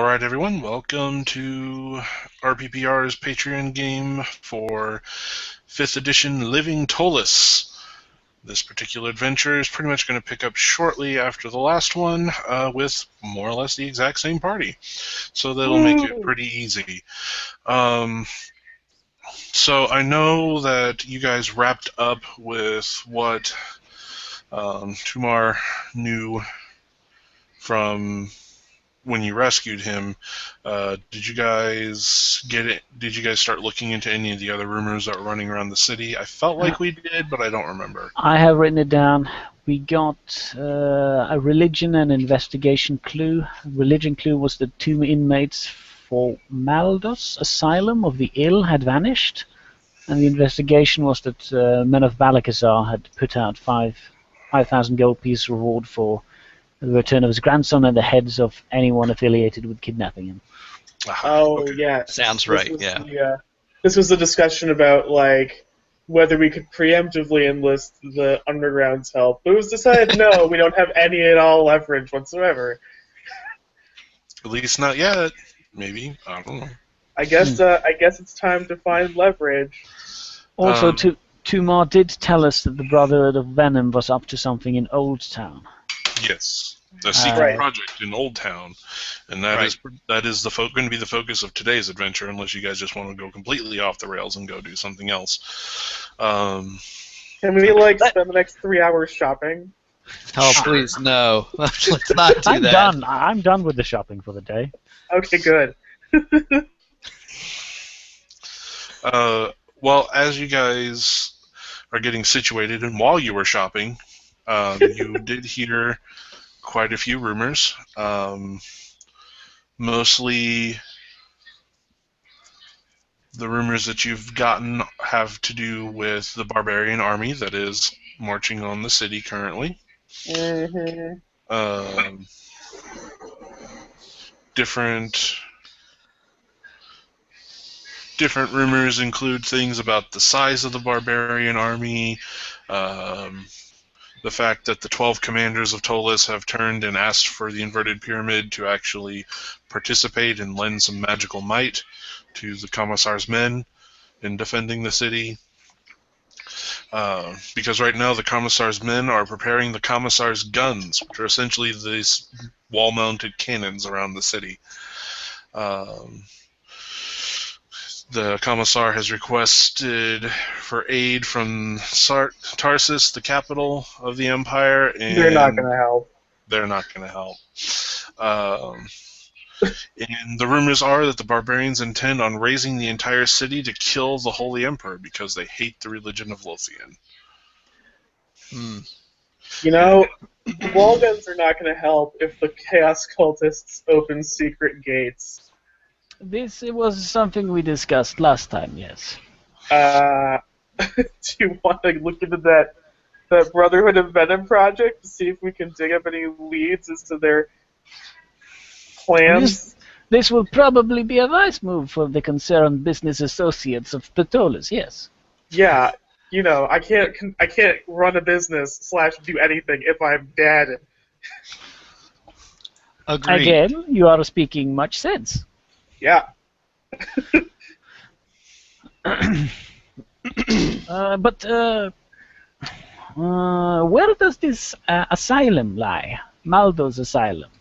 Alright everyone, welcome to RPPR's Patreon game for 5th edition Living Ptolus. This particular adventure is pretty much going to pick up shortly after the last one with more or less the exact same party. So that'll make it pretty easy. So I know that you guys wrapped up with what Tumar knew from when you rescued him. Did you guys get it? Did you guys start looking into any of the other rumors that were running around the city? I felt like we did, but I don't remember. I have written it down. We got a religion and investigation clue. Religion clue was the 2 inmates for Maldos Asylum of the Ill had vanished, and the investigation was that men of Balakazar had put out 5,000 gold piece reward for the return of his grandson and the heads of anyone affiliated with kidnapping him. Oh, okay. yeah. Sounds right, yeah. This was a discussion about, like, whether we could preemptively enlist the Underground's help. But it was decided, no, we don't have any at all leverage whatsoever. At least not yet. Maybe. I don't know. I guess it's time to find leverage. Also, Tumar did tell us that the Brotherhood of Venom was up to something in Old Town. Yes, a secret project in Old Town, and that is going to be the focus of today's adventure, unless you guys just want to go completely off the rails and go do something else. Can we spend the next 3 hours shopping? Oh, please no! Let's not do that. Done. I'm done with the shopping for the day. Okay, good. Well, as you guys are getting situated, and while you were shopping, you did hear quite a few rumors. Mostly the rumors that you've gotten have to do with the barbarian army that is marching on the city currently. Mm-hmm. Different rumors include things about the size of the barbarian army, the fact that the 12 commanders of Ptolus have turned and asked for the inverted pyramid to actually participate and lend some magical might to the Commissar's men in defending the city. Because right now the Commissar's men are preparing the Commissar's guns, which are essentially these wall-mounted cannons around the city. The Commissar has requested for aid from Tarsus, the capital of the Empire, and they're not going to help. They're not going to help. And the rumors are that the barbarians intend on raising the entire city to kill the Holy Emperor because they hate the religion of Lothian. You know, the wall guns are not going to help if the Chaos Cultists open secret gates. This was something we discussed last time, yes. Do you want to look into that Brotherhood of Venom project to see if we can dig up any leads as to their plans? This will probably be a wise move for the concerned business associates of Ptolus, yes. Yeah, you know, I can't run a business / do anything if I'm dead. Agreed. Again, you are speaking much sense. Yeah. But where does this asylum lie? Maldo's asylum.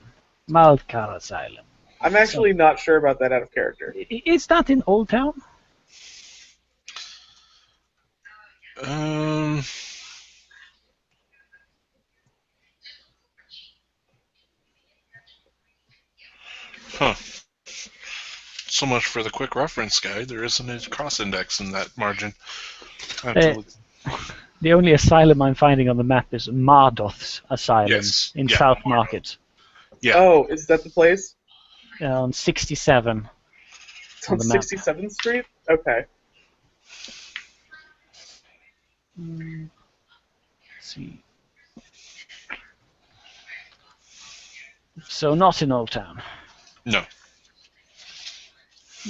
Maldkar asylum. I'm actually not sure about that out of character. Is that in Old Town? Huh. So much for the quick reference guide. There isn't a cross-index in that margin. The only asylum I'm finding on the map is Mardoth's asylum in South Market. Yeah. Oh, is that the place? On 67. It's on 67th Street? Okay. Let's see. So not in Old Town. No.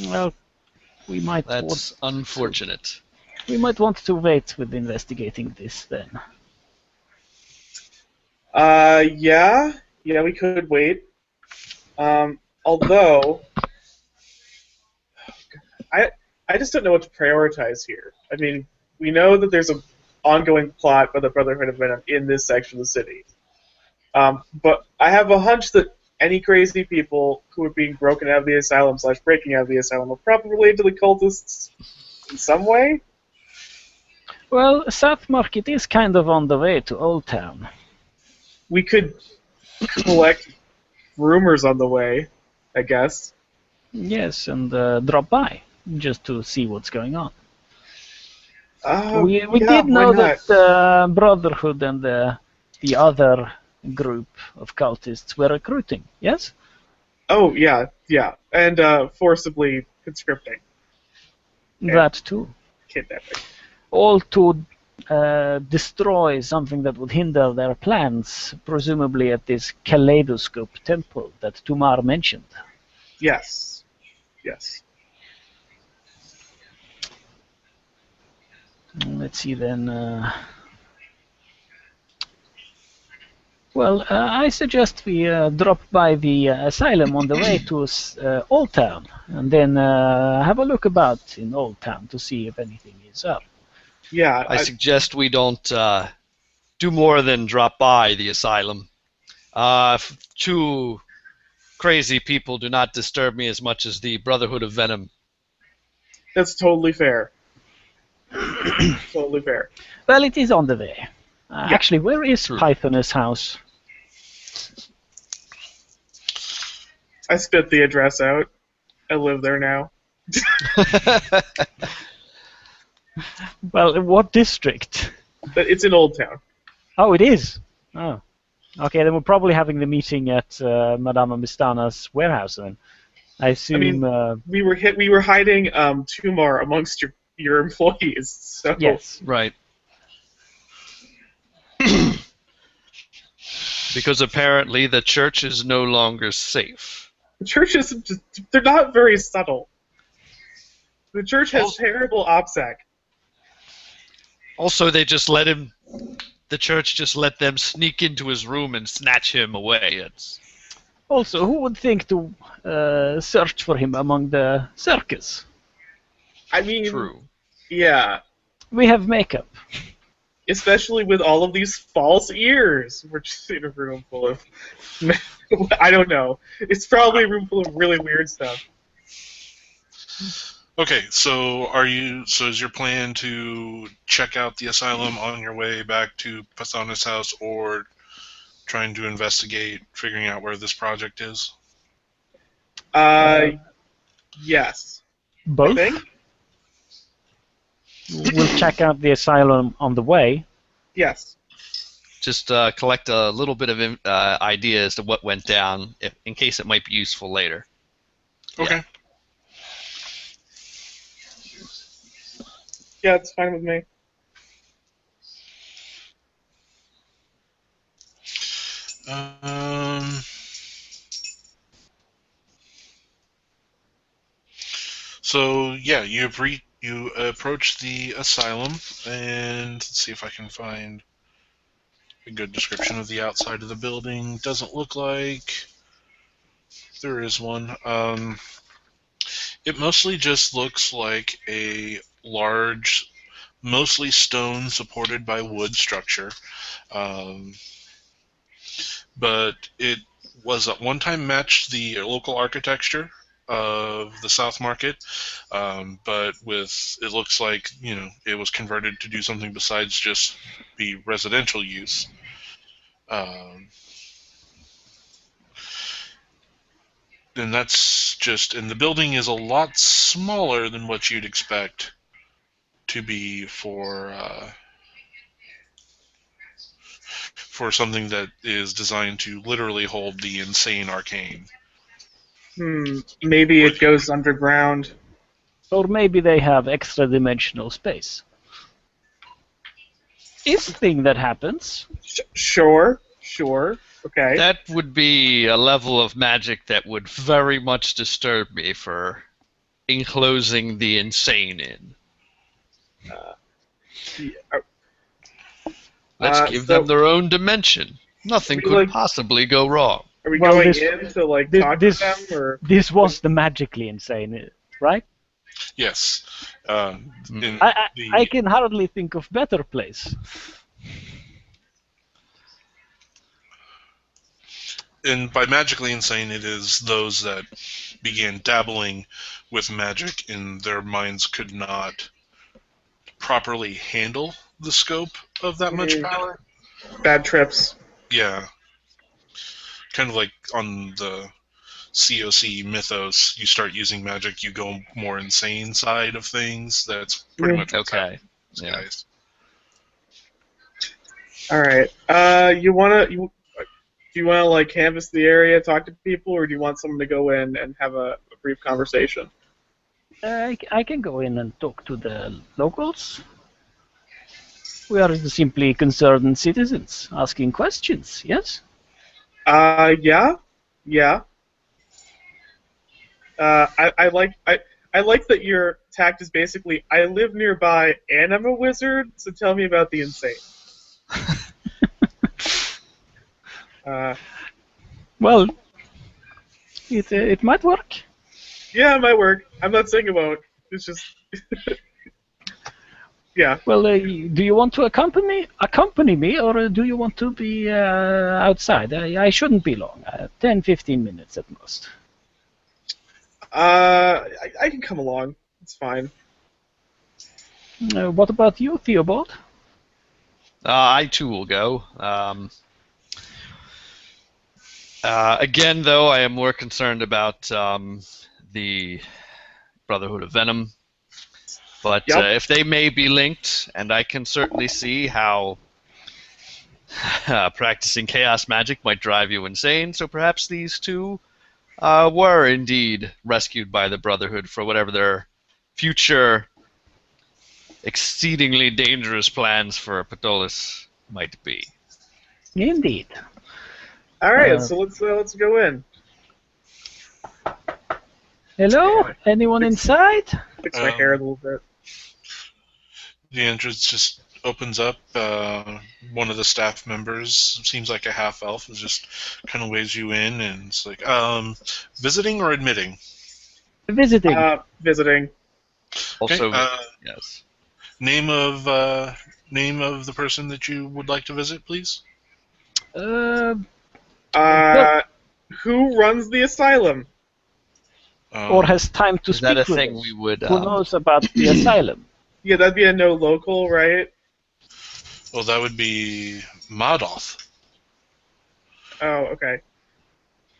Well, we might. That's unfortunate. We might want to wait with investigating this then. Yeah, we could wait. Although, I just don't know what to prioritize here. I mean, we know that there's an ongoing plot by the Brotherhood of Venom in this section of the city. But I have a hunch that any crazy people who are being broken out of the asylum / breaking out of the asylum are probably related to the cultists in some way. Well, South Market is kind of on the way to Old Town. We could collect rumors on the way, I guess. Yes, and drop by just to see what's going on. We Yeah, did why know not? that the Brotherhood and the other group of cultists were recruiting, yes? Oh, yeah, and forcibly conscripting, That too. kidnapping. All to destroy something that would hinder their plans, presumably at this kaleidoscope temple that Tumar mentioned. Yes. Let's see then. Well, I suggest we drop by the asylum on the way to Old Town, and then have a look about in Old Town to see if anything is up. Yeah, I suggest we don't do more than drop by the asylum. Two crazy people do not disturb me as much as the Brotherhood of Venom. that's totally fair. Totally fair. Well, it is on the way. Actually, where is True. Python's house? I spit the address out. I live there now. Well, what district? But it's in Old Town. Oh, it is. Oh, okay. Then we're probably having the meeting at Madame Mistana's warehouse. Then I assume. We were hiding Tumar amongst your employees. So Yes. Right. Because apparently the church is no longer safe. the churches they're not very subtle. The church has terrible OPSEC. Also, they just the church just let them sneak into his room and snatch him away. Also, who would think to search for him among the circus? I mean, True. yeah, We have makeup. especially with all of these false ears. We're just in a room full of I don't know. It's probably a room full of really weird stuff. Okay, so is your plan to check out the asylum on your way back to Pathana's house, or trying to investigate figuring out where this project is? Yes. Both. I think? We'll check out the asylum on the way. Yes. Just collect a little bit of idea as to what went down, in case it might be useful later. Okay. Yeah, it's fine with me. So yeah, you approach the asylum, and let's see if I can find a good description of the outside of the building. Doesn't look like there is one. It mostly just looks like a large, mostly stone supported by wood structure. But it was at one time matched the local architecture of the South Market, but it looks like it was converted to do something besides just be residential use. And the building is a lot smaller than what you'd expect to be for something that is designed to literally hold the insane arcane. Maybe it goes underground. Or maybe they have extra dimensional space. It's a thing that happens. Sure. Okay. That would be a level of magic that would very much disturb me for enclosing the insane in. Let's give them their own dimension. Nothing could possibly go wrong. Are we Well, going this in to like this talk to them, this, or this was the magically insane, right? Yes. In I the can hardly think of better place. and by magically insane, it is those that began dabbling with magic and their minds could not properly handle the scope of that much power. bad trips? Yeah. Kind of like on the COC mythos, you start using magic, you go more insane side of things. That's pretty much what's happening Okay. to these Yeah. guys. All right. Do you wanna like canvass the area, talk to people, or do you want someone to go in and have a brief conversation? I can go in and talk to the locals. We are simply concerned citizens asking questions. Yes. Yeah, yeah. I like that your tact is basically I live nearby and I'm a wizard, so tell me about the insane. Uh, Well, it might work. yeah, it might work. I'm not saying it won't. It's just yeah. Well, do you want to accompany me, or do you want to be outside? I shouldn't be long. 10, 15 minutes at most. I can come along. It's fine. What about you, Theobald? I too will go. Again, though, I am more concerned about the Brotherhood of Venom. But Yep. if they may be linked, and I can certainly see how practicing chaos magic might drive you insane, so perhaps these two were indeed rescued by the Brotherhood for whatever their future exceedingly dangerous plans for Ptolus might be. Indeed. All right, Uh, so let's go in. Hello? Anyone inside? Fix my hair a little bit. The entrance just opens up. One of the staff members, seems like a half elf, is just kind of waves you in, and it's like, visiting or admitting? Visiting. Visiting. Also, Okay, yes. name of the person that you would like to visit, please. Uh, Who runs the asylum? or has time to Is speak that a with thing us? we would? Who knows about the asylum? Yeah, that'd be a no local, right? Well, that would be Madoff. Oh, okay.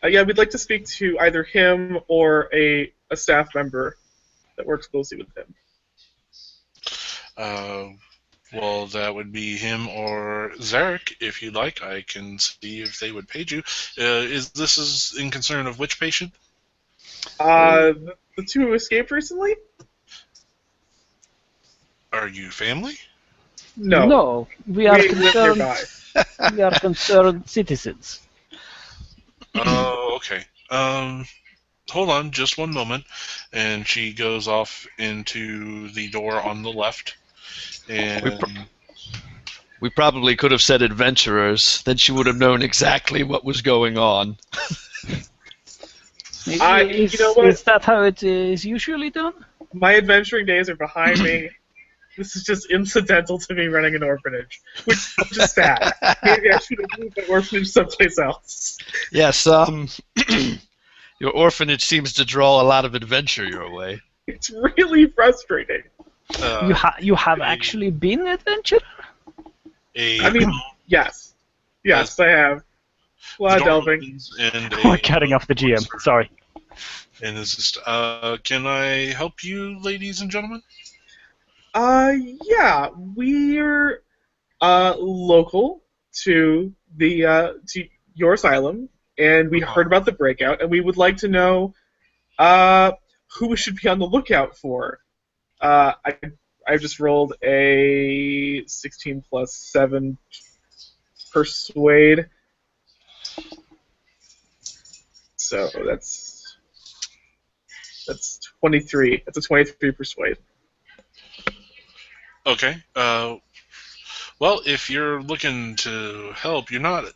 Yeah, we'd like to speak to either him or a staff member that works closely with him. Well, that would be him or Zarek, if you'd like. I can see if they would page you. This is in concern of which patient? The two who escaped recently? Are you family? No. No, we are We live concerned. nearby. We are concerned citizens. Oh, okay. Hold on, just one moment. And she goes off into the door on the left. And We probably could have said adventurers. Then she would have known exactly what was going on. You know what? Is that how it is usually done? My adventuring days are behind me. This is just incidental to me running an orphanage, which is sad. Maybe I should have moved the orphanage someplace else. Yes, your orphanage seems to draw a lot of adventure your way. It's really frustrating. You have actually been adventurer? I mean, yes. Yes, I have. A lot of delving. We're cutting off the GM. Sorry. And it's just, can I help you, ladies and gentlemen? Yeah, we're local to to your asylum, and we heard about the breakout, and we would like to know who we should be on the lookout for. I just rolled a 16 plus 7 persuade, so that's 23. That's a 23 persuade. Okay. Well, if you're looking to help, you're not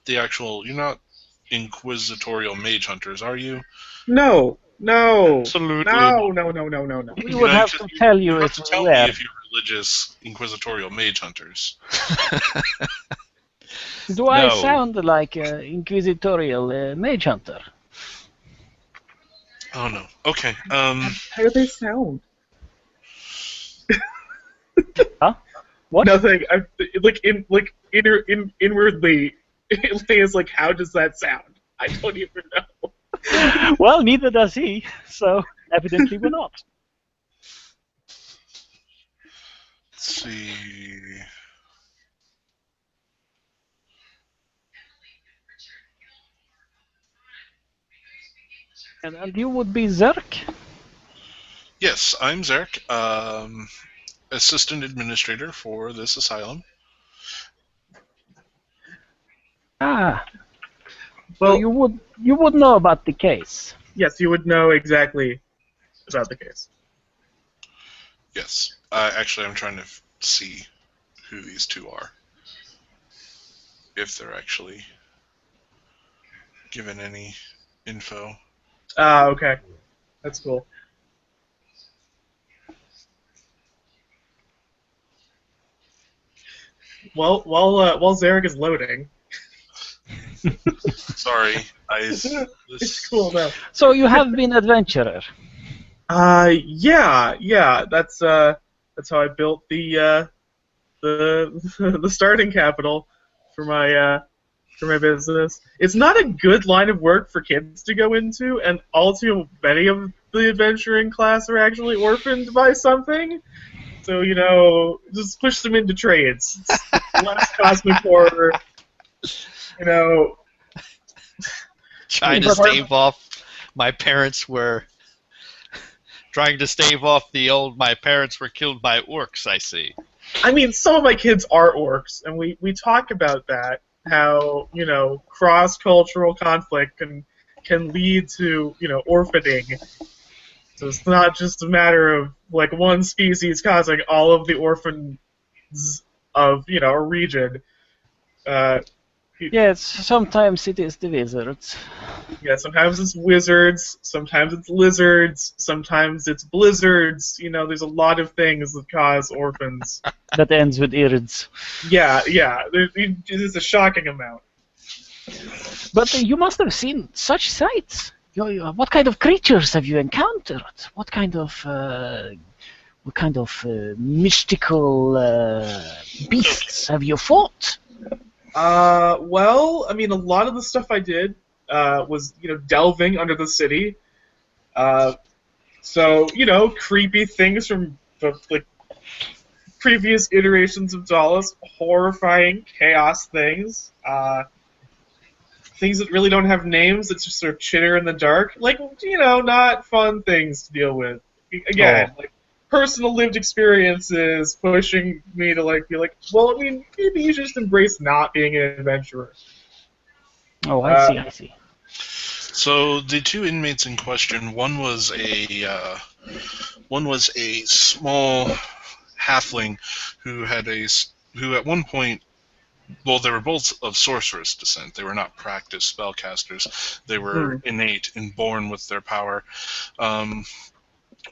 inquisitorial mage hunters, are you? No. Absolutely No. not. We would have to tell You you have if to we tell were. me if you're religious inquisitorial mage hunters. Do I No. sound like an inquisitorial mage hunter? Oh no. Okay. How do they sound? Huh? What? Nothing. Inwardly, it's like, how does that sound? I don't even know. Well, neither does he, so evidently we're not. Let's see. And you would be Zerk? Yes, I'm Zerk, assistant administrator for this asylum. Ah, so Well, you would know about the case. yes, you would know exactly about the case. Yes. Actually, I'm trying to see who these two are. If they're actually given any info. Ah, okay. That's cool. Well, while Zarek is loading, Sorry, it's cool though. So you have been adventurer. Yeah. That's how I built the the starting capital for my business. It's not a good line of work for kids to go into, and all too many of the adventuring class are actually orphaned by something. So, just push them into trades. It's less cosmic horror, you know. Trying to stave off my parents were trying to stave off the old my parents were killed by orcs, I see. I mean, some of my kids are orcs, and we talk about that, how, cross-cultural conflict can lead to, orphaning. So it's not just a matter of, like, one species causing all of the orphans of, a region. Yes, sometimes it is the wizards. Yeah, sometimes it's wizards, sometimes it's lizards, sometimes it's blizzards. There's a lot of things that cause orphans. That ends with irds. Yeah. It's a shocking amount. But you must have seen such sights. What kind of creatures have you encountered? What kind of mystical beasts have you fought? Well, I mean, a lot of the stuff I did was, delving under the city. So, creepy things from the previous iterations of Ptolus, horrifying chaos things, things that really don't have names, that just sort of chitter in the dark. Like, not fun things to deal with. Again, like, personal lived experiences pushing me to, be like, well, I mean, maybe you should just embrace not being an adventurer. Oh, I see. So the two inmates in question, one was a small halfling who at one point, well, they were both of sorceress descent. They were not practiced spellcasters. They were innate and born with their power.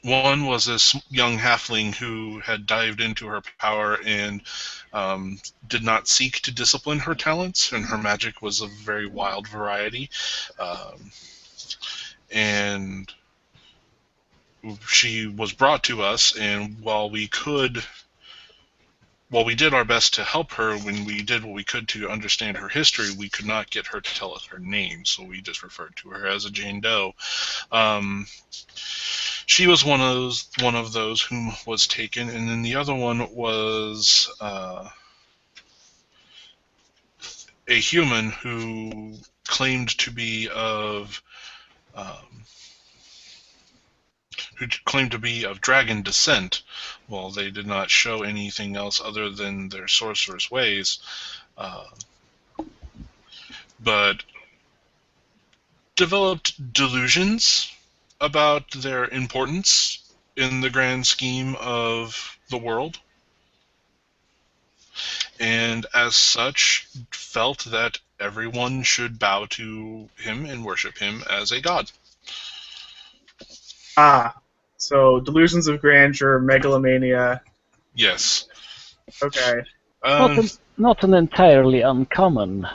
One was this young halfling who had dived into her power and did not seek to discipline her talents, and her magic was of very wild variety. And she was brought to us, and while we did our best to help her, when we did what we could to understand her history, we could not get her to tell us her name, so we just referred to her as a Jane Doe. She was one of those whom was taken, and then the other one was a human who claimed to be of dragon descent. Well, they did not show anything else other than their sorcerous ways, but developed delusions about their importance in the grand scheme of the world, and as such felt that everyone should bow to him and worship him as a god. Ah, so delusions of grandeur, megalomania. Yes. Okay. Not an entirely uncommon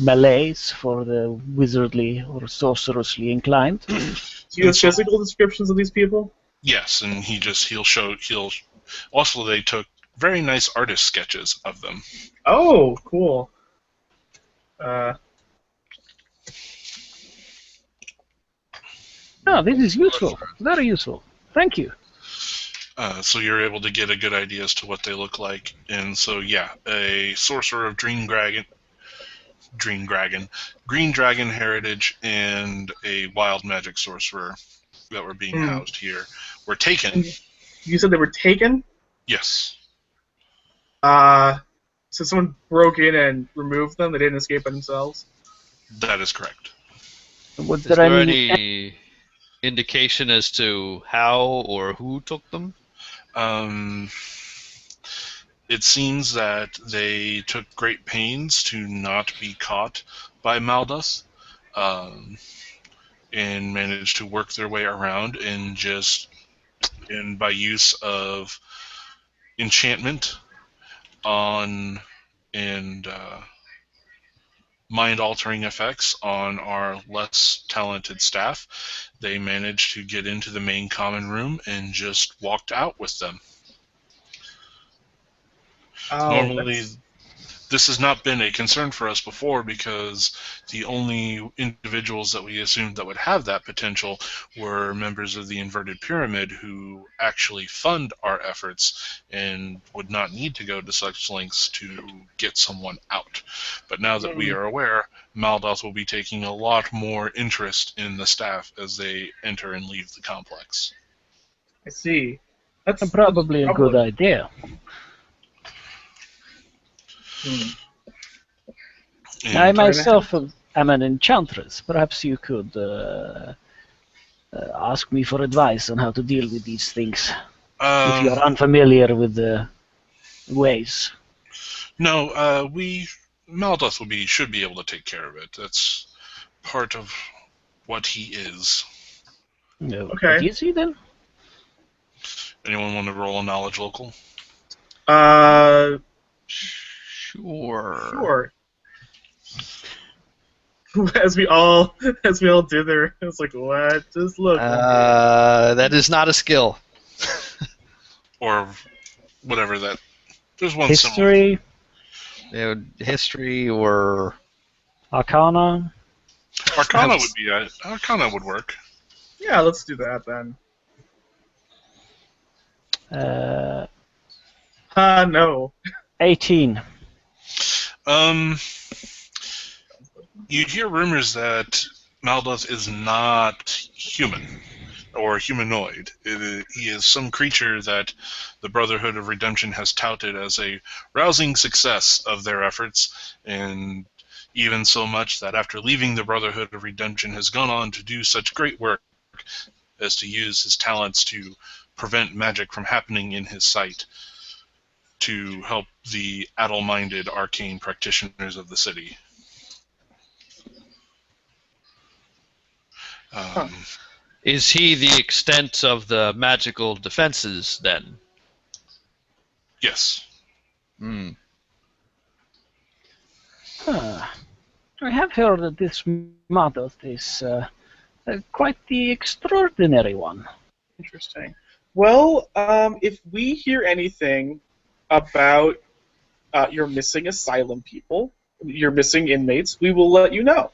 malaise for the wizardly or sorcerously inclined. Do you have physical descriptions of these people? Yes, and he'll also they took very nice artist sketches of them. Oh, cool. This is useful. Very useful. Thank you. So you're able to get a good idea as to what they look like. And so, yeah, a sorcerer of Green Dragon heritage, and a wild magic sorcerer that were being housed here were taken. You said they were taken? Yes. So someone broke in and removed them? They didn't escape by themselves? That is correct. Is there any indication as to how or who took them? It seems that they took great pains to not be caught by Malduth, and managed to work their way around and by use of enchantment and mind-altering effects on our less talented staff, they managed to get into the main common room and just walked out with them. Normally, this has not been a concern for us before, because the only individuals that we assumed that would have that potential were members of the Inverted Pyramid, who actually fund our efforts and would not need to go to such lengths to get someone out. But now that we are aware, Maldoth will be taking a lot more interest in the staff as they enter and leave the complex. I see. That's probably a good idea. I myself am an enchantress. Perhaps you could ask me for advice on how to deal with these things, if you are unfamiliar with the ways. No, Maldoth should be able to take care of it. That's part of what he is. No. Okay. What is he then? Anyone want to roll a knowledge local? Sure. As we all did there, it's like, what? Just look. That is not a skill. Or whatever that. There's one history. History or Arcana. Arcana would work. Yeah, let's do that then. No. 18. You hear rumors that Maldoth is not human or humanoid. He is some creature that the Brotherhood of Redemption has touted as a rousing success of their efforts, and even so much that after leaving the Brotherhood of Redemption has gone on to do such great work as to use his talents to prevent magic from happening in his sight, to help the addle-minded arcane practitioners of the city. Is he the extent of the magical defenses, then? Yes. I have heard that this Maldoth is quite the extraordinary one. Interesting. Well, if we hear anything about your missing asylum people, your missing inmates, we will let you know.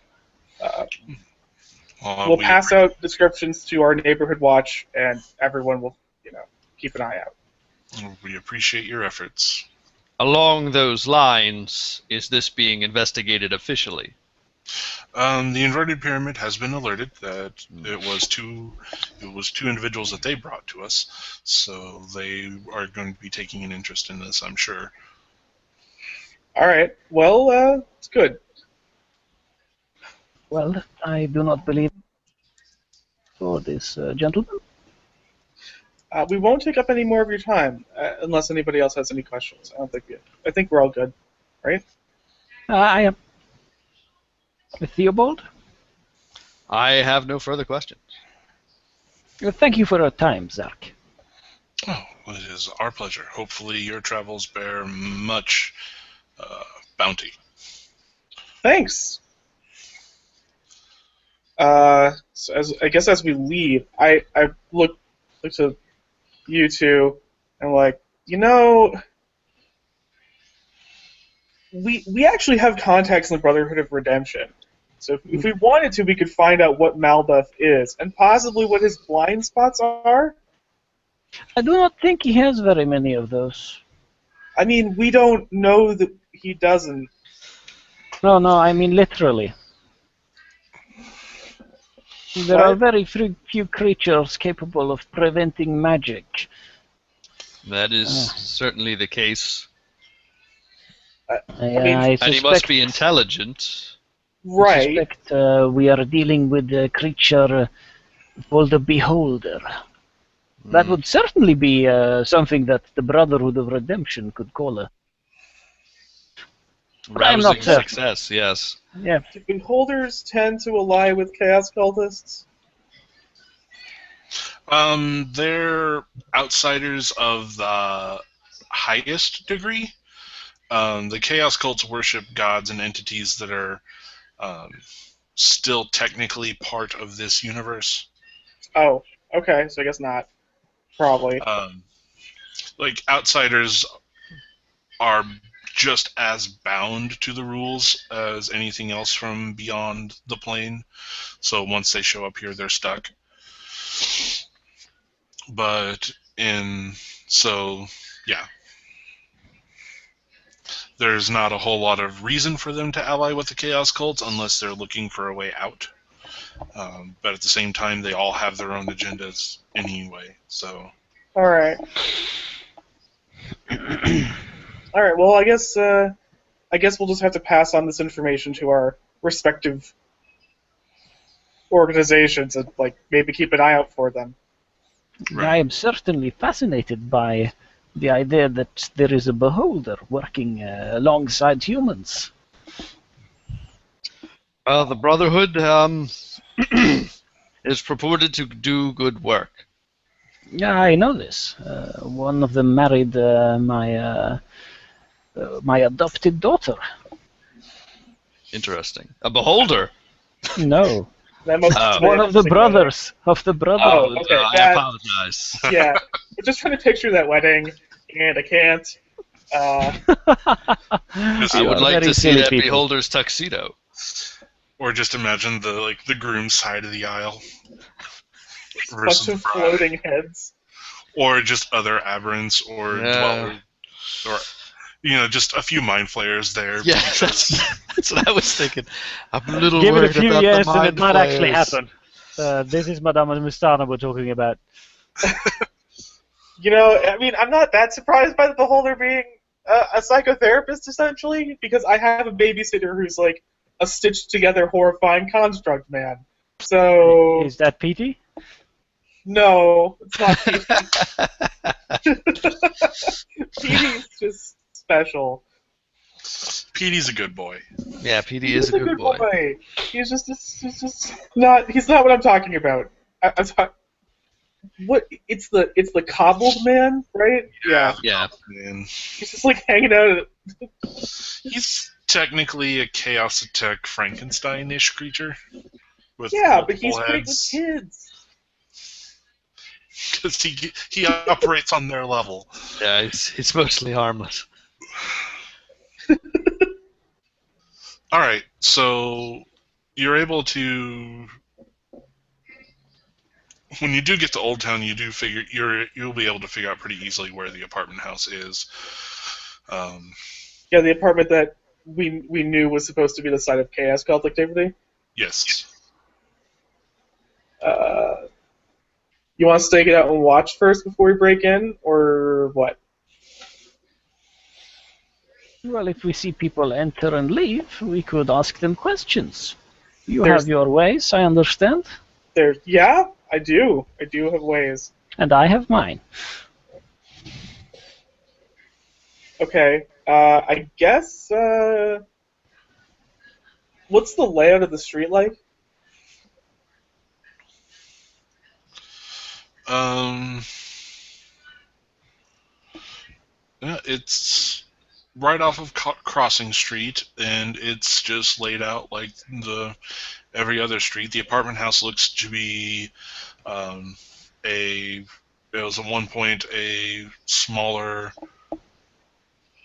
We'll pass out descriptions to our neighborhood watch, and everyone will, keep an eye out. We appreciate your efforts. Along those lines, is this being investigated officially? The Inverted Pyramid has been alerted that it was two individuals that they brought to us, so they are going to be taking an interest in this, I'm sure. All right. Well, it's good. Well, I do not believe for this gentleman. We won't take up any more of your time unless anybody else has any questions. I think we're all good. right? I am. Theobald? I have no further questions. Thank you for your time, Zark. Oh, well, it is our pleasure. Hopefully your travels bear much bounty. Thanks. So as we leave, I look to you two and like, we actually have contacts in the Brotherhood of Redemption. So if we wanted to, we could find out what Malbuff is and possibly what his blind spots are. I do not think he has very many of those. I mean, we don't know that he doesn't. No, I mean literally. There are very few creatures capable of preventing magic. That is certainly the case. I and he must be intelligent. Right. I suspect we are dealing with a creature called the Beholder. That would certainly be something that the Brotherhood of Redemption could call a rousing success, yes. Yeah. Do beholders tend to ally with chaos cultists? They're outsiders of the highest degree. The chaos cults worship gods and entities that are still technically part of this universe. Oh, okay, so I guess not. Probably. Like, outsiders are just as bound to the rules as anything else from beyond the plane. So once they show up here, they're stuck. But yeah. There's not a whole lot of reason for them to ally with the Chaos Cults unless they're looking for a way out. But at the same time, they all have their own agendas anyway. So. All right. All right. Well, I guess we'll just have to pass on this information to our respective organizations and maybe keep an eye out for them. Right. I am certainly fascinated by the idea that there is a beholder working alongside humans. The Brotherhood is purported to do good work. Yeah, I know this. One of them married my adopted daughter. Interesting. A beholder? No. One of the brothers of the Brotherhood. Oh, okay. I apologize. Yeah, I'm just trying to picture that wedding, and I can't. I would like to see that beholder's tuxedo. Or just imagine the groom's side of the aisle. Bunch of floating heads. Or just other aberrants or dwellers. Or just a few mind flayers there. Yeah, that's what I was thinking. I'm a little Give worried it a few about years the and mind it might flayers. actually happen. This is Madame Mustana we're talking about. I mean, I'm not that surprised by the beholder being a psychotherapist, essentially, because I have a babysitter who's like a stitched-together, horrifying construct man. So... Is that Petey? No, it's not Petey. Petey's just special. Petey's a good boy. Yeah, Petey is a good boy. He's just not. He's not what I'm talking about. What? It's the cobbled man, right? Yeah. Man. He's just hanging out. He's technically a chaos-tech Frankenstein-ish creature. But he's great with kids. Because he operates on their level. Yeah, it's mostly harmless. All right, so you're able to. When you do get to Old Town, you do figure you'll be able to figure out pretty easily where the apartment house is. The apartment that we knew was supposed to be the site of chaos cult activity. Yes. You want to stake it out and watch first before we break in, or what? Well, if we see people enter and leave, we could ask them questions. You have your ways, I understand. Yeah, I do. I do have ways. And I have mine. Okay. I guess. What's the layout of the street like? Um, yeah, it's right off of Crossing Street, and it's just laid out like the every other street. The apartment house looks to be um, a. It was at one point a smaller,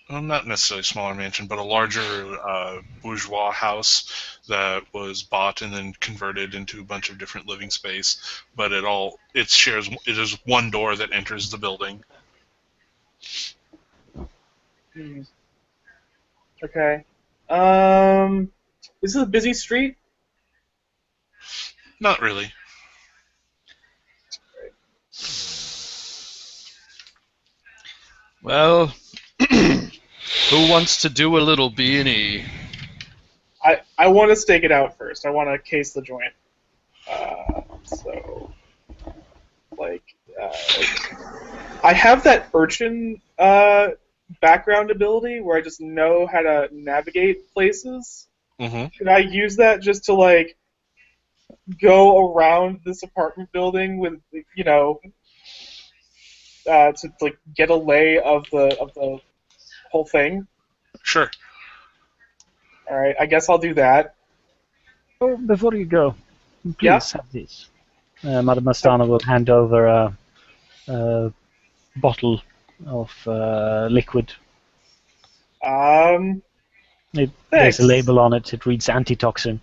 well, not necessarily smaller mansion, but a larger bourgeois house that was bought and then converted into a bunch of different living space. But it is one door that enters the building. Hmm. Okay. Is this a busy street? Not really. Well, who wants to do a little B&E? I want to stake it out first. I want to case the joint. So, like, I have that urchin background ability where I just know how to navigate places. Mm-hmm. Can I use that just to like go around this apartment building with to like get a lay of the whole thing? Sure. All right, I guess I'll do that. Oh, before you go, Yeah? please have this. Madame Astana will hand over a bottle of liquid. There's a Thanks. label on it. It reads antitoxin.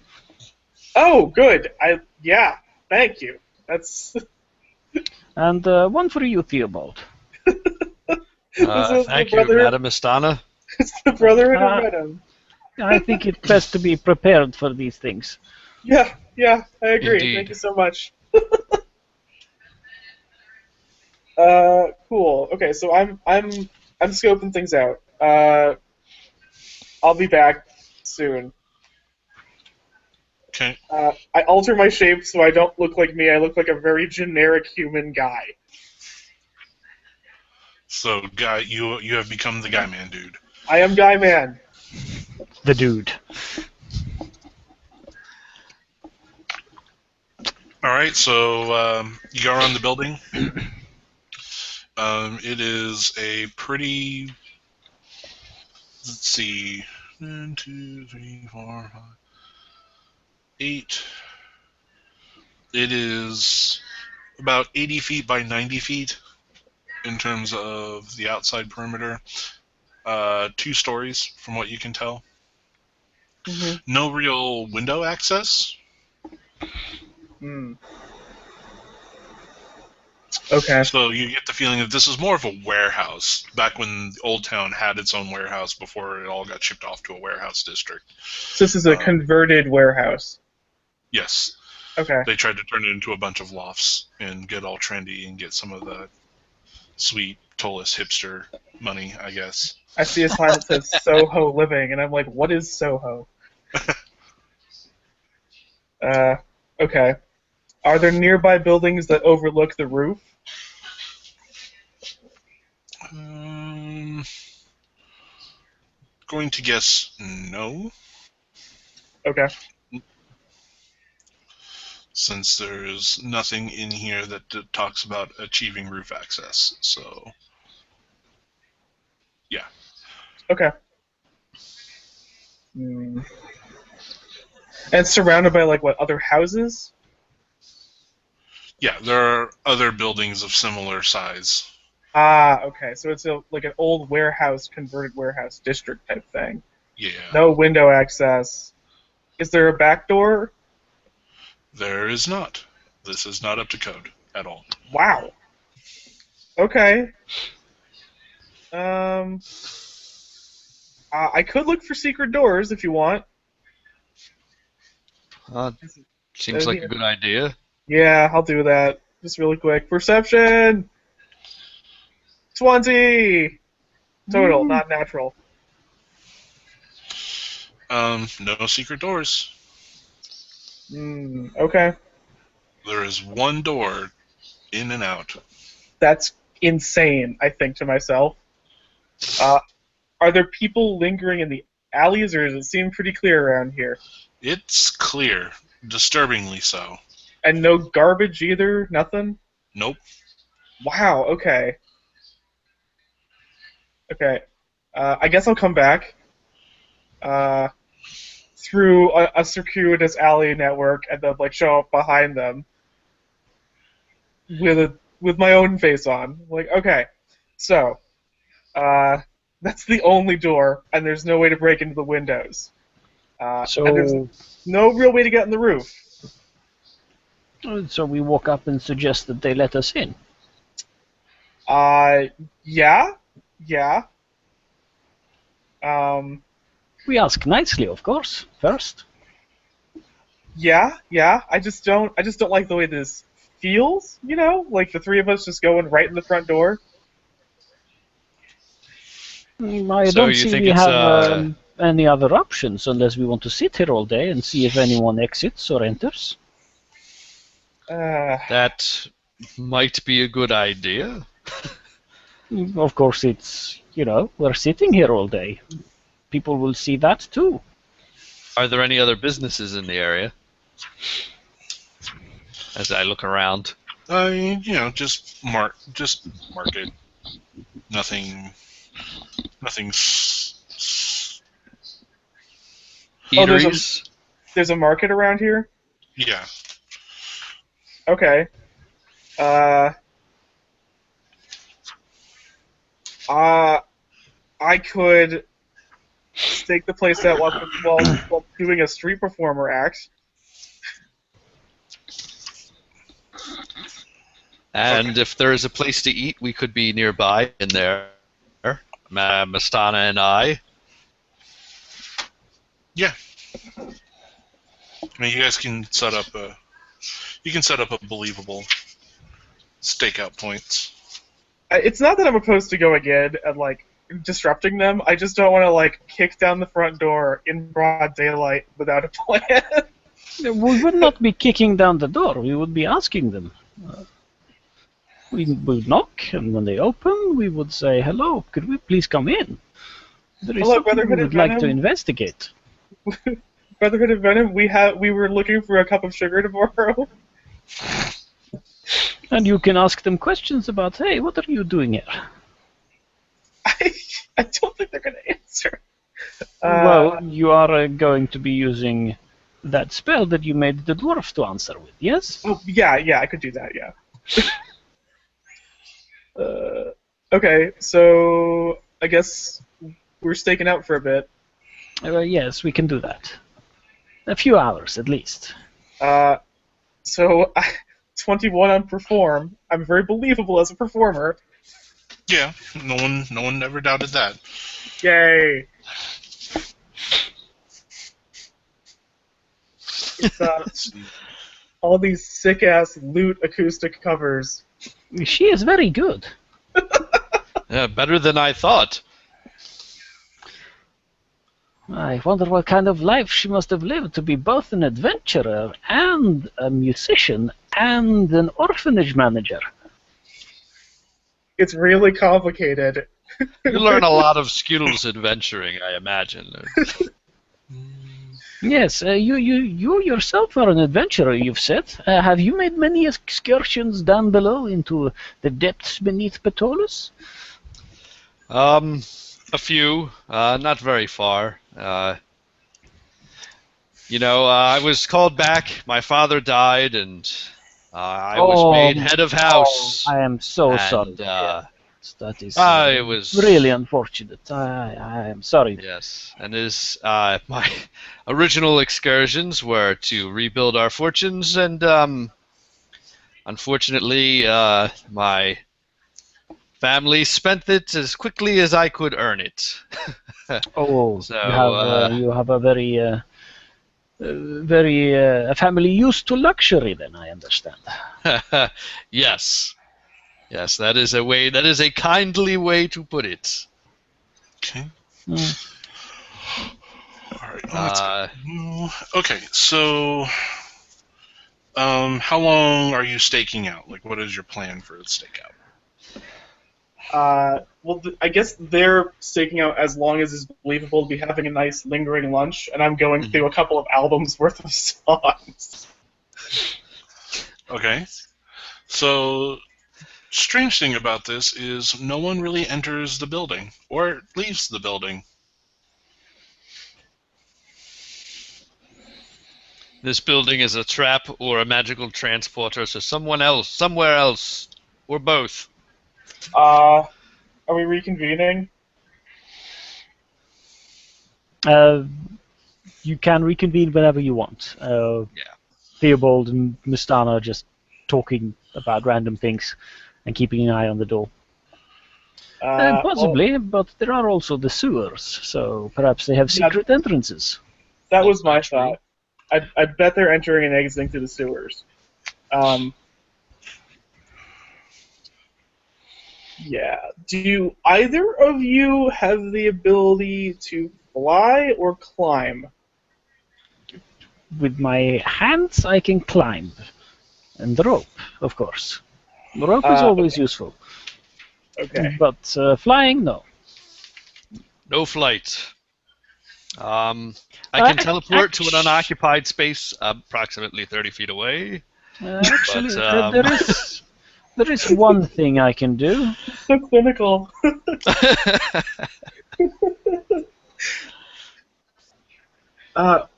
Oh, good. Yeah. Thank you. That's And one for you, Theobald. this is Thank the you, brother. Madame Astana. It's the Brotherhood of Uh, Venom. I think it's best to be prepared for these things. Yeah, I agree. Indeed. Thank you so much. Cool. Okay, so I'm scoping things out. I'll be back soon. Okay. I alter my shape so I don't look like me. I look like a very generic human guy. So, guy, you have become the Guy Man dude. I am Guy Man. The dude. All right. So you go around the building. It is a pretty. Let's see. 1, 2, 3, 4, 5, 8. It is about 80 feet by 90 feet in terms of the outside perimeter. 2 stories, from what you can tell. Mm-hmm. No real window access. Hmm. Okay. So you get the feeling that this is more of a warehouse, back when Old Town had its own warehouse before it all got shipped off to a warehouse district. So this is a converted warehouse. Yes. Okay. They tried to turn it into a bunch of lofts and get all trendy and get some of the sweet Ptolus hipster money, I guess. I see a sign that says Soho Living, and I'm like, what is Soho? Okay. Are there nearby buildings that overlook the roof? Going to guess no, Okay. since there's nothing in here that talks about achieving roof access. So, yeah. Okay. Hmm. And surrounded by like what, other houses? Yeah, there are other buildings of similar size. Ah, okay. So it's like an old warehouse, converted warehouse district type thing. Yeah. No window access. Is there a back door? There is not. This is not up to code at all. Wow. Okay. I could look for secret doors if you want. Seems like a good idea. Yeah, I'll do that. Just really quick. Perception! 20! Total, not natural. No secret doors. Okay. There is one door in and out. That's insane, I think to myself. Are there people lingering in the alleys, or does it seem pretty clear around here? It's clear, disturbingly so. And no garbage either? Nothing? Nope. Wow, okay. Okay. I guess I'll come back. Through a circuitous alley network and then show up behind them with my own face on. Like, okay, so that's the only door, and there's no way to break into the windows. And there's So, no real way to get in the roof. so we walk up and suggest that they let us in. Yeah. We ask nicely, of course, first. Yeah. I just don't like the way this feels. Like the three of us just going right in the front door. I So don't you see think we it's, have any other options unless we want to sit here all day and see if anyone exits or enters. That might be a good idea. Of course, it's, we're sitting here all day. People will see that too. Are there any other businesses in the area? As I look around. Just market. Nothing. Eateries? There's a market around here? Yeah. Okay. I could stake the place out while doing a street performer act. And if there's a place to eat, we could be nearby in there. Mastana and I. Yeah. I mean, you guys can set up a believable stakeout points. It's not that I'm opposed to going in and disrupting them. I just don't want to kick down the front door in broad daylight without a plan. We would not be kicking down the door. We would be asking them. We would knock, and when they open, we would say, "Hello, could we please come in? There is Hello, something we Brotherhood of would like to Venom." investigate." Brotherhood of Venom, we were looking for a cup of sugar to borrow. And you can ask them questions about, "Hey, what are you doing here?" I don't think they're going to answer. Well, you are going to be using that spell that you made the dwarf to answer with, yes? Oh, yeah, I could do that, yeah. Okay, so I guess we're staking out for a bit. Yes, we can do that. A few hours, at least. So 21 on perform. I'm very believable as a performer. Yeah, no one ever doubted that. Yay! It's all these sick ass lute acoustic covers. She is very good. Yeah, better than I thought. I wonder what kind of life she must have lived to be both an adventurer and a musician and an orphanage manager. It's really complicated. You learn a lot of skills adventuring, I imagine. Yes, you yourself are an adventurer, you've said. Have you made many excursions down below into the depths beneath Ptolus? A few, not very far. I was called back. My father died, and I was made head of house. I am so and, sorry. That is it was really unfortunate. I am sorry. Yes, and my original excursions were to rebuild our fortunes, and unfortunately, my family spent it as quickly as I could earn it. Oh, so you have a very a family used to luxury. Then I understand. Yes, that is a way. That is a kindly way to put it. Okay. Mm. All right. Okay. So, how long are you staking out? What is your plan for the stakeout? well, I guess they're staking out as long as it's believable to be having a nice lingering lunch, and I'm going through a couple of albums worth of songs. Okay. So, strange thing about this is no one really enters the building or leaves the building. This building is a trap or a magical transporter to someone else, somewhere else, or both. Are we reconvening? You can reconvene whenever you want. Yeah. Theobald and Mustana are just talking about random things and keeping an eye on the door. Possibly, but there are also the sewers, so perhaps they have secret entrances. That was my thought. I bet they're entering and exiting through the sewers. Yeah. Do either of you have the ability to fly or climb? With my hands, I can climb. And the rope, of course. The rope is always useful. Okay. But flying, no. No flight. I can teleport to an unoccupied space approximately 30 feet away. Actually, there is one thing I can do. So clinical. Well,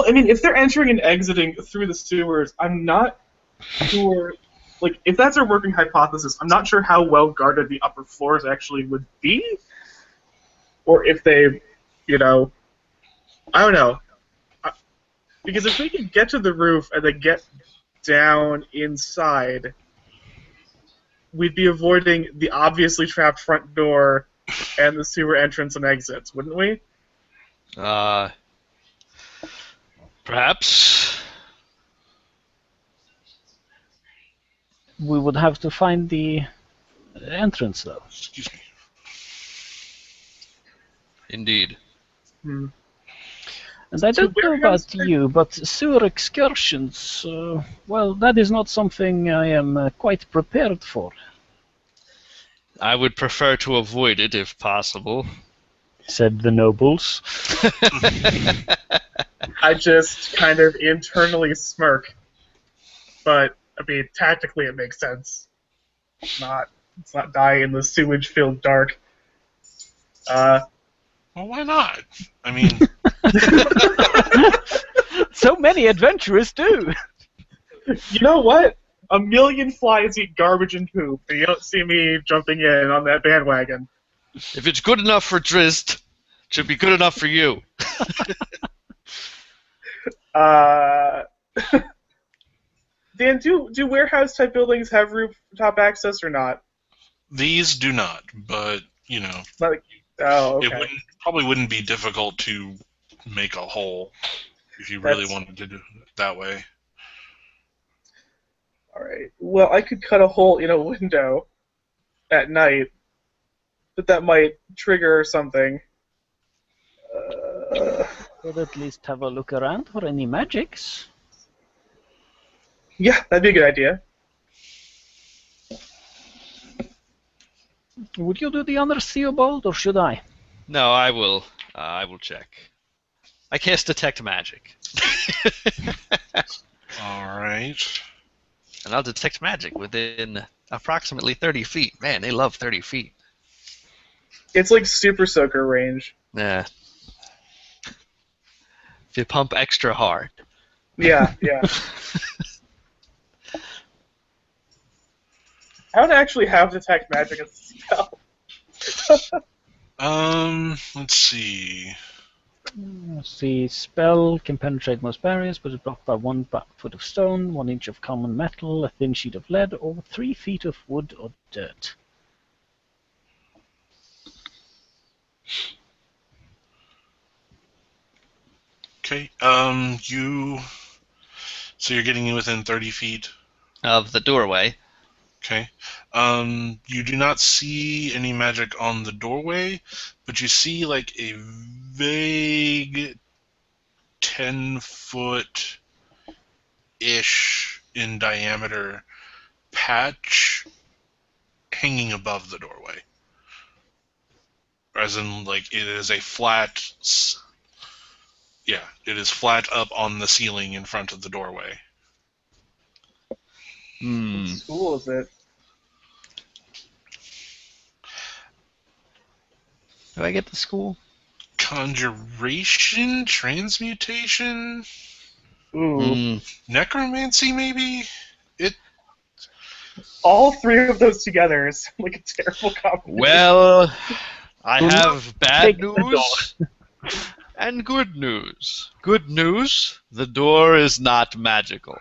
I mean, if they're entering and exiting through the sewers, I'm not sure. Like, if that's our working hypothesis, I'm not sure how well guarded the upper floors actually would be, or if they, I don't know. Because if we can get to the roof and then get down inside, we'd be avoiding the obviously trapped front door and the sewer entrance and exits, wouldn't we? Perhaps. We would have to find the entrance, though. Excuse me. Indeed. Hmm. And I don't know about you, but sewer excursions, well, that is not something I am quite prepared for. I would prefer to avoid it if possible. Said the nobles. I just kind of internally smirk. But, I mean, tactically it makes sense. It's not die in the sewage-filled dark. Well, why not? I mean... So many adventurers do! You know what? A million flies eat garbage and poop, and you don't see me jumping in on that bandwagon. If it's good enough for Drizzt, it should be good enough for you. Dan, do warehouse-type buildings have rooftop access or not? These do not, but, Like, oh, okay. It probably wouldn't be difficult to make a hole if you really wanted to do it that way. Alright. Well, I could cut a hole in a window at night, but that might trigger something. Could at least have a look around for any magics. Yeah, that'd be a good idea. Would you do the honors, Theobald, or should I? No, I will. I will check. I cast detect magic. All right. And I'll detect magic within approximately 30 feet. Man, they love 30 feet. It's like Super Soaker range. Yeah. If you pump extra hard. Yeah, yeah. I would actually have detect magic as a spell. Let's see. The spell can penetrate most barriers, but is blocked by 1 foot of stone, 1 inch of common metal, a thin sheet of lead, or 3 feet of wood or dirt. Okay. So you're getting within 30 feet Of the doorway. Okay. You do not see any magic on the doorway, but you see like a vague 10-foot-ish in diameter patch hanging above the doorway. as in like it is a flat. Yeah, it is flat up on the ceiling in front of the doorway. What school is it? Do I get the school? Conjuration, transmutation, Ooh. necromancy, maybe. All three of those together is like a terrible combination. Well, I Do not have bad take the news and good news. Good news, the door is not magical.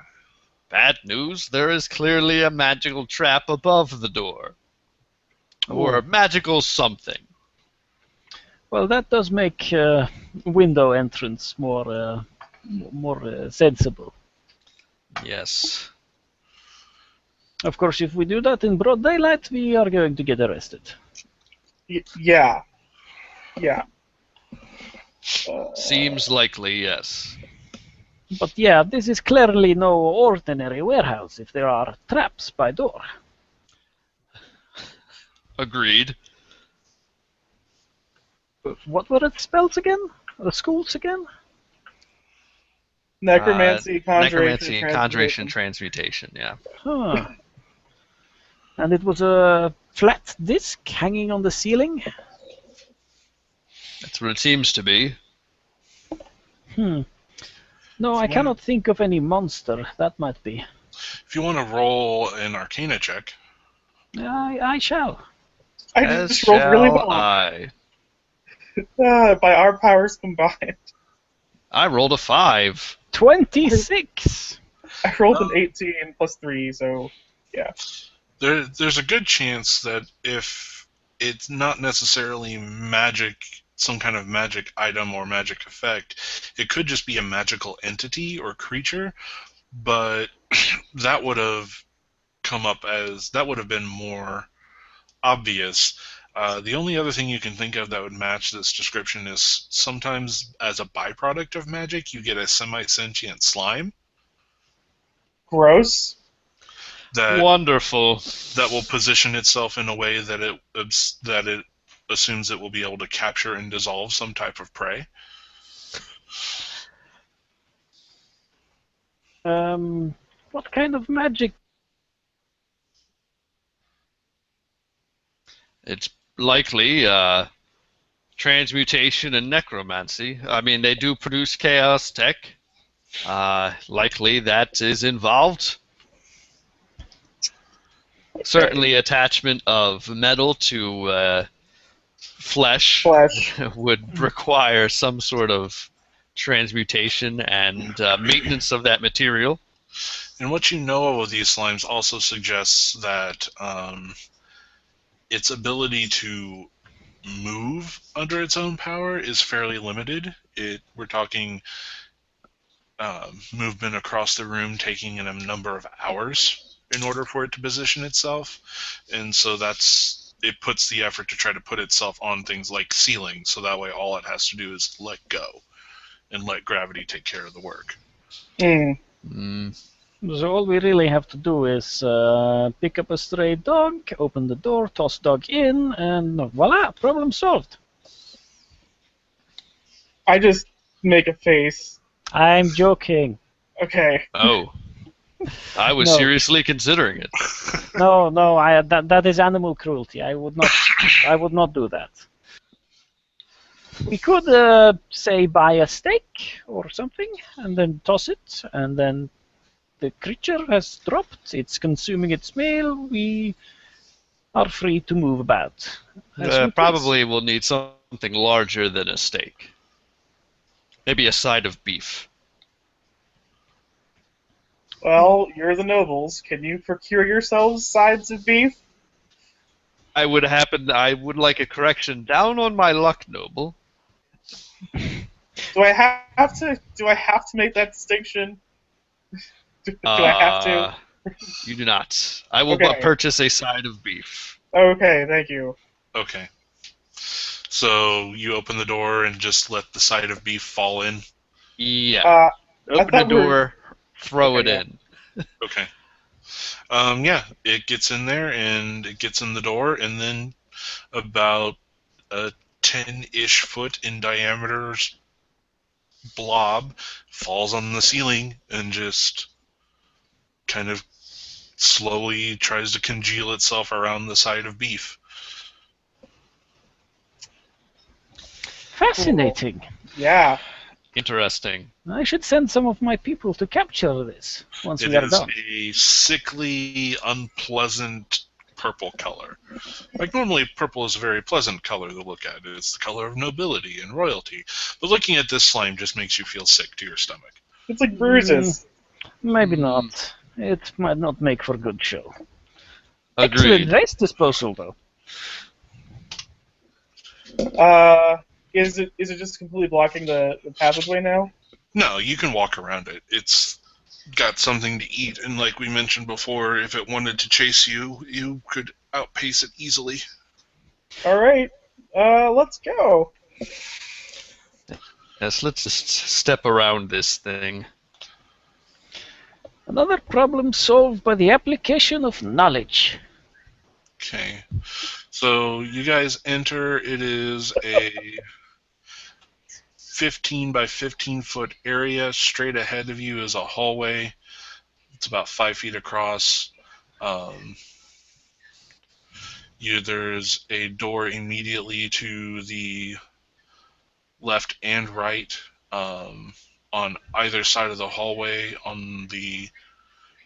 Bad news, there is clearly a magical trap above the door. Or Oh. magical something. Well, that does make window entrance more sensible. Yes. Of course, if we do that in broad daylight, we are going to get arrested. Yeah. Seems likely, yes. But yeah, this is clearly no ordinary warehouse if there are traps by door. Agreed. What were its spells again? The schools again? Necromancy, Necromancy and conjuration, conjuration transmutation, yeah. Huh. And it was a flat disc hanging on the ceiling? That's what it seems to be. No, I cannot think of any monster. That might be. If you want to roll an Arcana check, I shall. I As just rolled really shall well. I. By our powers combined. I rolled a 5. 26! I rolled an 18 plus 3, so yeah. there's a good chance that if it's not necessarily magic, some kind of magic item or magic effect, it could just be a magical entity or creature, but that would have been more obvious. The only other thing you can think of that would match this description is sometimes as a byproduct of magic, you get a semi-sentient slime Gross. Wonderful. that will position itself in a way that it assumes it will be able to capture and dissolve some type of prey. What kind of magic? It's likely transmutation and necromancy. I mean, they do produce chaos tech. Likely that is involved. Certainly attachment of metal to flesh would require some sort of transmutation and maintenance of that material. And what you know of these slimes also suggests that its ability to move under its own power is fairly limited. We're talking movement across the room taking a number of hours in order for it to position itself, and so it puts the effort to try to put itself on things like ceilings, so that way all it has to do is let go and let gravity take care of the work. So all we really have to do is pick up a stray dog, open the door, toss dog in, and voila, problem solved. I just make a face. I'm joking. Okay. Oh. I was No. seriously considering it. No, that is animal cruelty. I would not do that. We could say buy a steak or something and then toss it, and then the creature has dropped. It's consuming its meal. We are free to move about. Probably will need something larger than a steak. Maybe a side of beef. Well, you're the nobles. Can you procure yourselves sides of beef? I would like a correction. Down on my luck, noble. Do I have to make that distinction? Do I have to? You do not. I will Okay. purchase a side of beef. Okay, thank you. Okay. So you open the door and just let the side of beef fall in? Yeah. Open the thought we were- door, throw it Okay, in. Okay. Yeah, it gets in there and it gets in the door, and then about 10-ish foot in diameter blob falls on the ceiling and just kind of slowly tries to congeal itself around the side of beef. Fascinating. Yeah. Interesting. I should send some of my people to capture this once we It are is done. a sickly, unpleasant purple color. Like, normally purple is a very pleasant color to look at. It's the color of nobility and royalty. But looking at this slime just makes you feel sick to your stomach. It's like bruises. Maybe not. It might not make for good show. Agreed. Excellent waste disposal, though. Is it just completely blocking the passageway now? No, you can walk around it. It's got something to eat, and like we mentioned before, if it wanted to chase you, you could outpace it easily. All right. Let's go. Yes, let's just step around this thing. Another problem solved by the application of knowledge. Okay. So you guys enter. It is a 15 by 15 foot area. Straight ahead of you is a hallway. It's about 5 feet across. There's a door immediately to the left and right. On either side of the hallway, on the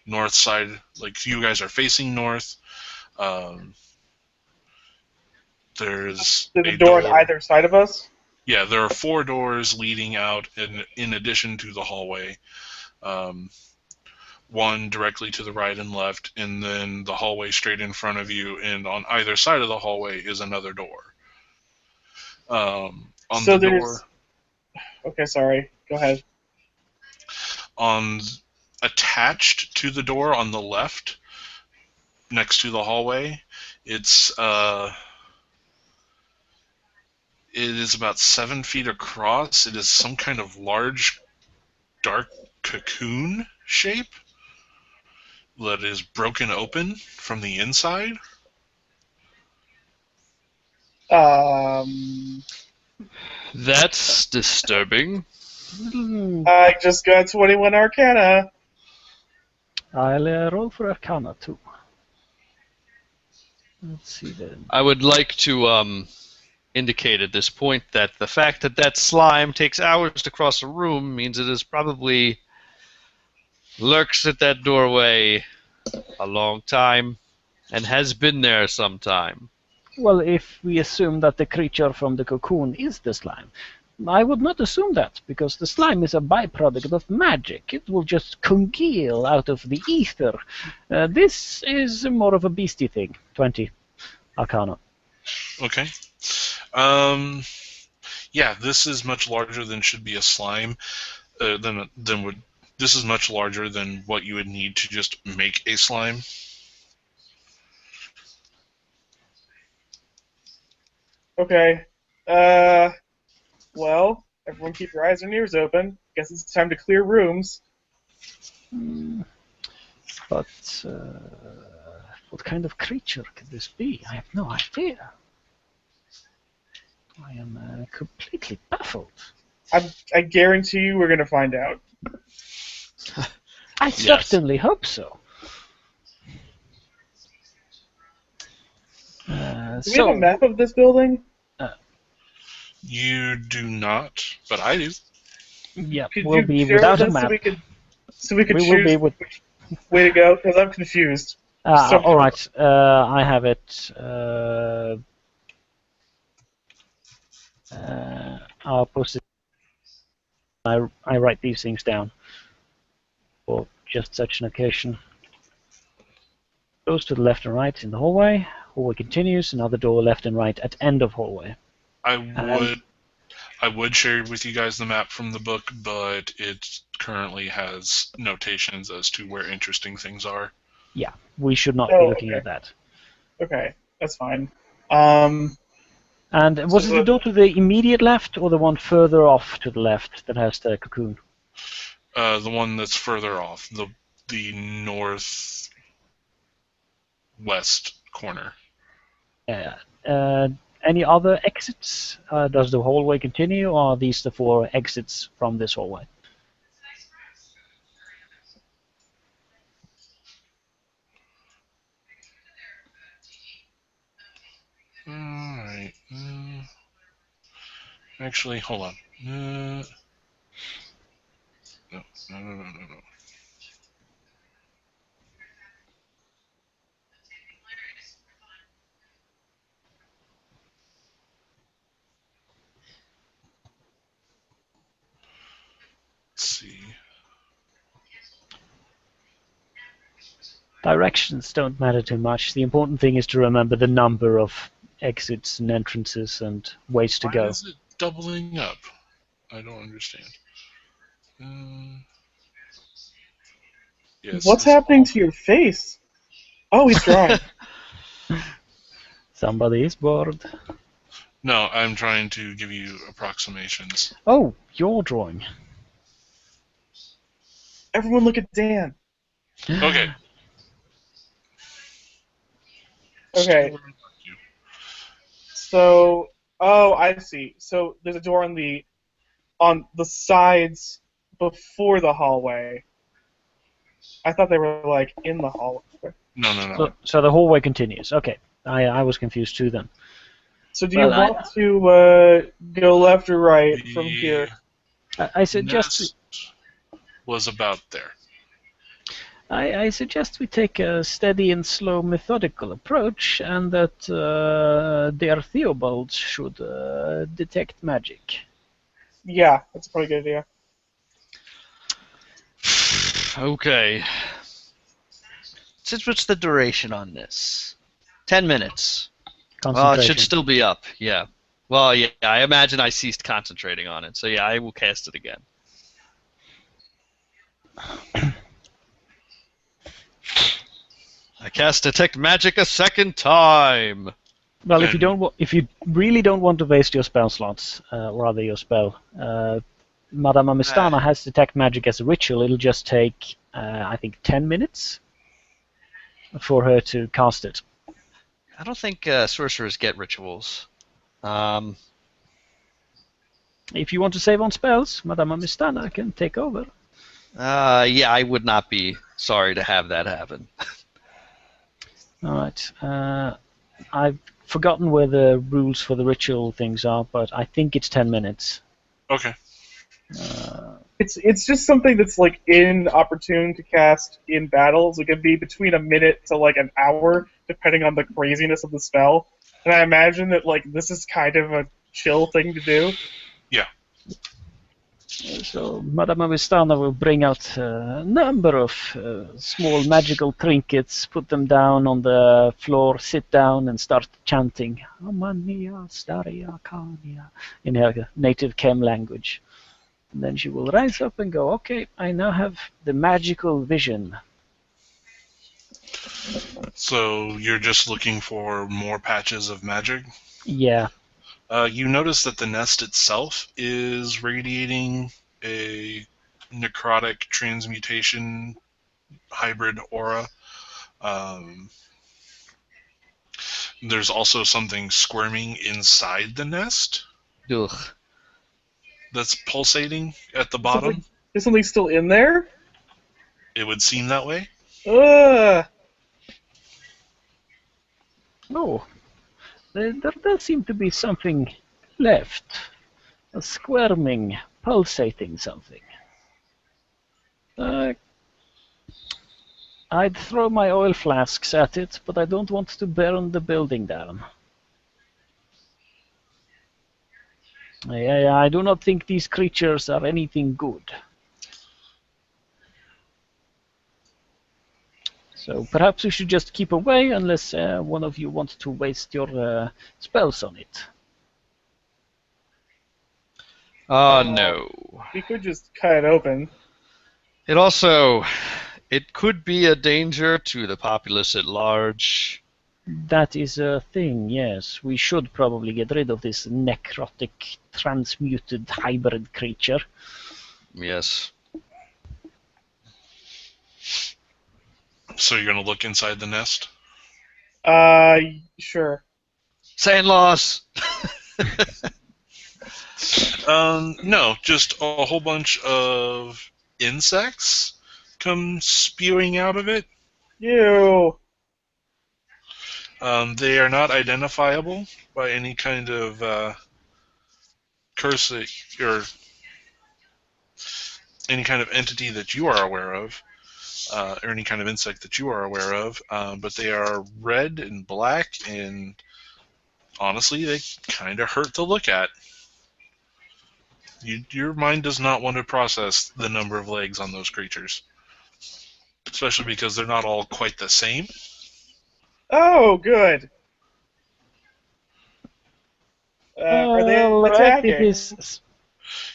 north side, like you guys are facing north. There's There's a a door on either side of us. Yeah, there are 4 doors leading out in addition to the hallway. One directly to the right and left, and then the hallway straight in front of you, and on either side of the hallway is another door. Okay, sorry. Go ahead. Attached to the door on the left, next to the hallway, it is about 7 feet across. It is some kind of large, dark cocoon shape that is broken open from the inside. That's disturbing. I just got 21 Arcana. I'll roll for Arcana too. Let's see then. I would like to indicate at this point that the fact that that slime takes hours to cross a room means it is probably lurks at that doorway a long time and has been there some time. Well, if we assume that the creature from the cocoon is the slime, I would not assume that, because the slime is a byproduct of magic. It will just congeal out of the ether. This is more of a beastie thing. 20 Arcana. Okay. Yeah, this is much larger than should be a slime. This is much larger than what you would need to just make a slime. Okay. Well, everyone keep your eyes and ears open. Guess it's time to clear rooms. But what kind of creature could this be? I have no idea. I am completely baffled. I guarantee you we're going to find out. I certainly hope so. Do we have a map of this building? You do not, but I do. Yeah, Could we'll you be share without with a us map. So we could We will choose be with. which way to go? Because I'm confused. All right, I have it. I'll post it. I write these things down for just such an occasion. Goes to the left and right in the hallway. Hallway continues. Another door left and right at end of hallway. I would share with you guys the map from the book, but it currently has notations as to where interesting things are. Yeah, we should not be looking at that. Okay, that's fine. And was it the door to the immediate left, or the one further off to the left that has the cocoon? The one that's further off, the northwest corner. Yeah. Any other exits? Does the hallway continue, or are these the 4 exits from this hallway? Alright. Actually, hold on. No, no, no, no, no. Let's see. Directions don't matter too much. The important thing is to remember the number of exits and entrances and ways to Why go. is it doubling up? I don't understand. Yes, What's this happening all. to your face? Oh, he's drawing. Somebody is bored. No, I'm trying to give you approximations. Oh, you're drawing. Everyone look at Dan. Okay. Okay. Still you. So, oh, I see. So there's a door on the sides before the hallway. I thought they were like in the hallway. No, no, no. So the hallway continues. Okay, I was confused too then. So do you Well, want to go left or right from The here? I suggest nest was about there. I suggest we take a steady and slow, methodical approach, and that dear Theobald should detect magic. Yeah, that's a pretty good idea. Okay. Since what's the duration on this? 10 minutes. Well, it should Concentration. still be up, yeah. Well, yeah, I imagine I ceased concentrating on it, so yeah, I will cast it again. I cast Detect Magic a second time! Well, if you And- don't, if you really don't want to waste your spell slots, or rather your spell, Madame Amistana has detect magic as a ritual. It'll just take, I think, 10 minutes for her to cast it. I don't think sorcerers get rituals. If you want to save on spells, Madame Amistana can take over. Yeah, I would not be sorry to have that happen. All right. I've forgotten where the rules for the ritual things are, but I think it's 10 minutes. Okay. It's just something that's like inopportune to cast in battles. It can be between a minute to like an hour, depending on the craziness of the spell. And I imagine that like this is kind of a chill thing to do. Yeah. So Madame Amistana will bring out a number of small magical trinkets, put them down on the floor, sit down, and start chanting Amania Staria Kania in her native Kem language. And then she will rise up and go, okay, I now have the magical vision. So you're just looking for more patches of magic? Yeah. You notice that the nest itself is radiating a necrotic transmutation hybrid aura. There's also something squirming inside the nest Ugh. that's pulsating at the Is bottom. something still in there? It would seem that way. Ugh. Oh, there does seem to be something left. A squirming, pulsating something. I'd throw my oil flasks at it, but I don't want to burn the building down. I do not think these creatures are anything good. So perhaps we should just keep away unless one of you wants to waste your spells on it. No. We could just cut it open. It could be a danger to the populace at large. That is a thing, yes. We should probably get rid of this necrotic, transmuted hybrid creature. Yes. So you're going to look inside the nest? Sure. Sand loss. No, just a whole bunch of insects come spewing out of it. Ew. They are not identifiable by any kind of curse or any kind of entity that you are aware of, or any kind of insect that you are aware of. But they are red and black, and honestly, they kind of hurt to look at. Your mind does not want to process the number of legs on those creatures, especially because they're not all quite the same. Oh, good. Are they Alright, it attacking? is.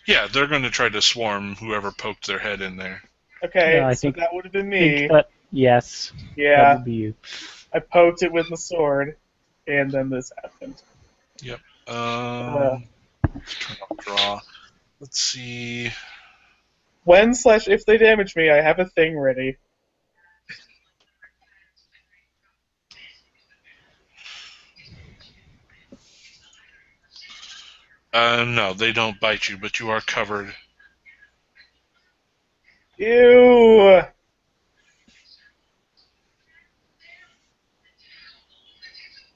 Yeah, they're going to try to swarm whoever poked their head in there. Okay, I so think- that would have been Think me. that yes, that Yeah, would be you. I poked it with my sword, and then this happened. Turn off draw. Let's see. When/if they damage me, I have a thing ready. No, they don't bite you, but you are covered. Ew.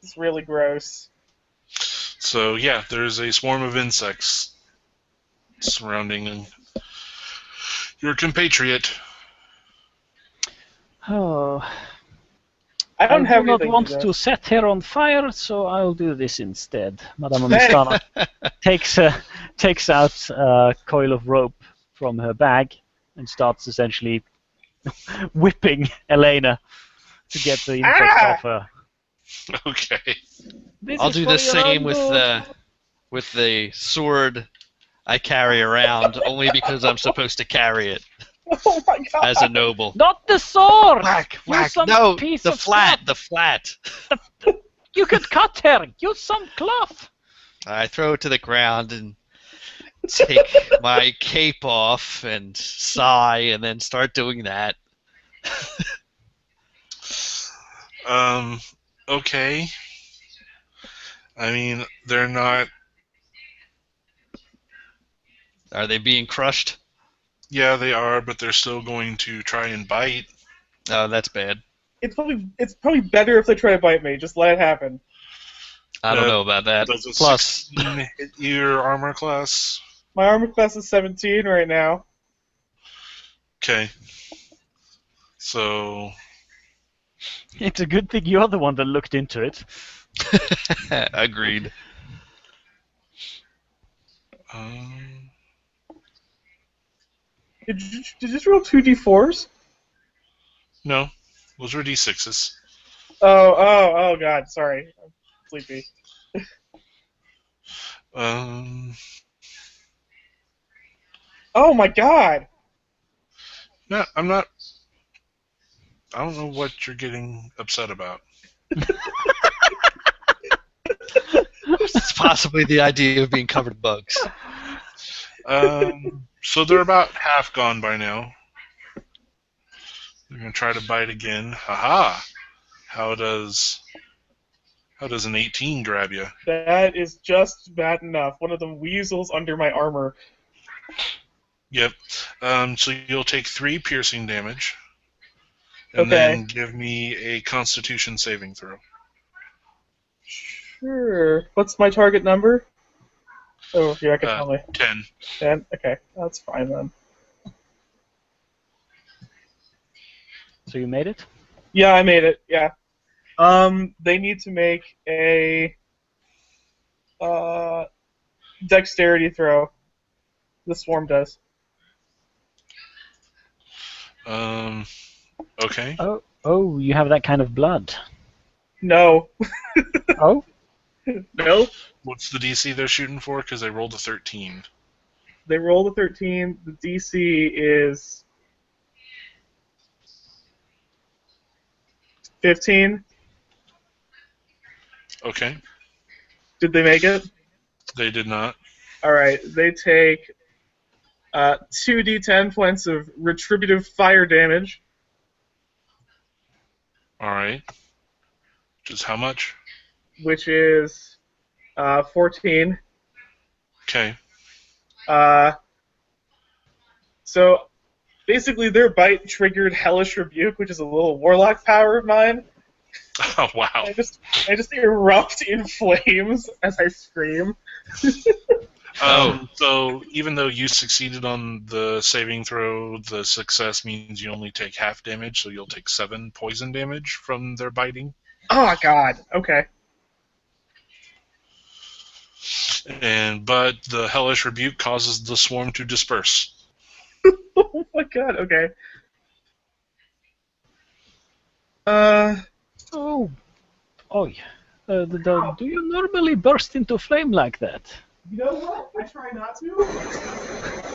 It's really gross. So yeah, there's a swarm of insects surrounding your compatriot. Oh, I I don't do have not anything want to do. to set her on fire, so I'll do this instead. Madame Hey. Amistana takes out a coil of rope from her bag and starts essentially whipping Elena to get the insects Ah! off her. Okay. This I'll is do for the your same own with good. the sword I carry around, only because I'm supposed to carry it Oh my god! as a noble. Not the sword! Whack, Use whack. some No, piece the of flat, cloth. the flat. You could cut her. Use some cloth. I throw it to the ground and take my cape off and sigh and then start doing that. Okay. I mean, they're not. Are they being crushed? Yeah, they are, but they're still going to try and bite. Oh, that's bad. It's probably better if they try to bite me. Just let it happen. I don't know about that. Does a Plus, 16 hit your armor class? My armor class is 17 right now. Okay. So, It's a good thing you're the one that looked into it. agreed. um, Did you just roll 2d4s? no, those were d6s. Oh god, sorry. I'm sleepy. Um, Oh my god! no, I'm not. I don't know what you're getting upset about. It's possibly the idea of being covered in bugs. So they're about half gone by now. They're gonna try to bite again. Haha! How does an 18 grab you? That is just bad enough. One of the weasels under my armor. Yep. So you'll take 3 piercing damage, and Okay. then give me a Constitution saving throw. Sure. What's my target number? Oh, yeah, I can tell me. 10. 10? Okay, that's fine then. So you made it? Yeah, I made it, yeah. They need to make a dexterity throw. The swarm does. Okay. Oh, you have that kind of blood. No. Oh? Nope. What's the DC they're shooting for? Because they rolled a 13. They rolled a 13. The DC is 15. Okay. Did they make it? They did not. Alright, they take 2d10 points of retributive fire damage. All right. Which is how much? Which is 14. Okay. So basically, their bite triggered Hellish Rebuke, which is a little warlock power of mine. Oh, wow. I just erupt in flames as I scream. So even though you succeeded on the saving throw, the success means you only take half damage, so you'll take 7 poison damage from their biting. Oh God. Okay. But the hellish rebuke causes the swarm to disperse. Oh my God. Okay. Uh. Oh, oh. Do you normally burst into flame like that? You know what? I try not to.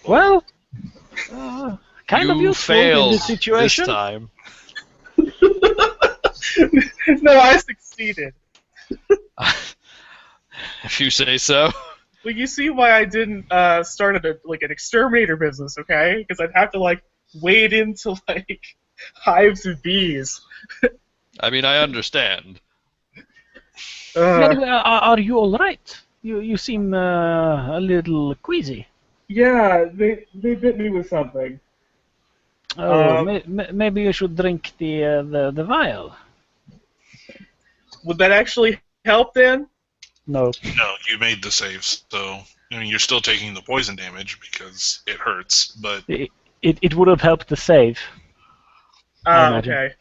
Well, kind of You useful in failed this situation. this time. No, I succeeded. If you say so. Well, you see why I didn't start an exterminator business, okay? Because I'd have to wade into hives of bees. I mean, I understand. Anyway, are you all right? You seem a little queasy. Yeah, they bit me with something. Oh, maybe you should drink the vial. Would that actually help then? No. No, you made the saves, so I mean you're still taking the poison damage because it hurts, but It would have helped the save. I imagine. Okay.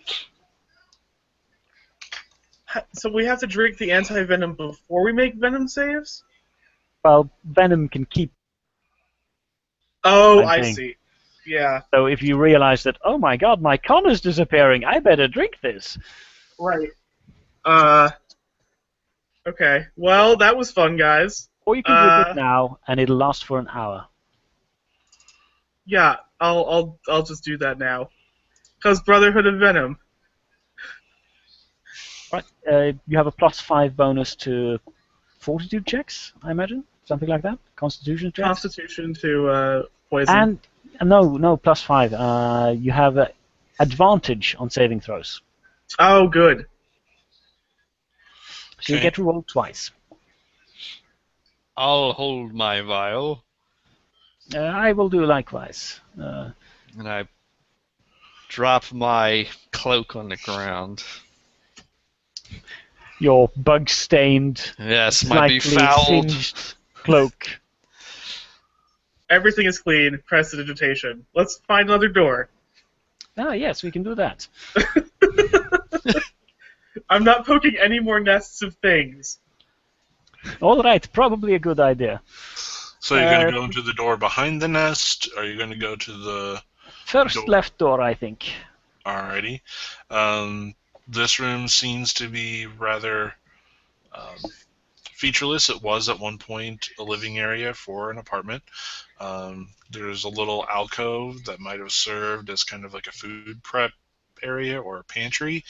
So we have to drink the anti-venom before we make venom saves? Well, venom can keep. Oh, I'm I saying. see. Yeah. So if you realize that, oh my god, my con is disappearing, I better drink this. Right. Okay. Well, that was fun, guys. Or you can drink it now, and it'll last for an hour. Yeah, I'll just do that now. Cause Brotherhood of Venom. Right. You have a +5 bonus to fortitude checks, I imagine, something like that. Constitution checks. Constitution to poison. And no, +5. You have advantage on saving throws. Oh, good. So you get to roll twice. I'll hold my vial. I will do likewise. And I drop my cloak on the ground. Your bug-stained, Yes, might be slightly fouled. singed cloak. Everything is clean. Prestidigitation. Let's find another door. Ah, yes, we can do that. I'm not poking any more nests of things. All right, probably a good idea. So you're going to go into the door behind the nest? Or are you going to go to the First door? left door, I think. Alrighty. This room seems to be rather featureless. It was at one point a living area for an apartment. There's a little alcove that might have served as kind of like a food prep area or a pantry.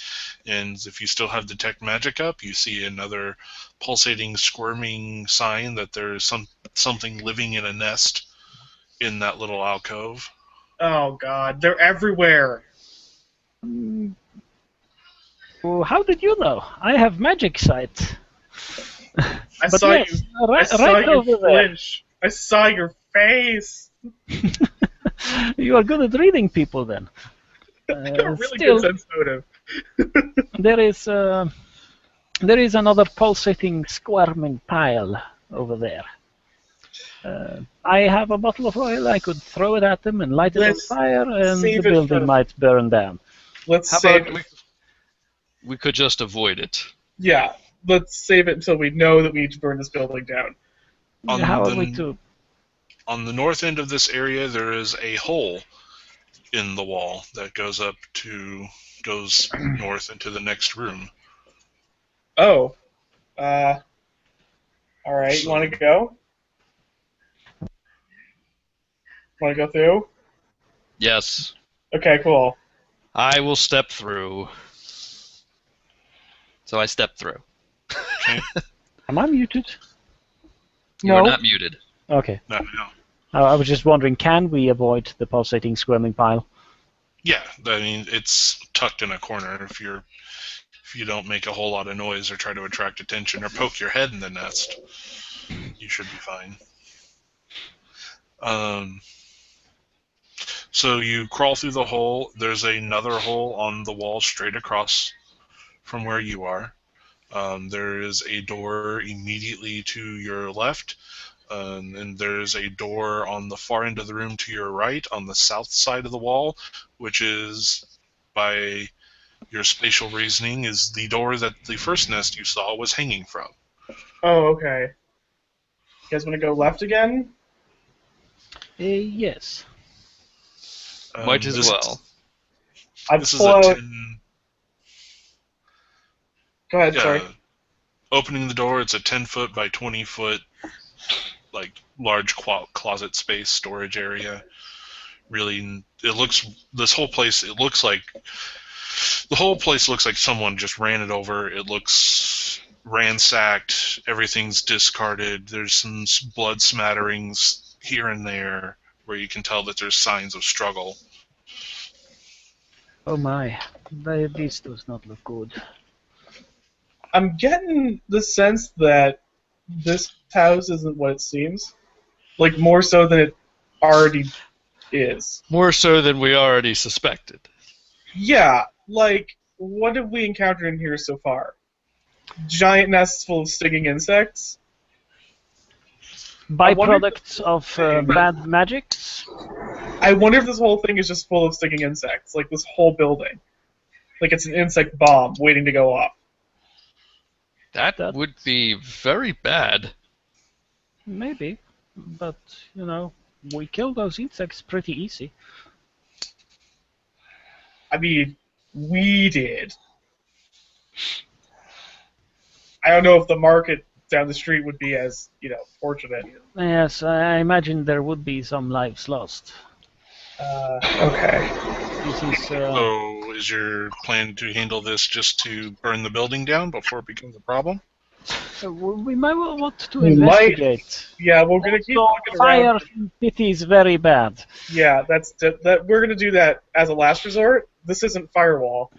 And if you still have Detect Magic up, you see another pulsating, squirming sign that there's something living in a nest in that little alcove. Oh God, they're everywhere. Oh, how did you know? I have magic sight. I But saw yes, you. right, I saw right you over there. flinch. I saw your face. You are good at reading people, then. I got a really Still, good sense motive. there is another pulsating, squirming pile over there. I have a bottle of oil. I could throw it at them and light it on Let's fire, and save the it building for- might burn down. Let's How save about it. we could just avoid it? Yeah, let's save it until we know that we need to burn this building down. On How the- are we to? On the north end of this area, there is a hole in the wall that goes north into the next room. Oh. All right. You want to go? Want to go through? Yes. Okay. Cool. I will step through. So I step through. Okay. Am I muted? You are not muted. Okay. No. I was just wondering, can we avoid the pulsating, squirming pile? Yeah, I mean it's tucked in a corner. If if you don't make a whole lot of noise or try to attract attention or poke your head in the nest, you should be fine. So you crawl through the hole. There's another hole on the wall straight across from where you are. There is a door immediately to your left, and there's a door on the far end of the room to your right on the south side of the wall, which is, by your spatial reasoning, is the door that the first nest you saw was hanging from. Oh, okay. You guys want to go left again? Yes. Might as well. I'd This is pull a out. 10. Go ahead. Sorry. Opening the door, it's a 10-foot by 20-foot, like, large closet space storage area. Really, this whole place, it looks like, the whole place looks like someone just ran it over. It looks ransacked. Everything's discarded. There's some blood smatterings here and there where you can tell that there's signs of struggle. Oh my, this does not look good. I'm getting the sense that this house isn't what it seems. Like, more so than it already is. More so than we already suspected. Yeah, like, what have we encountered in here so far? Giant nests full of stinging insects? Byproducts of bad magics? I wonder if this whole thing is just full of stinging insects, like this whole building. Like it's an insect bomb waiting to go off. That would be very bad. Maybe, but, you know, we kill those insects pretty easy. I mean, we did. I don't know if the market down the street would be as, fortunate. Yes, I imagine there would be some lives lost. Okay. This is, So is your plan to handle this just to burn the building down before it becomes a problem? we might well want to We might- investigate. Yeah, we're gonna keep Also, looking fire around. from pity is very bad. Yeah, that. We're gonna do that as a last resort. This isn't firewall,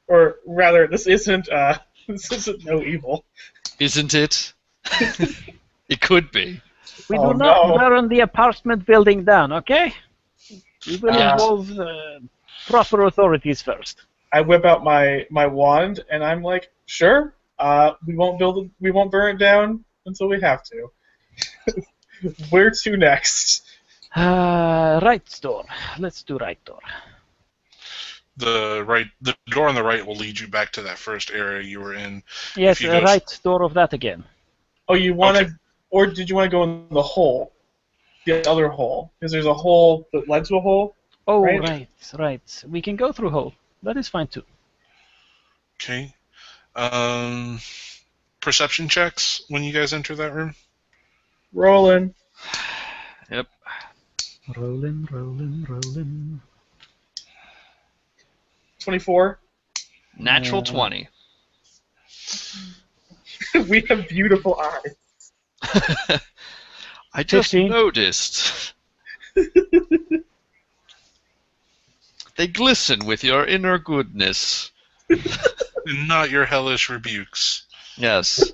or rather, this isn't. This isn't no evil. Isn't it? It could be. We Oh, do not no. burn the apartment building down, okay? We will Yeah. involve proper authorities first. I whip out my wand and I'm like, sure. We won't burn it down until we have to. Where to next? Right door. Let's do right door. The door on the right will lead you back to that first area you were in. Yes, you go- right door of that again. Oh, you want to, Okay. or did you want to go in the hole? The other hole, because there's a hole that led to a hole. Oh, Right. right. We can go through hole. That is fine too. Okay. Perception checks when you guys enter that room. Rolling. Yep. Rolling. 24. Natural Yeah. 20. We have beautiful eyes. I just 15. noticed. They glisten with your inner goodness. And not your hellish rebukes. Yes.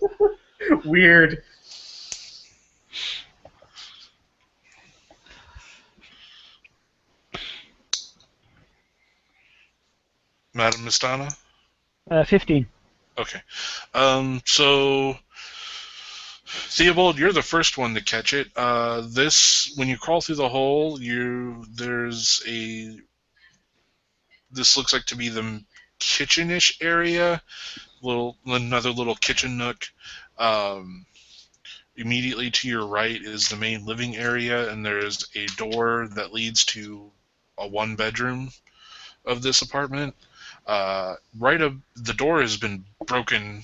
Weird. Madam Mistana? 15. Okay. So, Theobald, you're the first one to catch it. When you crawl through the hole, this looks like to be the kitchen-ish area, another little kitchen nook. Immediately to your right is the main living area, and there's a door that leads to a one-bedroom of this apartment. The door has been broken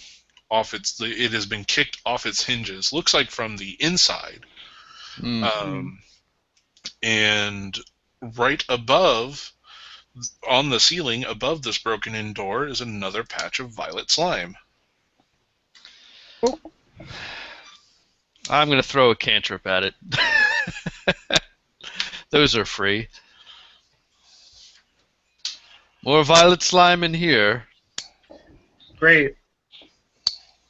off it has been kicked off its hinges. Looks like from the inside. And right above, on the ceiling above this broken-in door, is another patch of violet slime. I'm going to throw a cantrip at it. Those are free. More violet slime in here. Great.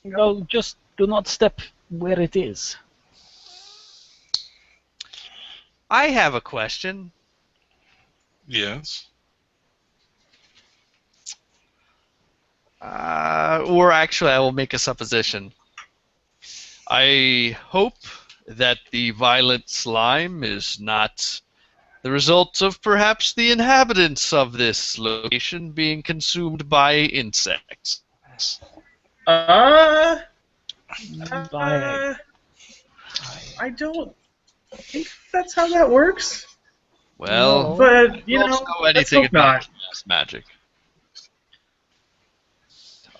No, just do not step where it is. I have a question. Yes. Or actually, I will make a supposition. I hope that the violet slime is not the result of perhaps the inhabitants of this location being consumed by insects. Uh, I, I don't think that's how that works. Well, No. But, I don't know let's anything hope about not. chaos magic.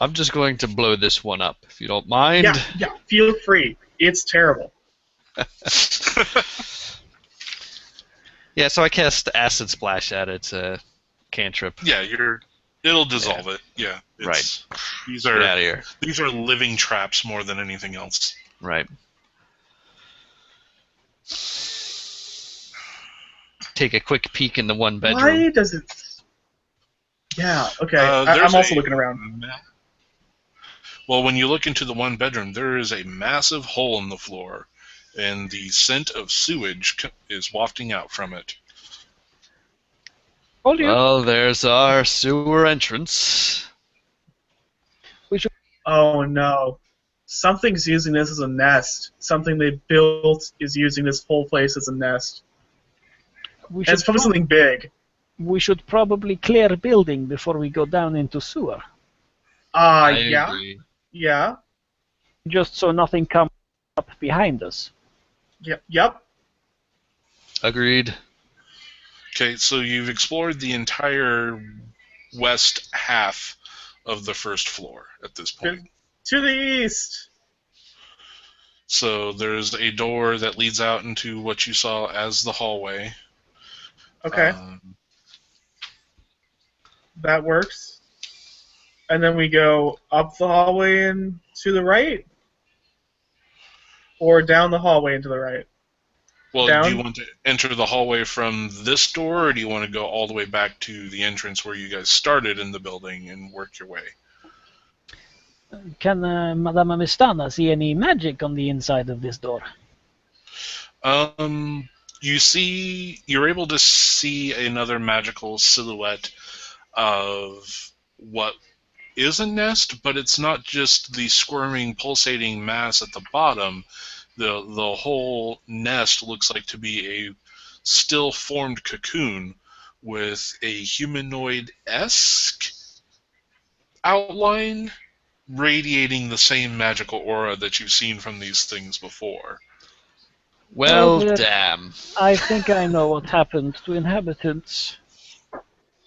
I'm just going to blow this one up, if you don't mind. Yeah, feel free. It's terrible. Yeah, so I cast Acid Splash at it, cantrip. Yeah, it'll dissolve it. Yeah. Right. These Get are out of here. these are living traps more than anything else. Right. Take a quick peek in the one bedroom. Why does it... Yeah, okay. There's I'm also a looking around. Well, when you look into the one bedroom, there is a massive hole in the floor, and the scent of sewage is wafting out from it. Told you. Well, there's our sewer entrance. Oh no. Something's using this as a nest. Something they built is using this whole place as a nest. We And should, it's probably something big. we should probably clear a building before we go down into sewer, I Yeah. agree. Yeah. just so nothing comes up behind us. Yep. Agreed. Okay, so you've explored the entire west half of the first floor at this point. To the east. So there's a door that leads out into what you saw as the hallway. Okay, that works. And then we go up the hallway and to the right? Or down the hallway and to the right? Well, Down? do you want to enter the hallway from this door, or do you want to go all the way back to the entrance where you guys started in the building and work your way? Can Madame Amistana see any magic on the inside of this door? You're able to see another magical silhouette of what is a nest, but it's not just the squirming, pulsating mass at the bottom. The whole nest looks like to be a still formed cocoon with a humanoid-esque outline radiating the same magical aura that you've seen from these things before. Well, Oh, dear. damn. I think I know what happened to inhabitants.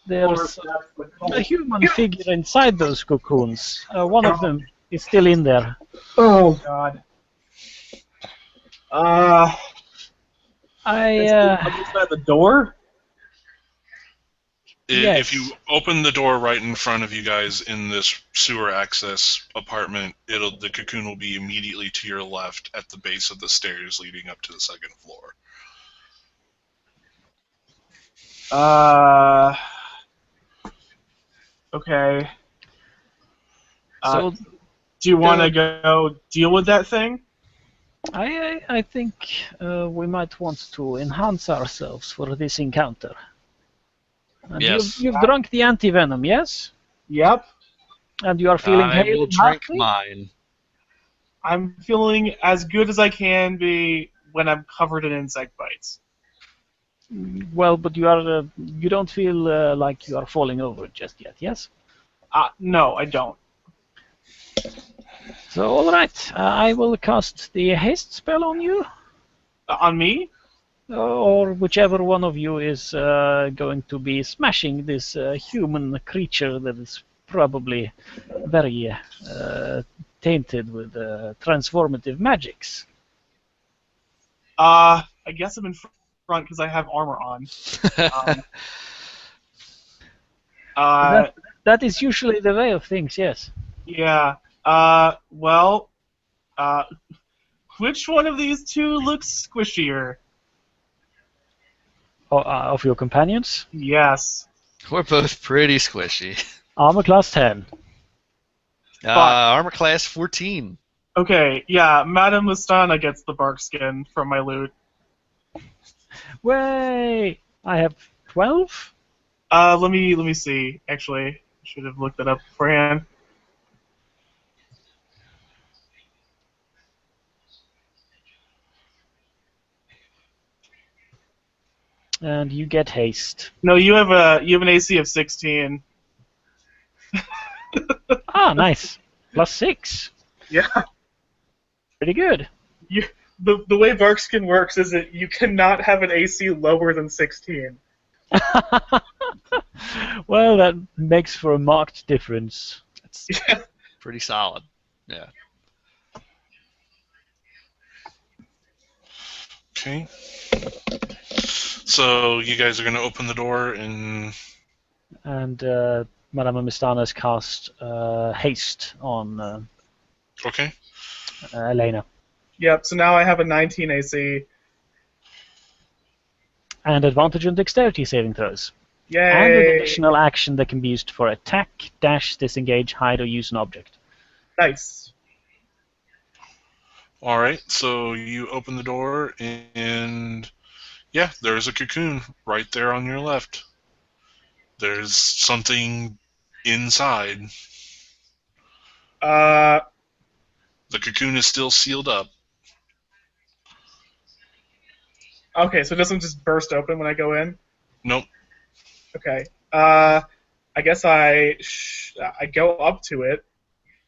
There's a human figure inside those cocoons. One of them is still in there. Oh god. Outside the door? Yes. If you open the door right in front of you guys in this sewer access apartment, the cocoon will be immediately to your left at the base of the stairs leading up to the second floor. Okay. So Do you want to go deal with that thing? I think we might want to enhance ourselves for this encounter. And Yes. You've drunk the anti-venom, yes? Yep. And you are feeling I hale will and drink healthy? mine. I'm feeling as good as I can be when I'm covered in insect bites. Well, but you don't feel like you are falling over just yet, yes? No, I don't. So, all right, I will cast the haste spell on you, On me? or whichever one of you is going to be smashing this human creature that is probably very tainted with transformative magics. I guess I'm in front because I have armor on. That is usually the way of things, yes. Yeah. Well, which one of these two looks squishier? Of your companions? Yes. We're both pretty squishy. Armor class 10. Armor class 14. Okay, yeah, Madame Mustana gets the bark skin from my loot. Way! I have 12? Let me see. Actually, I should have looked that up beforehand. And you get haste. No, you have an AC of 16. Ah, nice. Plus 6. Yeah. Pretty good. The way barkskin works is that you cannot have an AC lower than 16. Well, that makes for a marked difference. That's Yeah. pretty solid. Yeah. Okay. So you guys are going to open the door and... And Madame Mistana's cast haste on Okay. Elena. Yep. So now I have a 19 AC. And advantage on dexterity saving throws. Yay! And an additional action that can be used for attack, dash, disengage, hide, or use an object. Nice. All right. So you open the door and... Yeah, there's a cocoon right there on your left. There's something inside. Uh, The cocoon is still sealed up. okay, so it doesn't just burst open when I go in? Nope. Okay. I guess I go up to it.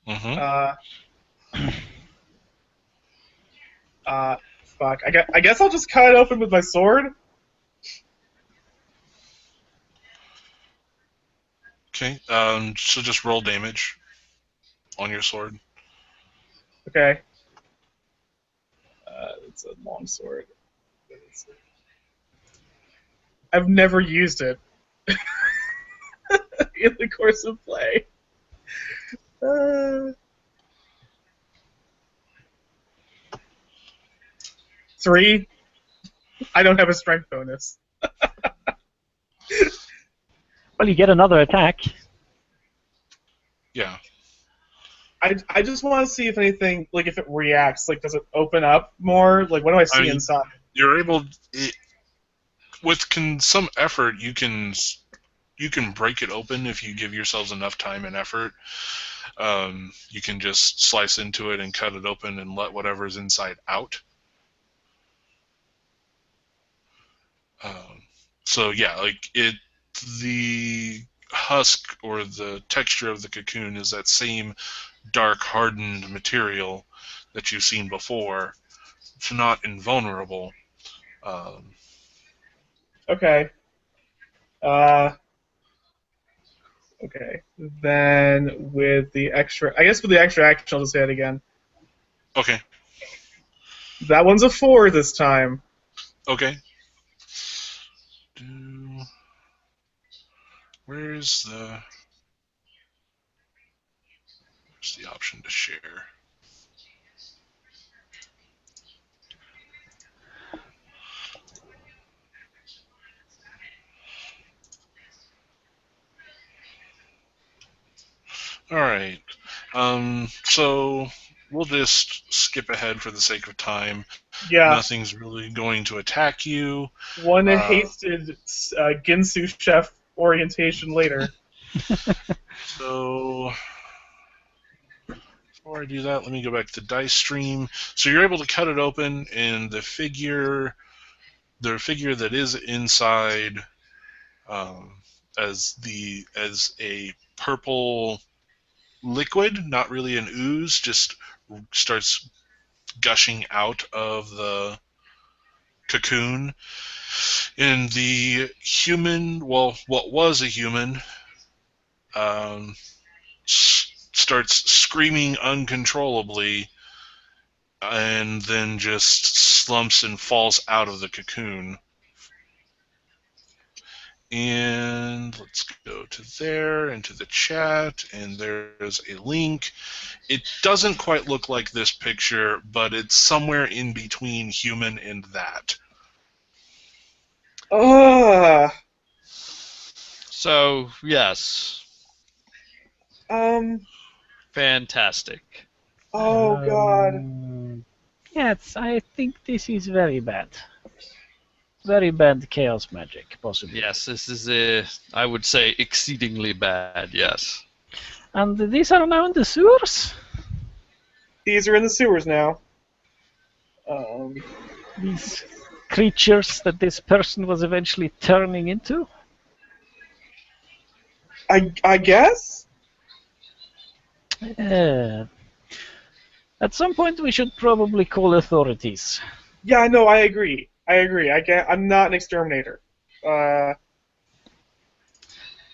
Mm-hmm. Fuck. I guess I'll just cut it open with my sword. Okay. So just roll damage on your sword. Okay. It's a long sword. I've never used it in the course of play. 3. I don't have a strength bonus. Well, you get another attack. Yeah. I just want to see if anything, like if it reacts, like does it open up more? Like what do I see inside? You're able... with some effort, you can break it open if you give yourselves enough time and effort. You can just slice into it and cut it open and let whatever's inside out. So yeah, like the husk or the texture of the cocoon is that same dark hardened material that you've seen before. It's not invulnerable. Okay. Okay. Then with the extra, I guess with the extra action, I'll just say it again. Okay. That one's a 4 this time. Okay. Where's the option to share? All right. So we'll just skip ahead for the sake of time. Yeah. Nothing's really going to attack you. One hasted Ginsu chef orientation later. So before I do that, let me go back to dice stream. So you're able to cut it open, and the figure that is inside, as a purple liquid, not really an ooze, just starts gushing out of the cocoon. And the human, well, what was a human, starts screaming uncontrollably and then just slumps and falls out of the cocoon. And let's go to there, into the chat, and there's a link. It doesn't quite look like this picture, but it's somewhere in between human and that. Ugh. So, yes. Um. Fantastic. Oh God. Yes, I think this is very bad. Very bad chaos magic, possibly. Yes, this is I would say, exceedingly bad, yes. And these are now in the sewers? These are in the sewers now. Um. These creatures that this person was eventually turning into? I guess. Uh, at some point, we should probably call authorities. Yeah. No. I agree. I agree. I'm not an exterminator.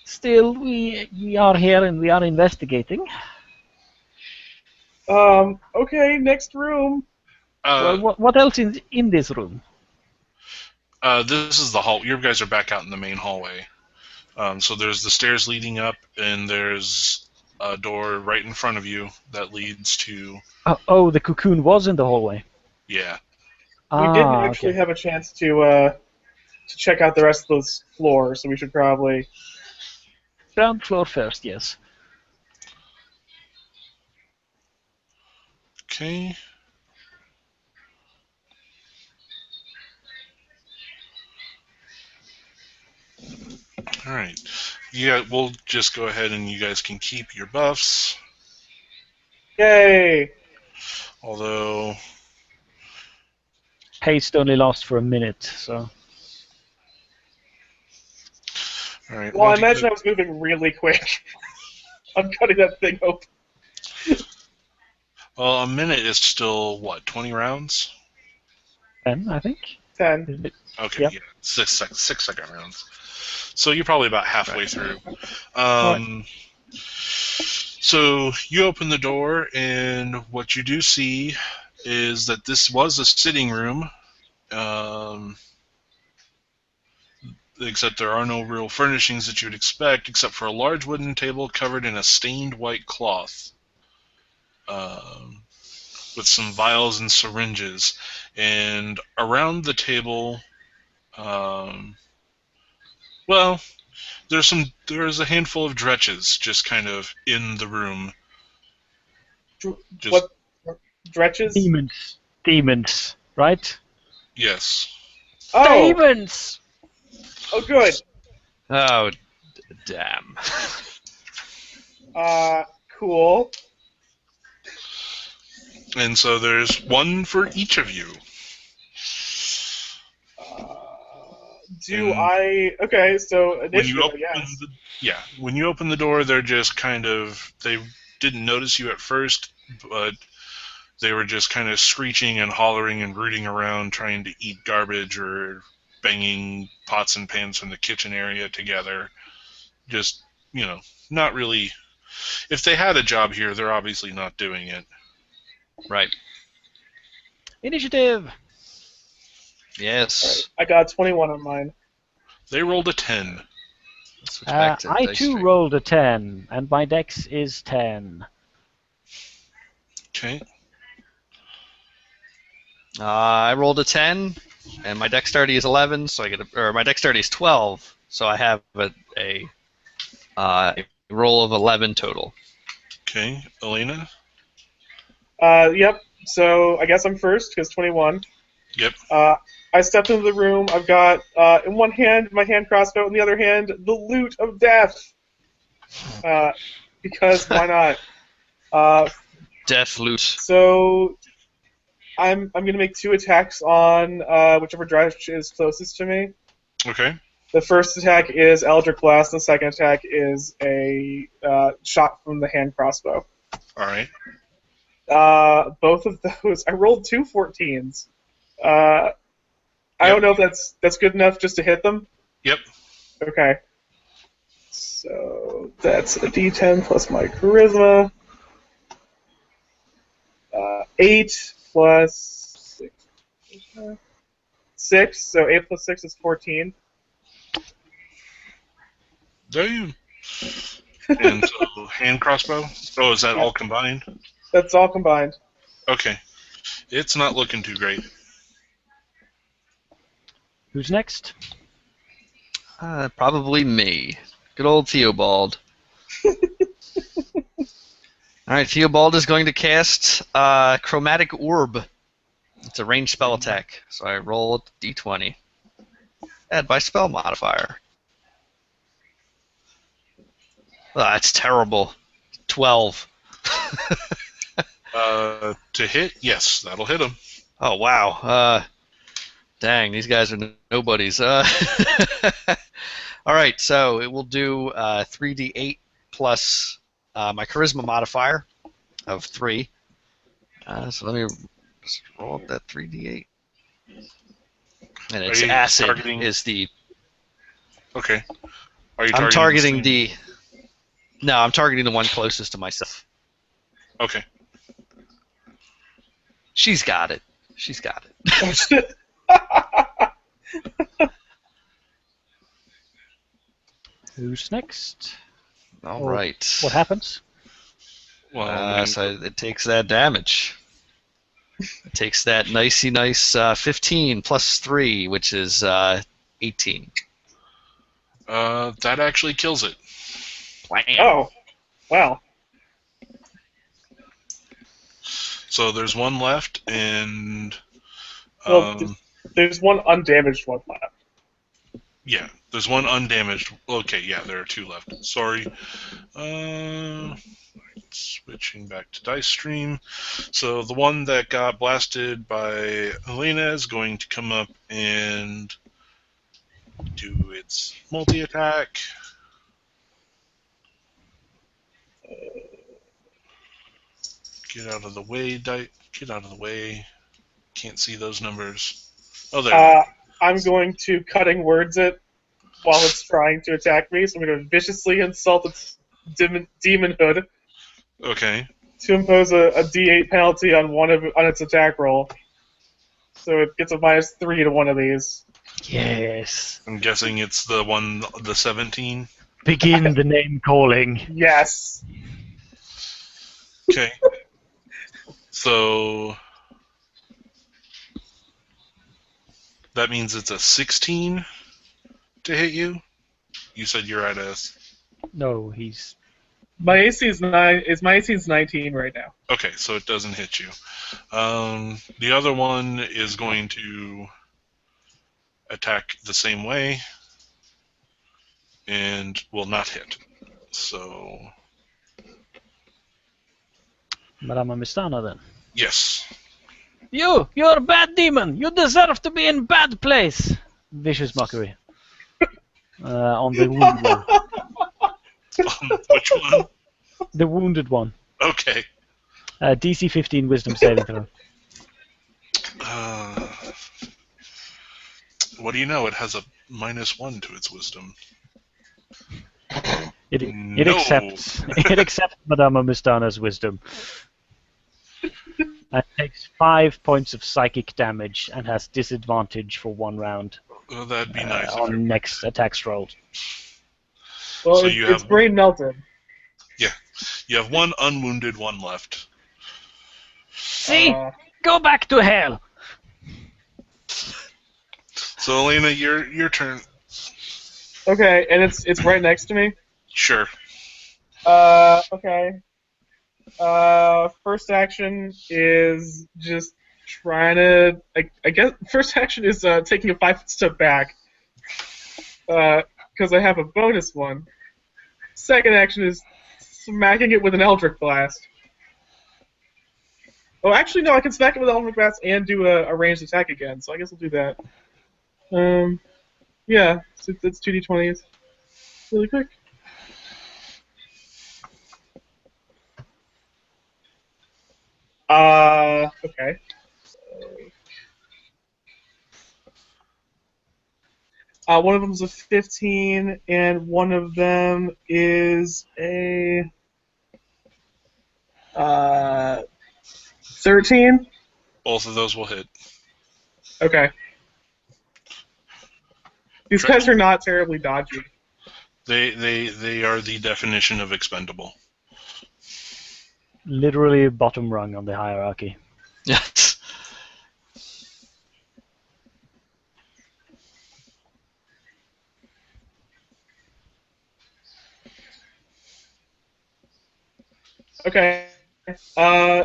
Still, we are here and we are investigating. Okay. Next room. Well, Uh, what else in this room? this is the hall. You guys are back out in the main hallway. So there's the stairs leading up, and there's a door right in front of you that leads to. Oh, the cocoon was in the hallway. Yeah. We didn't Ah, actually okay. have a chance to check out the rest of this floor, so we should probably. Ground floor first, yes. Okay. All right. Yeah, we'll just go ahead and you guys can keep your buffs. Yay! Although, Haste only lasts for a minute, so. all right. Well, I once you imagine get- I was moving really quick. I'm cutting that thing open. well, a minute is still what, 20 rounds? 10, I think. 10. Is it- Okay, Yep. yeah, 6 second rounds. So you're probably about halfway through. So you open the door, and what you do see is that this was a sitting room, um, except there are no real furnishings that you would expect, except for a large wooden table covered in a stained white cloth, with some vials and syringes. And around the table, um, well, there's a handful of dretches just kind of in the room. Just What? Dretches? Demons. Demons, right? yes. Oh! Demons! Oh, good. Oh, damn. Cool. And so there's one for each of you. Do And I? Okay, so when you initiative, open I guess. when you open the door, they're just kind of they didn't notice you at first, but they were just kind of screeching and hollering and rooting around trying to eat garbage or banging pots and pans from the kitchen area together. Just, not really. If they had a job here, they're obviously not doing it. Right. Initiative! Yes. I got 21 on mine. They rolled a 10. Let's switch back to I dice too stream. rolled a 10, and my dex is 10. Okay. I rolled a 10, and my dexterity is 11, so I get or my dexterity is 12, so I have a roll of 11 total. Okay. Elena? Yep. So I guess I'm first because 21. Yep. I stepped into the room. I've got in one hand my hand crossbow, in the other hand the loot of death. Because why not? Death loot. So I'm gonna make 2 attacks on whichever dredge is closest to me. Okay. The first attack is Eldritch Blast. The second attack is a shot from the hand crossbow. All right. Both of those, I rolled 2 14s. I don't know if that's good enough just to hit them. Yep. Okay. So that's a D10 plus my charisma. 8 plus 6. 6. So 8 plus 6 is 14. Damn. And so, hand crossbow? Oh, is that all combined? That's all combined. Okay. It's not looking too great. Who's next? Probably me. Good old Theobald. Alright, Theobald is going to cast Chromatic Orb. It's a ranged spell attack. So I roll a d20. Add by spell modifier. That's terrible. 12. To hit, yes, that'll hit him. Oh, wow. Dang, these guys are nobodies. Alright, so it will do 3d8 plus my charisma modifier of 3. So let me just roll up that 3d8. And it's Are you acid targeting- is the... Okay. Are you I'm targeting the... the... No, I'm targeting the one closest to myself. Okay. She's got it. She's got it. Oh, shit. Who's next? All Oh, right. What happens? Well, So it takes that damage. It takes that nice 15 plus 3, which is 18. that actually kills it. Blam. Oh, wow. So there's one left, and Well, there's one undamaged one left. yeah, there's one undamaged. Okay, yeah, there are 2 left. Sorry. Switching back to Dice Stream. So the one that got blasted by Elena is going to come up and do its multi-attack. Get out of the way, get out of the way. Can't see those numbers. Oh, there. I'm going to cutting words it while it's trying to attack me, so I'm going to viciously insult its demonhood Okay. to impose a D8 penalty on on its attack roll. So it gets a -3 to one of these. Yes. I'm guessing it's the 17. Begin the name calling. Yes. Okay. So that means it's a 16 to hit you. You said you're at a... No, he's... My AC is 9. My AC is 19 right now. Okay, so it doesn't hit you. The other one is going to attack the same way and will not hit. So, Madame Mistana then. yes. You're a bad demon! You deserve to be in bad place! Vicious mockery. On the wounded one. Which one? The wounded one. Okay. DC 15 wisdom saving throw. What do you know? It has a -1 to its wisdom. It No. accepts Madame Mistana's wisdom. And takes 5 points of psychic damage and has disadvantage for 1 round Well, that'd be nice. on next attacks rolled. Well, So it's brain melted. You have 1 unwounded, 1 left. See? Go back to hell! So, Elena, your turn. Okay, and it's right next to me. Sure. Okay. First action is just trying to. I guess first action is taking a 5-step back. Because I have a bonus one. Second action is smacking it with an Eldritch Blast. Oh, actually, no, I can smack it with an Eldritch Blast and do a ranged attack again, so I guess I'll do that. Yeah, so that's 2d20s. Really quick. Okay. One of them is a 15, and one of them is a 13. Both of those will hit. Okay. These guys are not terribly dodgy. They are the definition of expendable. Literally bottom rung on the hierarchy. Yes. Okay.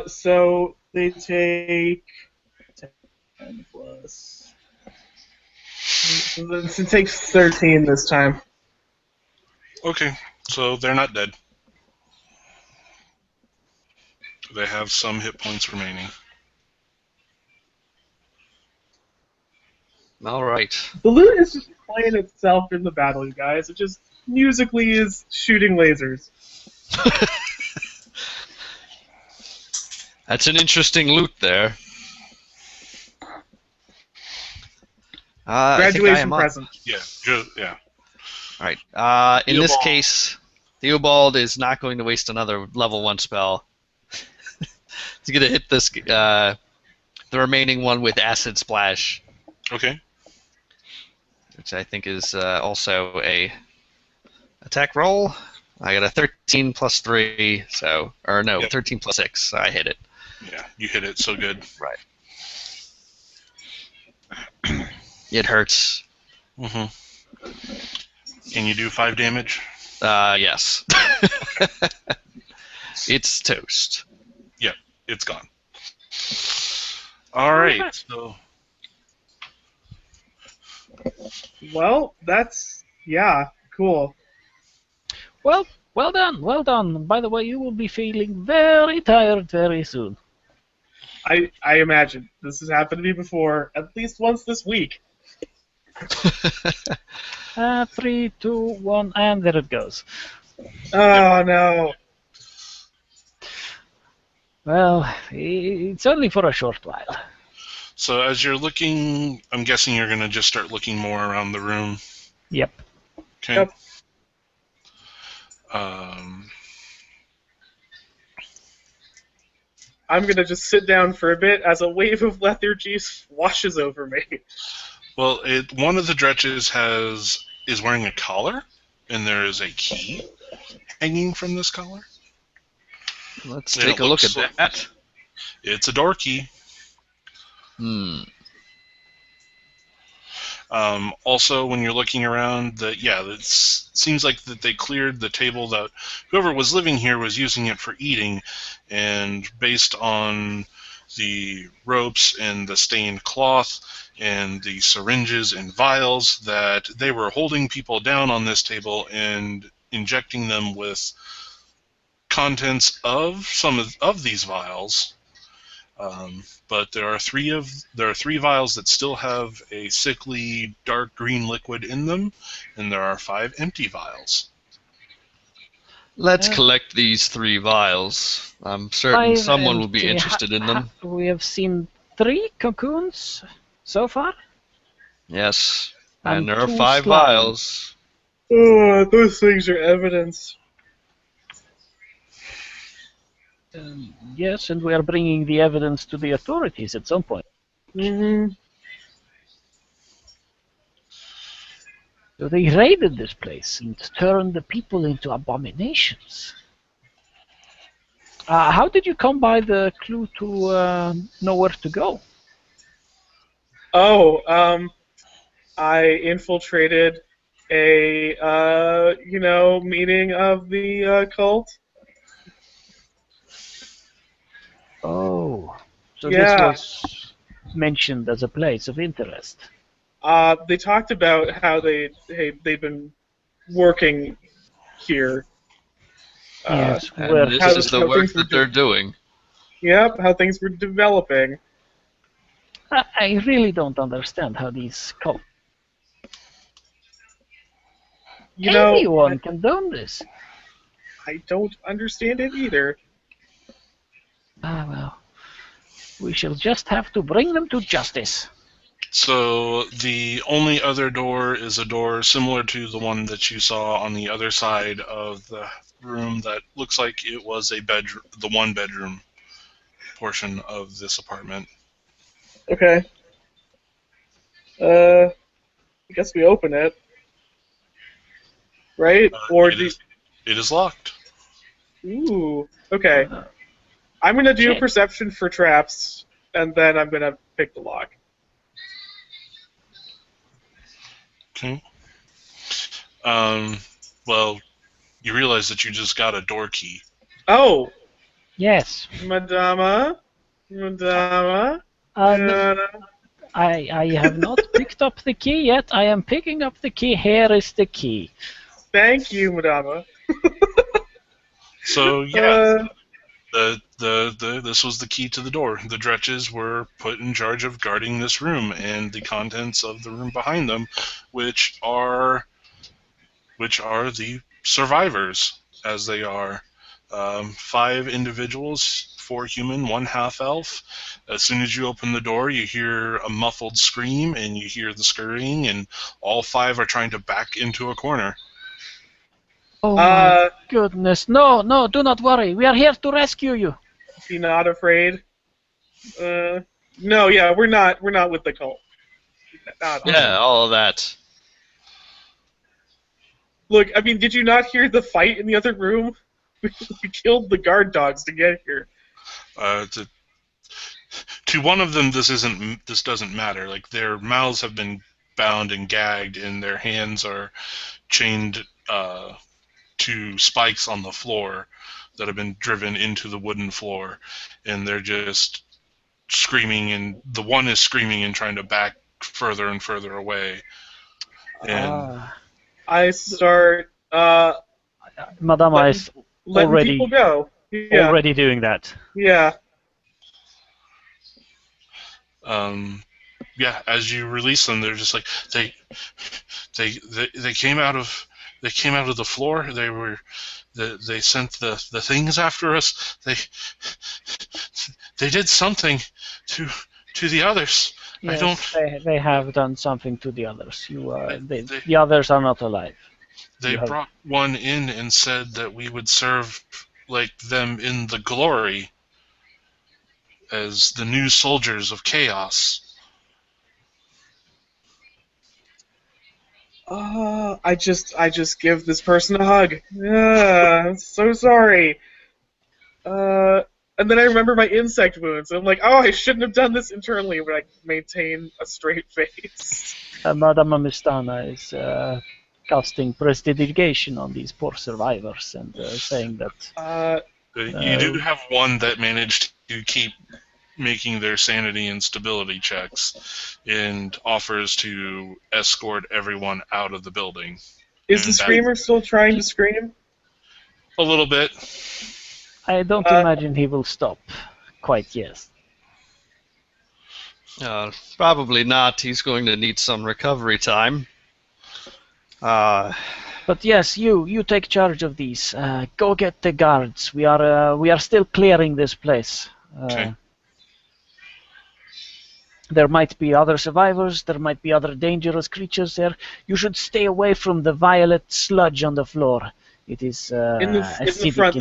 So they take 10 plus. So it takes 13 this time. Okay, so they're not dead. They have some hit points remaining. All right. The loot is just playing itself in the battle, you guys. It just musically is shooting lasers. That's an interesting loot there. I think I Graduation am up. present. Yeah, yeah. All right. In this Theobald. case, Theobald is not going to waste another level 1 spell. He's going to hit this the remaining one with Acid Splash, Okay. which I think is also a attack roll. I got a 13 plus 3, so... Or no, Yep. 13 plus 6, so I hit it. Yeah, you hit it so good. Right. It hurts. Mm-hmm. Can you do 5 damage? Yes. It's toast. Yep, it's gone. All right, so Well, that's yeah, cool. Well done, well done. By the way, you will be feeling very tired very soon. I imagine this has happened to me before, at least once this week. 3, 2, 1, and there it goes. Oh no. Well, it's only for a short while. so as you're looking, I'm guessing you're gonna just start looking more around the room. Yep. Okay. Yep. I'm gonna just sit down for a bit as a wave of lethargy washes over me. Well, one of the dretches is wearing a collar, and there is a key hanging from this collar. Let's And take it a look looks at that. It's a door key. Also, when you're looking around, it seems like that they cleared the table that whoever was living here was using it for eating, and based on the ropes and the stained cloth and the syringes and vials, that they were holding people down on this table and injecting them with contents of some of these vials. But there are three vials that still have a sickly dark green liquid in them, and there are 5 empty vials. Let's Yeah. collect these 3 vials. I'm certain 5 someone will be empty. interested in them. We have seen 3 cocoons so far. Yes. And And there are 2 5 slime. vials. Oh, those things are evidence. Yes, and we are bringing the evidence to the authorities at some point. Mm-hmm. So they raided this place and turned the people into abominations. How did you come by the clue to know where to go? Oh, I infiltrated a meeting of the cult. Oh, so this Yeah. was mentioned as a place of interest. They talked about how they've been working here. Yes, And this is the how work things were that they're doing. Yep, how things were developing. I really don't understand how these cults. You know, Anyone can do this. I don't understand it either. Well, we shall just have to bring them to justice. So the only other door is a door similar to the one that you saw on the other side of the room that looks like it was a bedroom, the 1-bedroom portion of this apartment. Okay. I guess we open it. Right? Or It is locked. Ooh. Okay. I'm gonna do Check. perception for traps, and then I'm gonna pick the lock. Okay. Well, you realize that you just got a door key. Oh. Yes. Madama? Madama? No, I have not picked up the key yet. I am picking up the key. Here is the key. Thank you, Madama. So yeah, Uh, this was the key to the door. The Dretches were put in charge of guarding this room and the contents of the room behind them, which are the survivors, as they are. 5 individuals, 4 human, 1 half elf. As soon as you open the door, you hear a muffled scream and you hear the scurrying, and all 5 are trying to back into a corner. Oh my goodness. No, no, do not worry. We are here to rescue you. be not afraid. No, yeah, we're not with the cult. Not Yeah, all of that. Look, I mean, did you not hear the fight in the other room? We killed the guard dogs to get here. To one of them, this doesn't matter. Like, their mouths have been bound and gagged, and their hands are chained to spikes on the floor that have been driven into the wooden floor, and they're just screaming. And the one is screaming and trying to back further and further away. And I start Madama is letting already people go. Yeah. already doing that. Yeah. Yeah, as you release them, they're just like they came out of the floor. They sent the things after us. They did something to the others. Yes, I don't. they have done something to the others. The others are not alive. They brought one in and said that we would serve like them in the glory as the new soldiers of chaos. I just give this person a hug. I'm so sorry. And then I remember my insect wounds. I'm like, oh, I shouldn't have done this internally, but I maintain a straight face. Madama Mistana is casting prestidigitation on these poor survivors and saying that... You do have one that managed to keep making their sanity and stability checks and offers to escort everyone out of the building. Is the screamer still trying to scream? A little bit. I don't imagine he will stop quite yet. Probably not. He's going to need some recovery time. But yes, you take charge of these. Go get the guards. We are still clearing this place. Okay. There might be other survivors. There might be other dangerous creatures there. You should stay away from the violet sludge on the floor. It is in the front.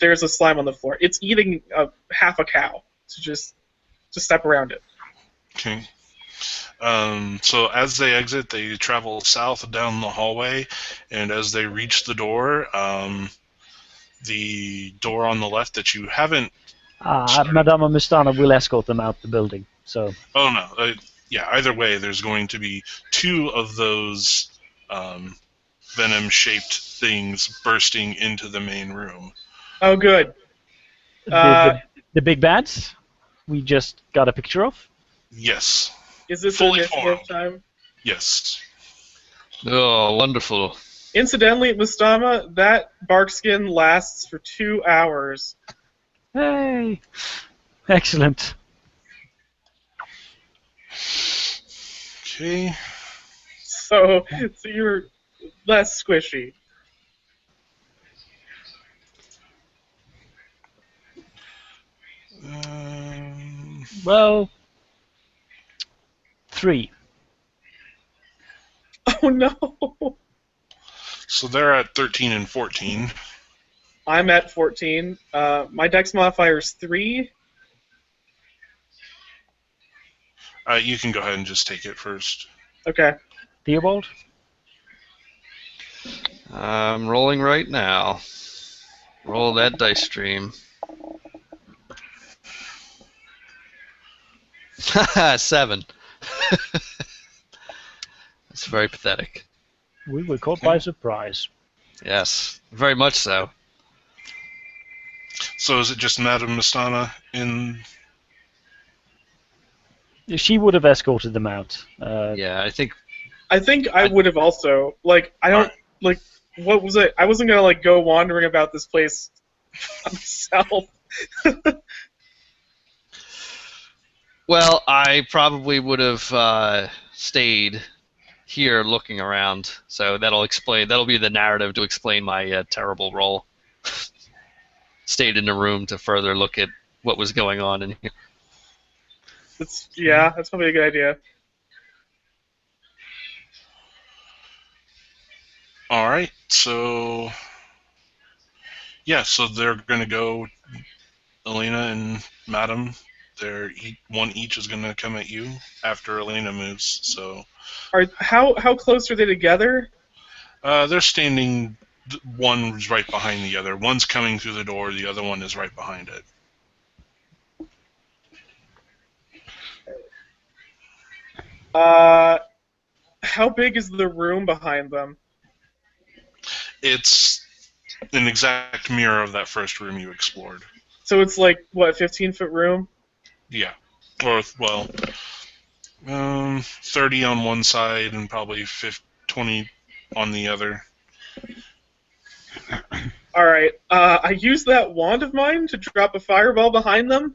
There's a slime on the floor. It's eating half a cow. So just step around it. Okay. So as they exit, they travel south down the hallway, and as they reach the door on the left that you haven't... Madama Mistana will escort them out the building. So. Oh no! Yeah. Either way, there's going to be 2 of those venom-shaped things bursting into the main room. Oh, good. The big bads we just got a picture of? Yes. Is this fully initiative formed? time? Yes. Oh, wonderful. Incidentally, Mustama, that bark skin lasts for 2 hours. Hey! Excellent. Okay. So you're less squishy. Well, 3. Oh no! So they're at 13 and 14. I'm at 14. My dex modifier is 3. You can go ahead and just take it first. Okay. Theobald? I'm rolling right now. Roll that dice stream. 7. That's very pathetic. We were caught by surprise. Yes, very much so. So is it just Madame Mistana in? She would have escorted them out. Yeah, I think I think I would have also I All don't right. what was it? I wasn't gonna go wandering about this place by myself. Well, I probably would have stayed here looking around. So that'll be the narrative to explain my terrible role. Stayed in the room to further look at what was going on in here. That's probably a good idea. All right. So yeah, so they're gonna go. Elena and Madam. One each is gonna come at you after Elena moves. So How close are they together? they're standing. One's right behind the other. One's coming through the door. The other one is right behind it. How big is the room behind them? It's an exact mirror of that first room you explored. So it's 15-foot room? Yeah. Or, well, 30 on one side and probably 20 on the other. Alright, I use that wand of mine to drop a fireball behind them.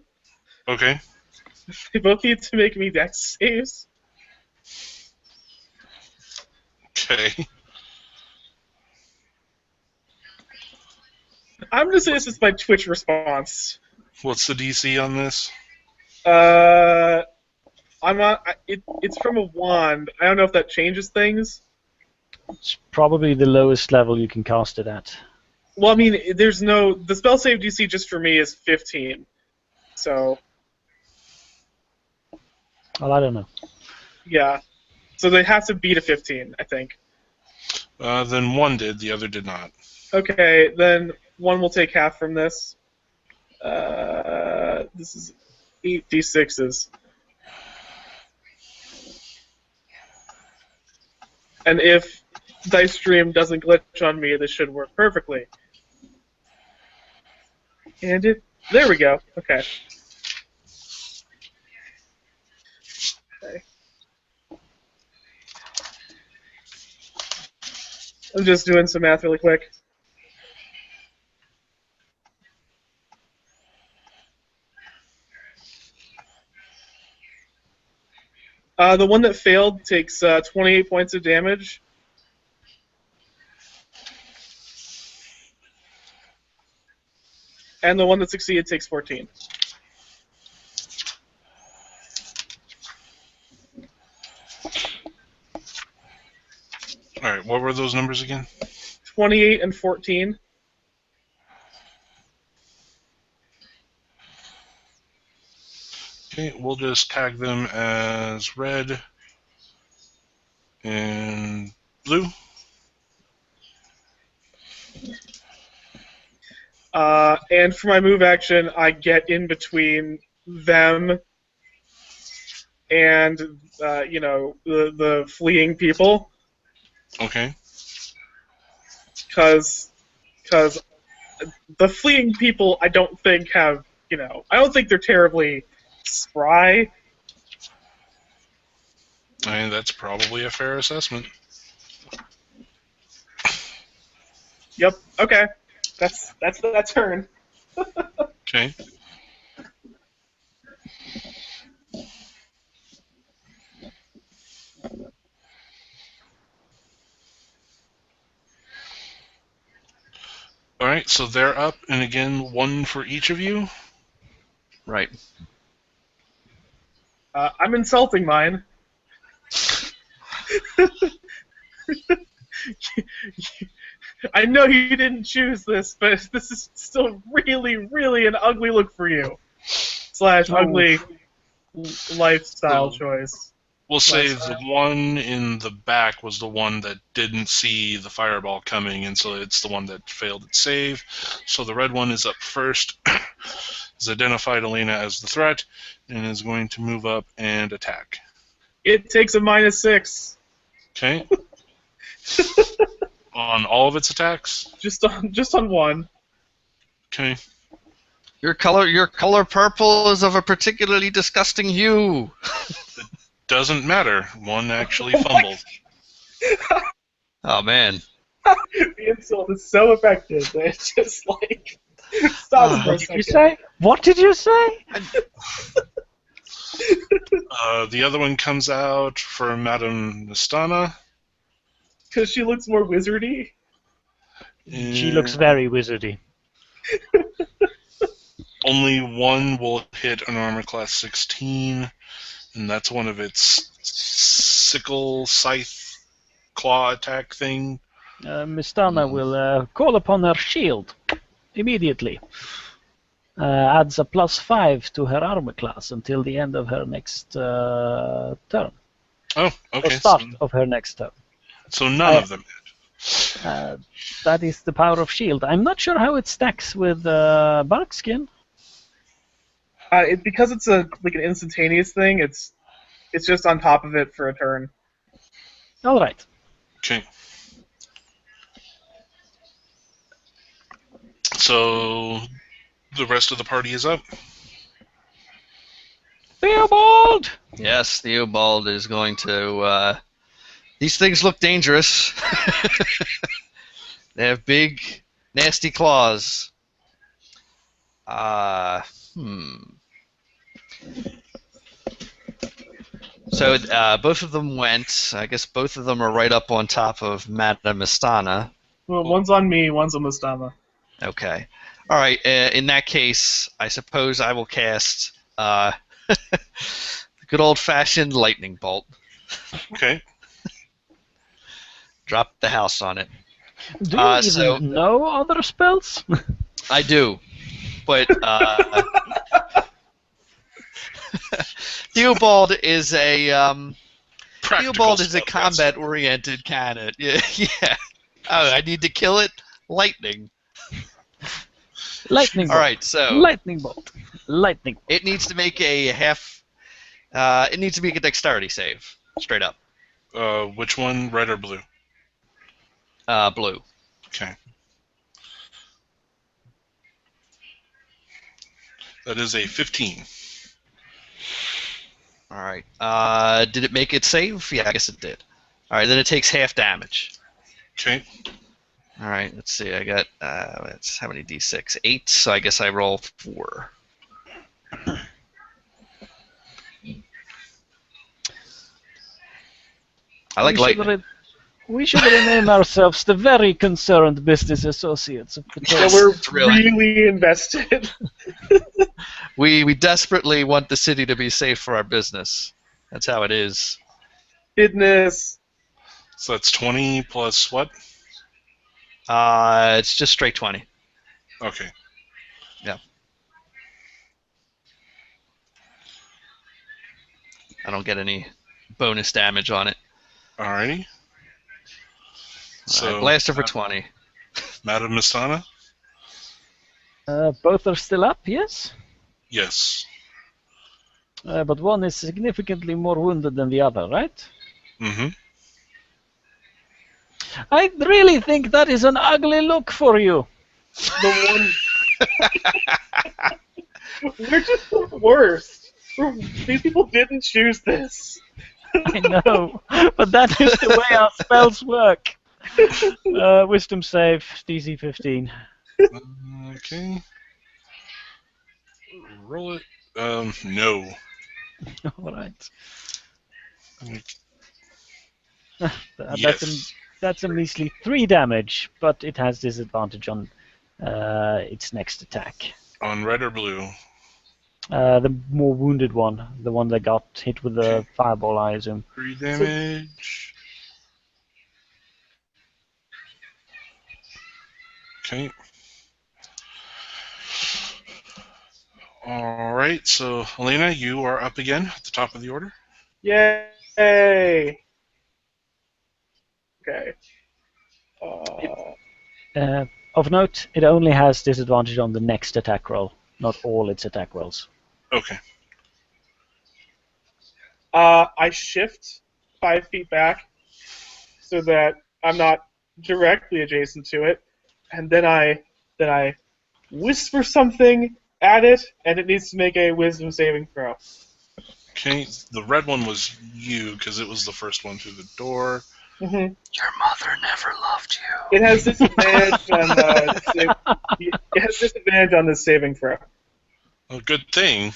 Okay. They both need to make me dex saves. Okay. I'm gonna say this is my Twitch response. What's the DC on this? I'm on. It's from a wand. I don't know if that changes things. It's probably the lowest level you can cast it at. Well, I mean, the spell save DC just for me is 15. So Well, I don't know. yeah, so they have to beat a 15, I think. Then one did, the other did not. Okay, then one will take half from this. This is 8d6s. And if Dice Stream doesn't glitch on me, this should work perfectly. And there we go. Okay. I'm just doing some math really quick. The one that failed takes 28 points of damage. And the one that succeeded takes 14. Alright, what were those numbers again? 28 and 14. Okay, we'll just tag them as red and blue. And for my move action, I get in between them and, the fleeing people. Okay. Because the fleeing people, I don't think I don't think they're terribly spry. I mean, that's probably a fair assessment. Yep. Okay. That's that turn. Okay. Alright, so they're up, and again, one for each of you. Right. I'm insulting mine. I know you didn't choose this, but this is still really, really an ugly look for you. / ugly lifestyle choice. We'll say the one in the back was the one that didn't see the fireball coming, and so it's the one that failed its save. So the red one is up first, has identified Elena as the threat, and is going to move up and attack. It takes a -6. Okay. On all of its attacks? Just on one. Okay. Your color purple is of a particularly disgusting hue. Doesn't matter. One actually Oh my- fumbled. Oh man. The insult is so effective that it's just like stops for a What did you second. say? What did you say? The other one comes out for Madame Nistana. Because she looks more wizardy. She looks very wizardy. Only one will hit an armor class 16, and that's one of its sickle, scythe, claw attack thing. Mistana will call upon her shield immediately. Adds a +5 to her armor class until the end of her next turn. Oh, Or okay. start of her next turn. So none of them hit. That is the power of shield. I'm not sure how it stacks with Barkskin. Because it's an instantaneous thing. It's just on top of it for a turn. All right. Okay. So the rest of the party is up. Theobald! Yes, Theobald is going to. These things look dangerous. They have big, nasty claws. So both of them went. I guess both of them are right up on top of Madame Mistana. Well, one's on me, one's on Mustama. Okay. All right. In that case, I suppose I will cast the good old-fashioned lightning bolt. Okay. Drop the house on it. Do you even know other spells? I do, but Theobald is a combat-oriented cannon. Yeah. Oh, I need to kill it. Lightning. Lightning bolt. All right, so Lightning bolt. Lightning bolt. it needs to make a half. It needs to make a dexterity save, straight up. Which one, red or blue? Blue. Okay. That is a 15. All right. Did it make it save? Yeah, I guess it did. All right, then it takes half damage. Okay. All right, let's see. I got that's how many d6? 8. So I guess I roll 4. I like lightning. We should rename ourselves the Very Concerned Business Associates of Yeah, Ptolus. we're really invested. We desperately want the city to be safe for our business. That's how it is. Business. So that's 20 plus what? It's just straight 20. Okay. Yeah. I don't get any bonus damage on it. Alrighty. So Blaster for 20. Madame Mistana? Both are still up, yes? Yes. But one is significantly more wounded than the other, right? Mm-hmm. I really think that is an ugly look for you. The one. We're just the worst. These people didn't choose this. I know, but that is the way our spells work. Wisdom save, DC 15. Okay. Roll it. No. All right. Yes. That's a measly 3 damage, but it has disadvantage on its next attack. On red or blue? The more wounded one, the one that got hit with the fireball, I assume. 3 damage. Okay. Alright, so Elena, you are up again at the top of the order. Yay! Okay. Of note, it only has disadvantage on the next attack roll, not all its attack rolls. Okay. I shift 5 feet back so that I'm not directly adjacent to it, and then I whisper something at it, and it needs to make a wisdom saving throw. Okay, the red one was you because it was the first one through the door. Mm-hmm. Your mother never loved you. It has disadvantage on it has disadvantage on this saving throw. A good thing.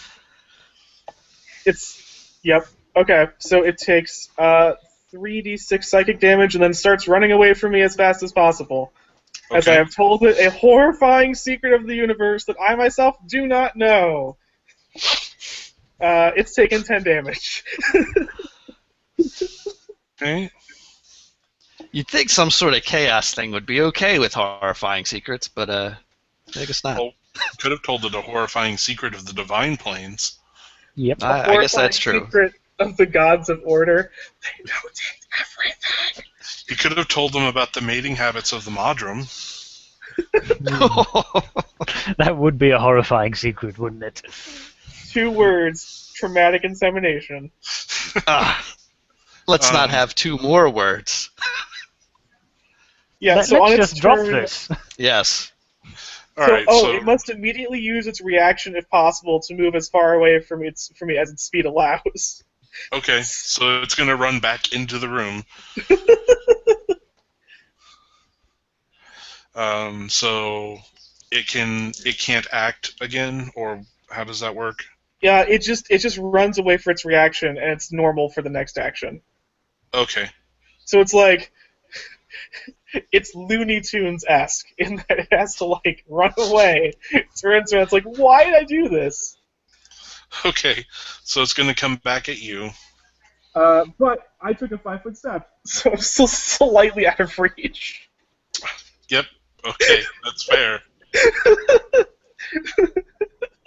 Yep. Okay, so it takes 3d6 psychic damage and then starts running away from me as fast as possible. Okay. As I have told it a horrifying secret of the universe that I myself do not know. It's taken 10 damage. Okay. You'd think some sort of chaos thing would be okay with horrifying secrets, but I guess not. Well, could have told it a horrifying secret of the divine planes. Yep. I guess that's true. Secret of the gods of order. They notate everything. You could have told them about the mating habits of the Modrum. That would be a horrifying secret, wouldn't it? 2 words: traumatic insemination. Let's not have 2 more words. Yeah, so Let's on just its drop turn, this. Yes. Alright, it must immediately use its reaction if possible to move as far away from me as its speed allows. okay, so it's going to run back into the room. So it can't act again, or how does that work? Yeah, it just runs away for its reaction, and it's normal for the next action. Okay. So it's like it's Looney Tunes-esque in that it has to like run away. It turns around, it's like, why did I do this? Okay, so it's going to come back at you. But I took a 5-foot step, so I'm still slightly out of reach. Yep. Okay, that's fair.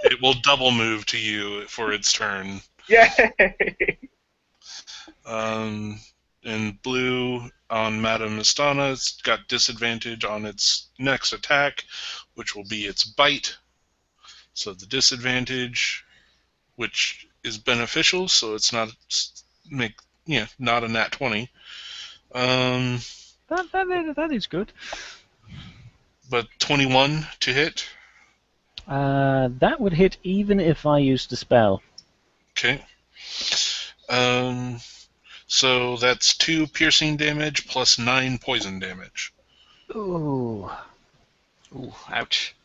It will double move to you for its turn. Yay! In blue on Madame Mistana, it's got disadvantage on its next attack, which will be its bite. So the disadvantage, which is beneficial, so it's not not a nat 20. That is good. But 21 to hit. That would hit even if I used the spell. Okay. So that's 2 piercing damage plus 9 poison damage. Ooh. Ooh, ouch.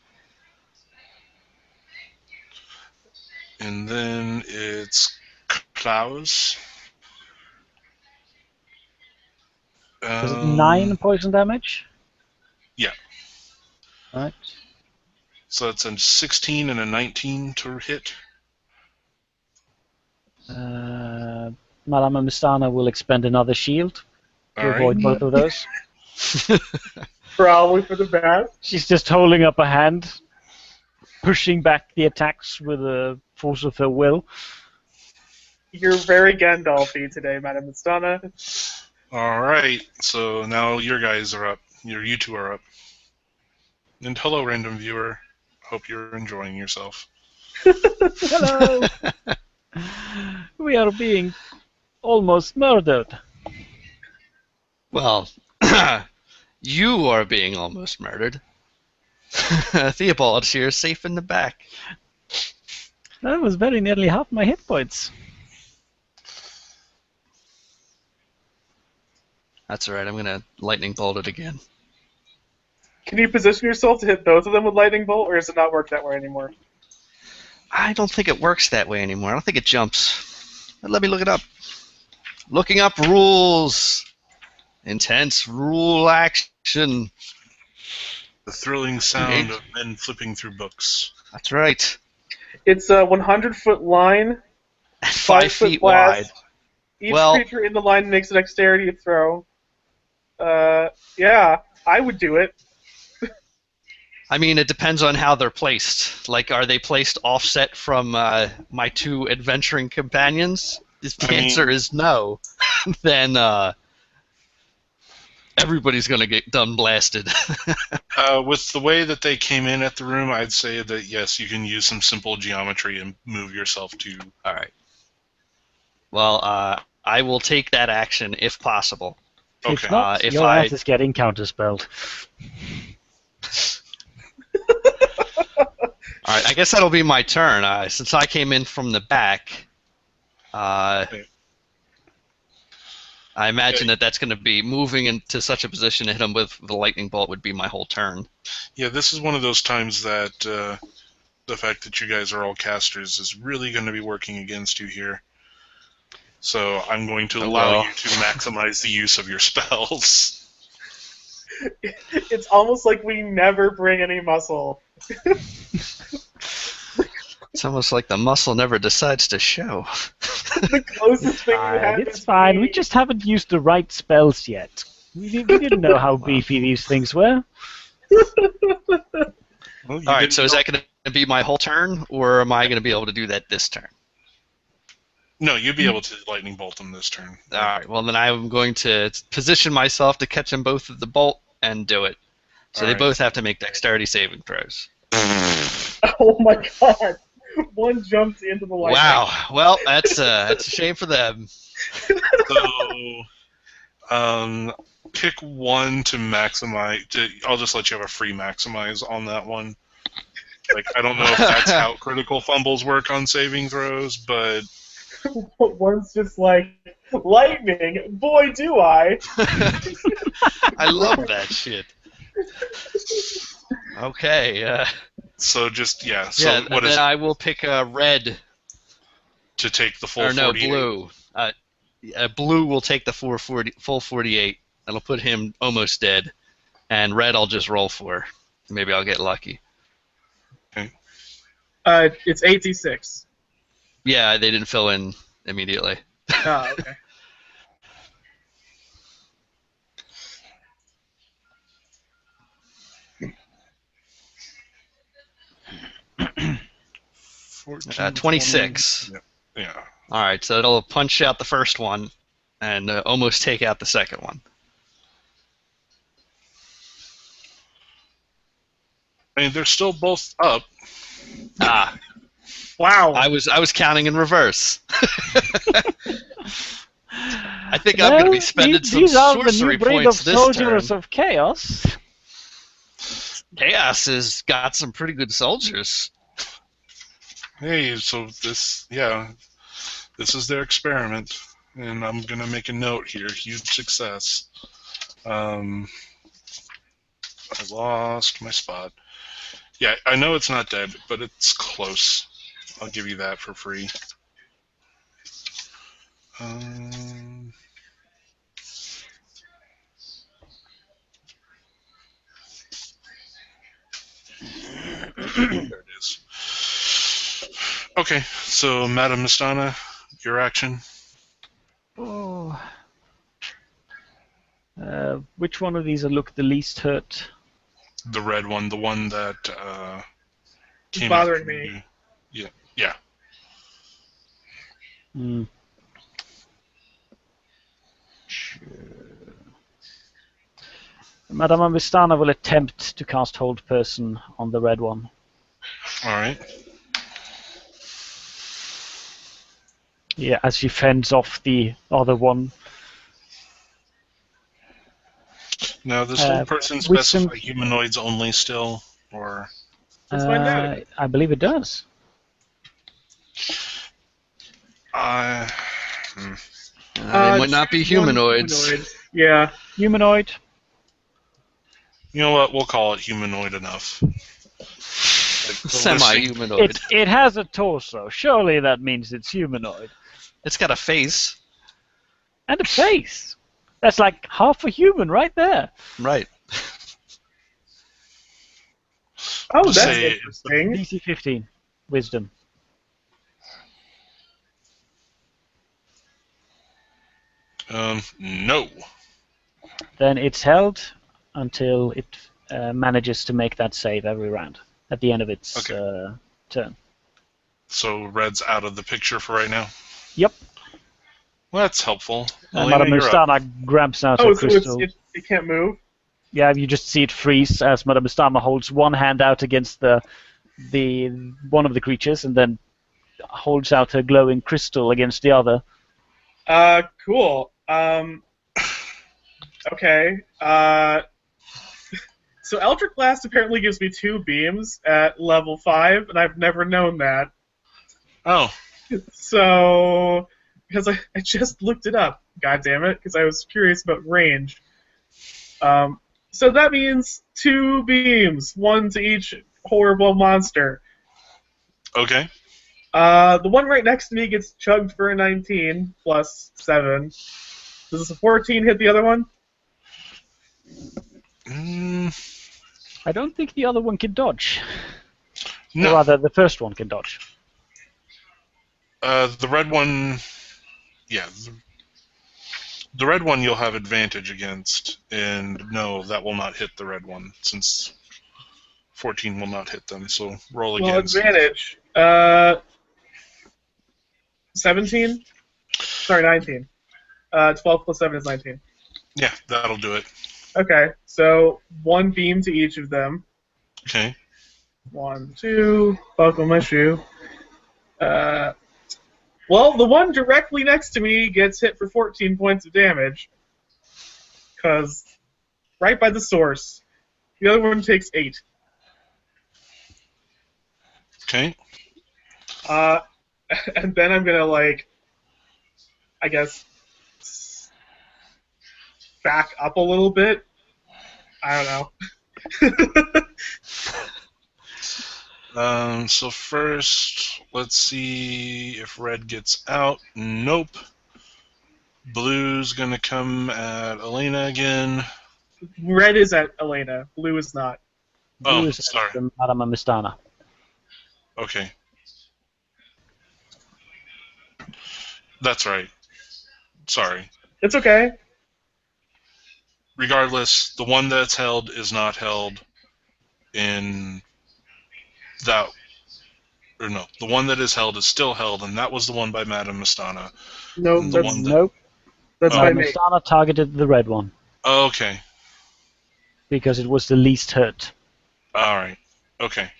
And then it's Klaus. Is it 9 poison damage? Yeah. Right. So it's a 16 and a 19 to hit. Madame Mistana will expend another shield to All right. avoid both of those. Probably for the best. She's just holding up a hand, pushing back the attacks with the force of her will. You're very Gandalf-y today, Madame Mistana. All right. So now your guys are up. You two are up. And hello, random viewer. Hope you're enjoying yourself. Hello! We are being almost murdered. Well, you are being almost murdered. Theobald's here, safe in the back. That was very nearly half my hit points. That's alright, I'm gonna lightning bolt it again. Can you position yourself to hit both of them with lightning bolt, or does it not work that way anymore? I don't think it works that way anymore. I don't think it jumps. But let me look it up. Looking up rules. Intense rule action. The thrilling sound of men flipping through books. That's right. It's a 100-foot line, 5 feet blast. wide. Each Well- creature in the line makes a dexterity throw. Yeah, I would do it. I mean, it depends on how they're placed. Like, are they placed offset from my 2 adventuring companions? If the answer is no, then everybody's going to get done blasted. With the way that they came in at the room, I'd say that yes, you can use some simple geometry and move yourself to. All right. Well, I will take that action if possible. Okay. If not, if your I- ass is getting counterspelled. All right, I guess that'll be my turn. Since I came in from the back, Okay. I imagine that's going to be moving into such a position to hit him with the lightning bolt would be my whole turn. Yeah, this is one of those times that the fact that you guys are all casters is really going to be working against you here. So I'm going to allow you to maximize the use of your spells. It's almost like we never bring any muscle. It's almost like the muscle never decides to show. The closest thing you have It's is fine. me. We just haven't used the right spells yet. We didn't know how beefy these things were. Well, you Alright, didn't so is know- that going to be my whole turn, or am I going to be able to do that this turn? No, you'd be able to lightning bolt them this turn. Alright, well then I'm going to position myself to catch them both with the bolt and do it. So they Alright. both have to make dexterity saving throws. Oh my god! One jumps into the lightning. Wow. Well, that's a shame for them. So, pick one to maximize. I'll just let you have a free maximize on that one. Like, I don't know if that's how critical fumbles work on saving throws, but One's just like, lightning, boy do I! I love that shit. Okay. so just yeah. So Yeah. what Then is I will pick red. to take the full Or no, 48? blue. Blue will take the full 48. That'll put him almost dead. And red I'll just roll for. Maybe I'll get lucky. It's 86. Yeah, they didn't fill in immediately. Oh, okay. – 14, 26. 20, yeah. Alright, so it'll punch out the first one and almost take out the second one. I mean, they're still both up. Ah, Wow. I was counting in reverse. I think I'm going to be spending some these are the sorcery new breed of points this turn. soldiers of chaos. Chaos has got some pretty good soldiers. Hey, so this is their experiment, and I'm gonna make a note here. Huge success. I lost my spot. Yeah, I know it's not dead, but it's close. I'll give you that for free. There it is. Okay, so Madame Mistana, your action. Oh. Which one of these will look the least hurt? The red one, the one that It's came bothering after me. you. Yeah. Hmm. Madame Amistana will attempt to cast Hold Person on the red one. All right. Yeah, as she fends off the other one. Now, this whole person wisdom- specify humanoids only still, or Let's find out. I believe it does. They might not be one humanoids. Yeah. Humanoid. you know what? We'll call it humanoid enough. Like, the Semi-humanoid. It has a torso. Surely that means it's humanoid. It's got a face. And a face. That's like half a human right there. Right. Oh, that's Say- interesting. DC 15. Wisdom. No. Then it's held until it manages to make that save every round at the end of its turn. So red's out of the picture for right now. Yep. Well, that's helpful. And Elena, Madame you're up. Mustana grabs out Oh, her so crystal. it can't move? Yeah, you just see it freeze as Madame Mustama holds one hand out against the one of the creatures and then holds out her glowing crystal against the other. Cool. Okay. So Eldritch Blast apparently gives me 2 beams at level 5, and I've never known that. Oh, So, because I just looked it up, god damn it, because I was curious about range. So that means 2 beams, 1 to each horrible monster. okay. The one right next to me gets chugged for a 19 plus 7. Does a 14 hit the other one? I don't think the other one can dodge. Or No. rather, the first one can dodge. The red one, yeah. The red one you'll have advantage against, and no, that will not hit the red one, since 14 will not hit them, so roll Well, against. advantage. 17? Sorry, 19. 12 plus 7 is 19. Yeah, that'll do it. Okay, so 1 beam to each of them. Okay. 1, 2, buckle my shoe. Well, the one directly next to me gets hit for 14 points of damage. Because right by the source. The other one takes 8. Okay. And then I'm gonna, I guess, back up a little bit. I don't know. So first, let's see if red gets out. Nope. Blue's gonna come at Elena again. Red is at Elena. Blue is not. Blue Oh, is sorry. the Madame Mistana. Okay. That's right. Sorry. It's okay. Regardless, the one that's held is not held in that. Or no, the one that is held is still held, and that was the one by Madame Mistana. Nope, And the that's, one that- Nope. that's Oh. by me. Mistana targeted the red one Okay. because it was the least hurt. Alright. Okay.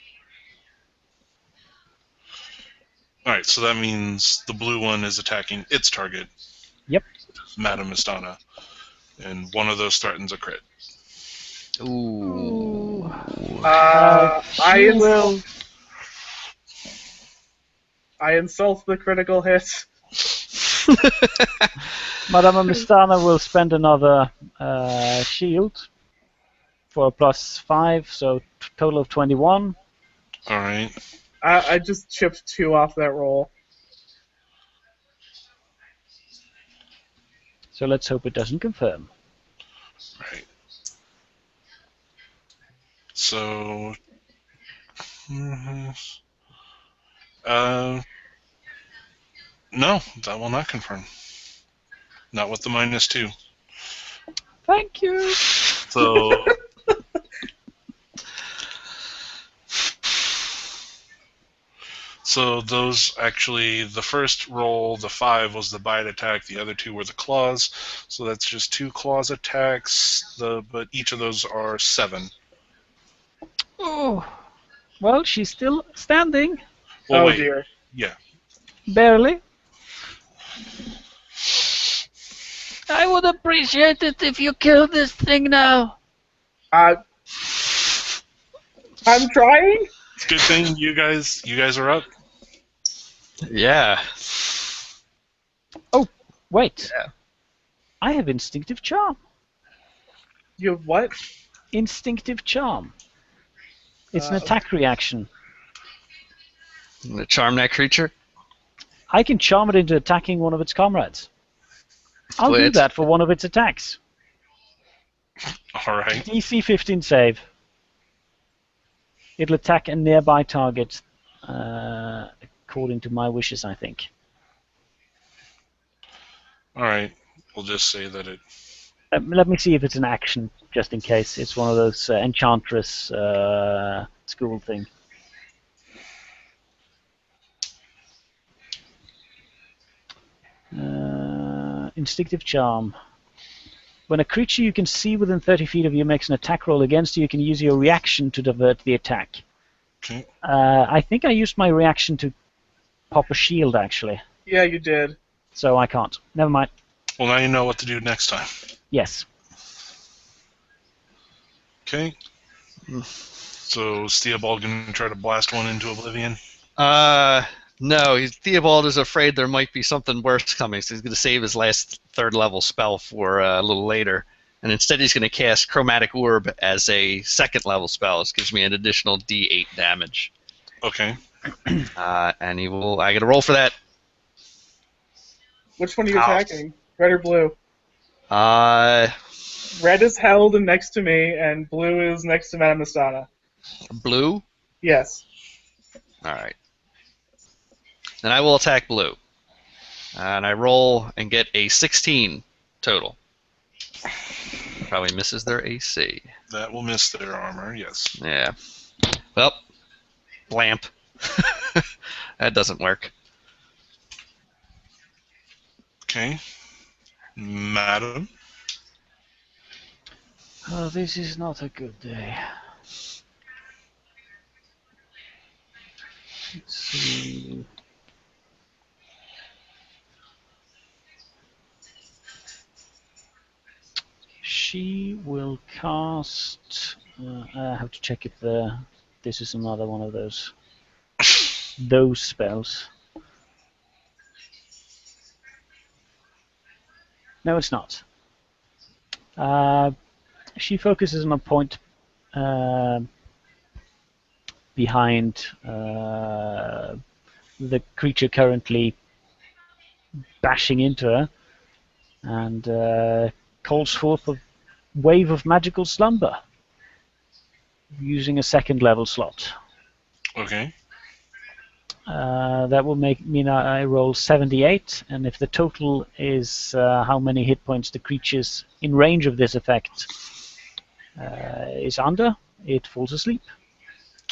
Alright, so that means the blue one is attacking its target. Yep. Madame Mistana. And one of those threatens a crit. Ooh. I insult the critical hit. Madame Mistana will spend another shield for a +5, so total of 21. Alright. I just chipped 2 off that roll. So let's hope it doesn't confirm. Right. So. No, that will not confirm. Not with the -2. Thank you. So. So those actually, the first roll, the 5 was the bite attack. The other 2 were the claws. So that's just 2 claws attacks. But each of those are 7. Oh, well, she's still standing, Well, Oh wait. dear. Yeah. barely. I would appreciate it if you killed this thing now. I'm trying. Good thing you guys are up. Yeah. Wait. Yeah. I have instinctive charm. You have what? Instinctive charm. It's an Okay. attack reaction. Charm that creature. I can charm it into attacking one of its comrades. I'll do Wait. that for one of its attacks. Alright. DC 15 save. It'll attack a nearby target, according to my wishes, I think. Alright. We'll just say that it. Let me see if it's an action, just in case. It's one of those enchantress school thing. Instinctive charm. When a creature you can see within 30 feet of you makes an attack roll against you, you can use your reaction to divert the attack. Okay. I think I used my reaction to pop a shield, actually. Yeah, you did. So I can't. Never mind. Well, now you know what to do next time. Yes. Okay. So is Theobald going to try to blast one into oblivion? No. Theobald is afraid there might be something worse coming, so he's going to save his last 3rd level spell for a little later. And instead he's going to cast Chromatic Orb as a 2nd level spell. This gives me an additional D8 damage. Okay. And he will... I got to roll for that. Which one are you attacking? Red or blue? Uh, Red is held and next to me, and blue is next to Madame Mastana. blue? Yes. Alright. Then I will attack blue. And I roll and get a 16 total. Probably misses their AC. That will miss their armor, yes. Yeah. Well, lamp. That doesn't work. Okay. Madam? Oh, this is not a good day. Let's see. She will cast. I have to check if this is another one of those spells. No, it's not. She focuses on a point behind the creature currently bashing into her, and calls forth a wave of magical slumber using a 2nd level slot. Okay. That will mean I roll 78, and if the total is how many hit points the creatures in range of this effect is under, it falls asleep.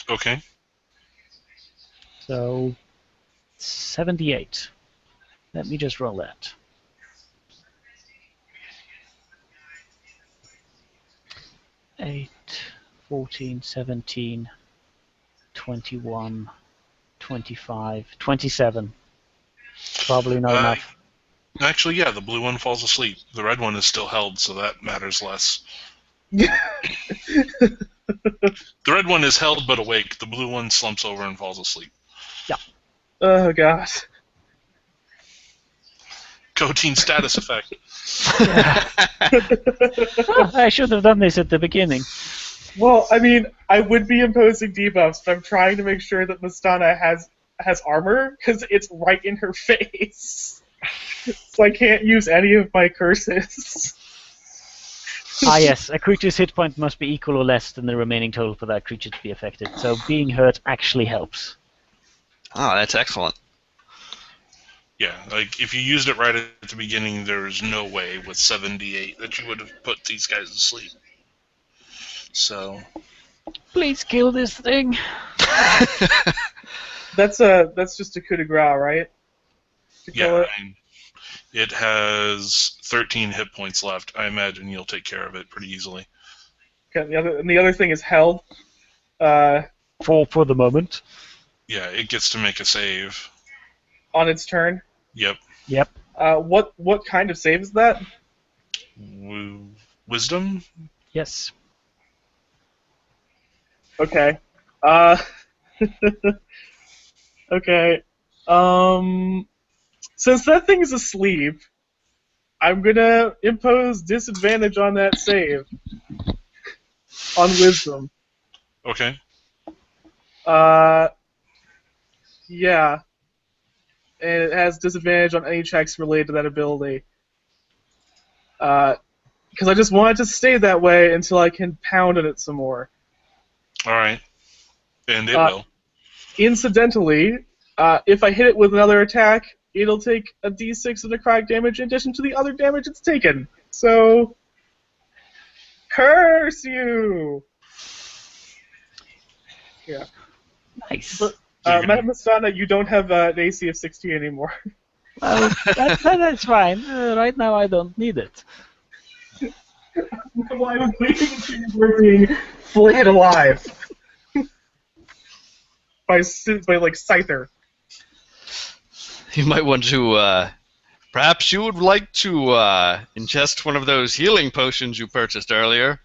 Okay. So 78. Let me just roll that. Eight, 14, 17, 21, 25, 27. Probably not enough. Actually, yeah, the blue one falls asleep. The red one is still held, so that matters less. The red one is held but awake. The blue one slumps over and falls asleep. Yeah. Oh, God. Coteen status effect. I should have done this at the beginning. Well, I mean, I would be imposing debuffs, but I'm trying to make sure that Mastana has armor, because it's right in her face. So I can't use any of my curses. Yes, a creature's hit point must be equal or less than the remaining total for that creature to be affected. So being hurt actually helps. Oh, that's excellent. Yeah, like, if you used it right at the beginning, there's no way with 78 that you would have put these guys to sleep. So... Please kill this thing. That's just a coup de grace, right? To kill Yeah, it? it has 13 hit points left. I imagine you'll take care of it pretty easily. Okay, the other thing is held. For the moment. Yeah, it gets to make a save. On its turn. Yep. Yep. What kind of save is that? Wisdom? Yes. Okay. Okay. Since that thing is asleep, I'm gonna impose disadvantage on that save. On Wisdom. Okay. Yeah. And it has disadvantage on any checks related to that ability. Because I just want it to stay that way until I can pound on it some more. Alright. And it will. Incidentally, if I hit it with another attack, it'll take a d6 of necrotic damage in addition to the other damage it's taken. So, curse you! Yeah. Nice. But, Madame Mastana, you don't have an AC of 16 anymore. Well, that's fine. Right now I don't need it. Well, I was waiting until you were being flayed alive. by like Scyther. You might want to, perhaps you would like to ingest one of those healing potions you purchased earlier.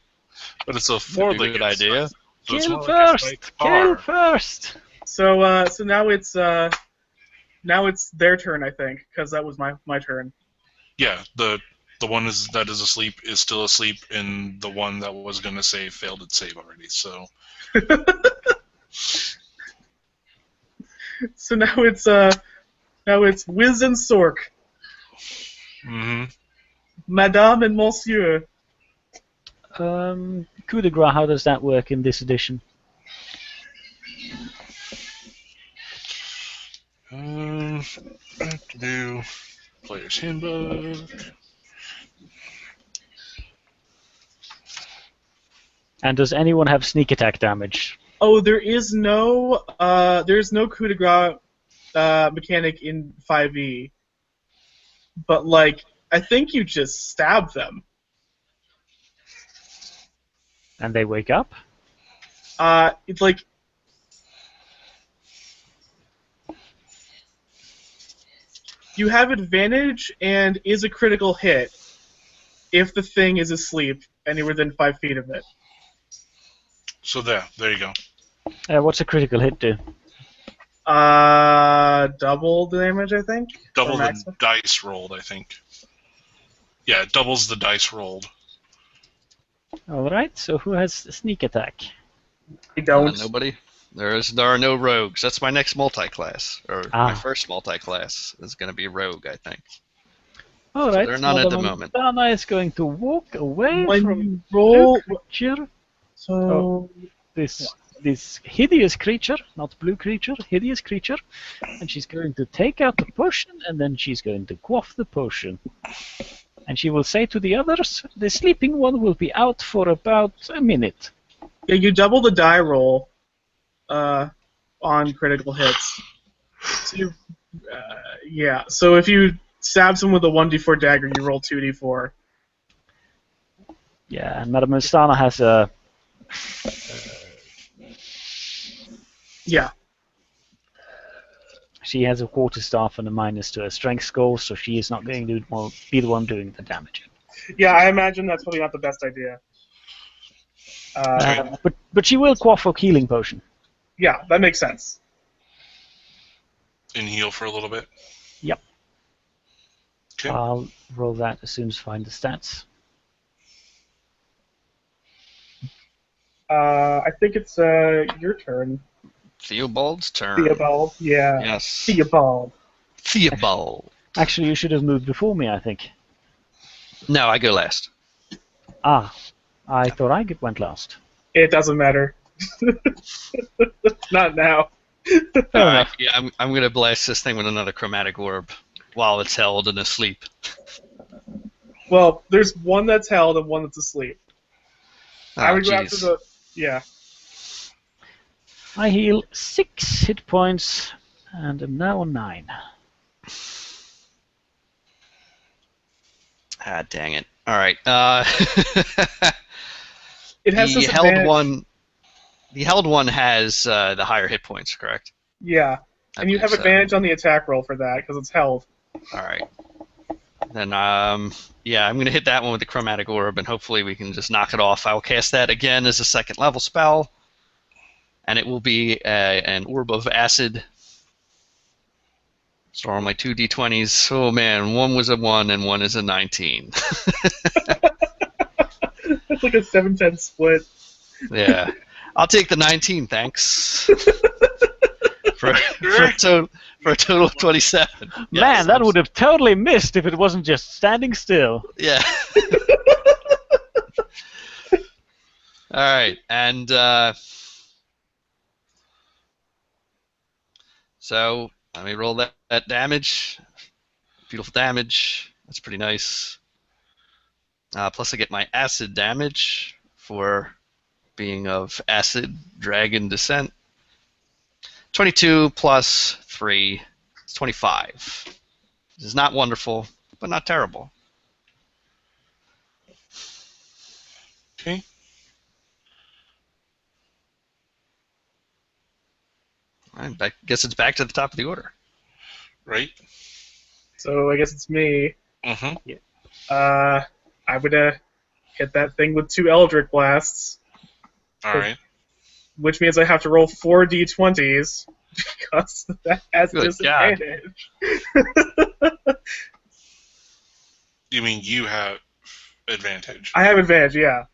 But it's a For four the good idea. So it's Kill more like a fight first! Kill bar. first! So now it's their turn, I think, because that was my turn. Yeah, the one that is asleep is still asleep, and the one that was going to save failed its save already. So So now it's Wiz and Sork, hmm Madame and Monsieur. Coup de grace, how does that work in this edition? I have to do player's handbook. And does anyone have sneak attack damage? Oh, there's no coup de grace mechanic in 5e, but like I think you just stab them. And they wake up? It's like you have advantage and is a critical hit if the thing is asleep and you're within 5 feet of it. So there you go. What's a critical hit do? Double the damage, I think. Double Or the maximum. dice rolled, I think. Yeah, it doubles the dice rolled. Alright, so who has sneak attack? I don't. Nobody. There are no rogues. That's my next multi-class, or my first multi-class is going to be rogue, I think. Alright, there are none at the Madame moment. Dana is going to walk away When from you roll, blue creature. so This hideous creature, not blue creature, hideous creature, and she's going to take out the potion, and then she's going to quaff the potion. And she will say to the others, the sleeping one will be out for about a minute. yeah, you double the die roll on critical hits. So you, yeah. So if you stab someone with a 1d4 dagger, you roll 2d4. Yeah, and Madame Stana has a... Yeah. She has a quarterstaff and a minus to her strength score, so she is not going to be the one doing the damage. Yeah, I imagine that's probably not the best idea. But she will quaff a healing potion. Yeah, that makes sense. And heal for a little bit. Yep. Okay. I'll roll that as soon as I find the stats. I think it's your turn. Theobald's turn. Theobald, yeah. Yes. Theobald. Theobald. Actually, you should have moved before me, I think. No, I go last. Ah, I thought I went last. It doesn't matter. Not now. Fair enough. Yeah, I'm going to blast this thing with another chromatic orb while it's held and asleep. Well, there's one that's held and one that's asleep. I Oh, would go after jeez. the... Yeah. I heal 6 hit points, and am now on 9. Ah, dang it. All right. It has the this held advantage. one. The held one has the higher hit points, correct? Yeah. I And you believe have so. advantage on the attack roll for that, because it's held. All right. Then, yeah, I'm going to hit that one with the chromatic orb, and hopefully we can just knock it off. I'll cast that again as a second level spell, and it will be an orb of acid. So on my 2 d20s, oh man, one was a 1 and one is a 19. It's like a 7-10 split. Yeah. I'll take the 19, thanks. for a total of 27. Man, Yes, that would have totally missed if it wasn't just standing still. Yeah. All right, and so let me roll that damage. Beautiful damage. That's pretty nice. Plus, I get my acid damage for being of acid dragon descent. 22 plus 3 is 25. This is not wonderful, but not terrible. Okay. All right, guess it's back to the top of the order. Right. So I guess it's me. Mm-hmm. I would hit that thing with 2 Eldritch Blasts. All right. which means I have to roll 4 d20s because that has Good God. disadvantage. You mean you have advantage? I have advantage, yeah.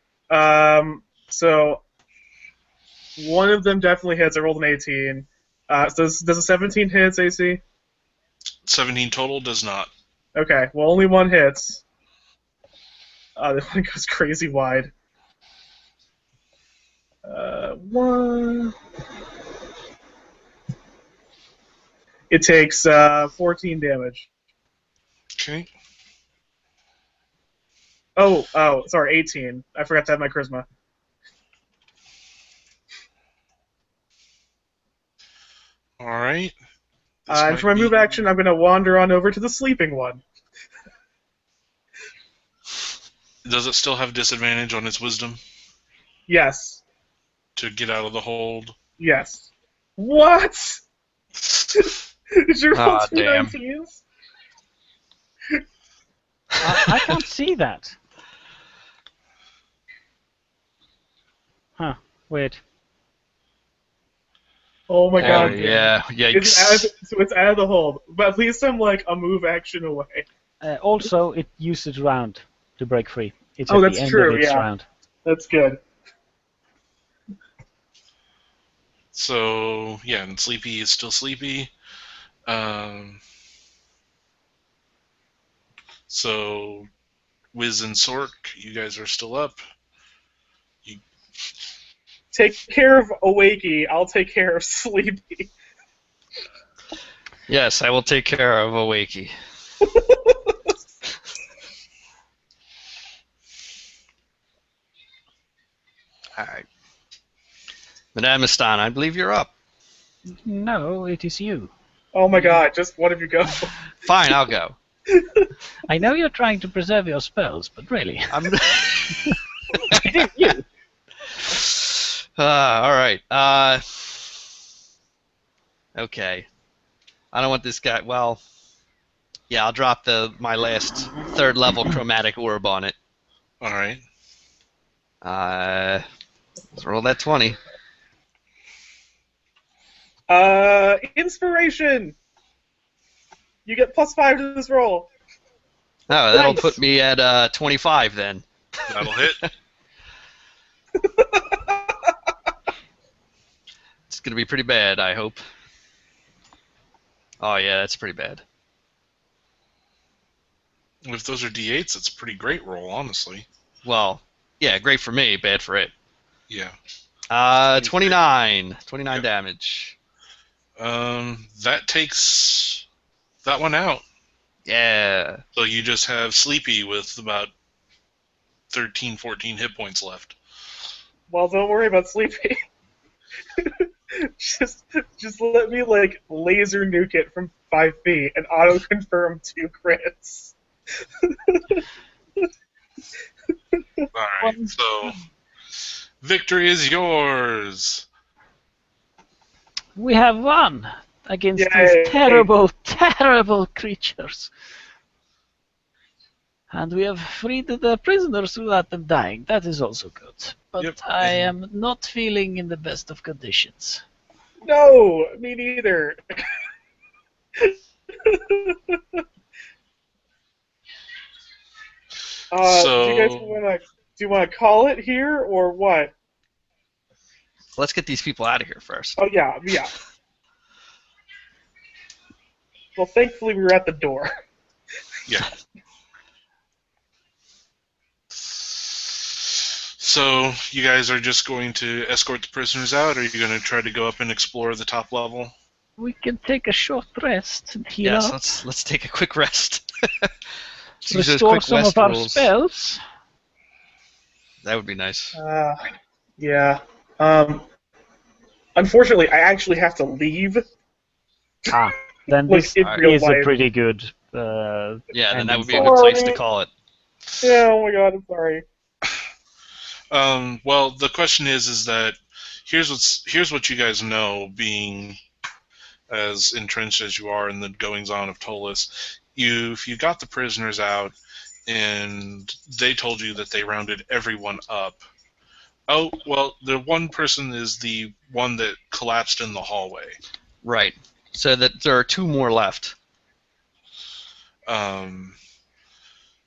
So one of them definitely hits. I rolled an 18. So does a 17 hits AC? 17 total does not. Okay, well only one hits. The one goes crazy wide. One. It takes 14 damage. Okay. Oh, sorry, 18. I forgot to have my charisma. All right. And for my move action, I'm going to wander on over to the sleeping one. Does it still have disadvantage on its wisdom Yes. to get out of the hold? Yes. What? Did you roll two damn. 19s? I can't see that. Huh. Weird. Oh my god. Yeah, It's yikes. out of the hold. But at least I'm like a move action away. Also, it uses round to break free. It's Oh, at that's the end true, of its yeah. round. That's good. So, yeah, and Sleepy is still sleepy. So, Wiz and Sork, you guys are still up. Take care of Awakey. I'll take care of Sleepy. Yes, I will take care of Awakey. Alright. Madame Estan, I believe you're up. No, it is you. Oh my god, just one of you go. Fine, I'll go. I know you're trying to preserve your spells, but really, I'm... it is you. Alright. Okay. I don't want this guy... Well... Yeah, I'll drop my last third level chromatic orb on it. All right. Let's roll that 20. Inspiration! You get +5 to this roll. Oh, that'll Nice. put me at 25 then. That'll hit. It's gonna be pretty bad, I hope. Oh yeah, that's pretty bad. If those are D8s, it's a pretty great roll, honestly. Well, yeah, great for me, bad for it. Yeah. 29 Yep. damage. That takes that one out. Yeah. So you just have Sleepy with about 13, 14 hit points left. Well, don't worry about Sleepy. just let me like laser nuke it from 5 feet and auto confirm 2 crits. Alright, so victory is yours. We have won against Yay. these terrible, terrible creatures. And we have freed the prisoners without them dying. That is also good. But Yep. I am not feeling in the best of conditions. No, me neither. Do you guys want to call it here or what? Let's get these people out of here first. Oh yeah. Well, thankfully we were at the door. Yeah. So you guys are just going to escort the prisoners out, or are you going to try to go up and explore the top level? We can take a short rest and heal Yes, up. let's take a quick rest. Let's use those Restore quick some rest of our rules. spells. That would be nice. Yeah. Unfortunately, I actually have to leave. Then Like, this in real is a life. pretty good. Yeah, then that would be a ending. good place to call it. Yeah. Oh my god, I'm sorry. Well, the question is that here's what you guys know, being as entrenched as you are in the goings-on of Ptolus. If you got the prisoners out, and they told you that they rounded everyone up, Oh, well, the one person is the one that collapsed in the hallway. Right. So that there are 2 more left.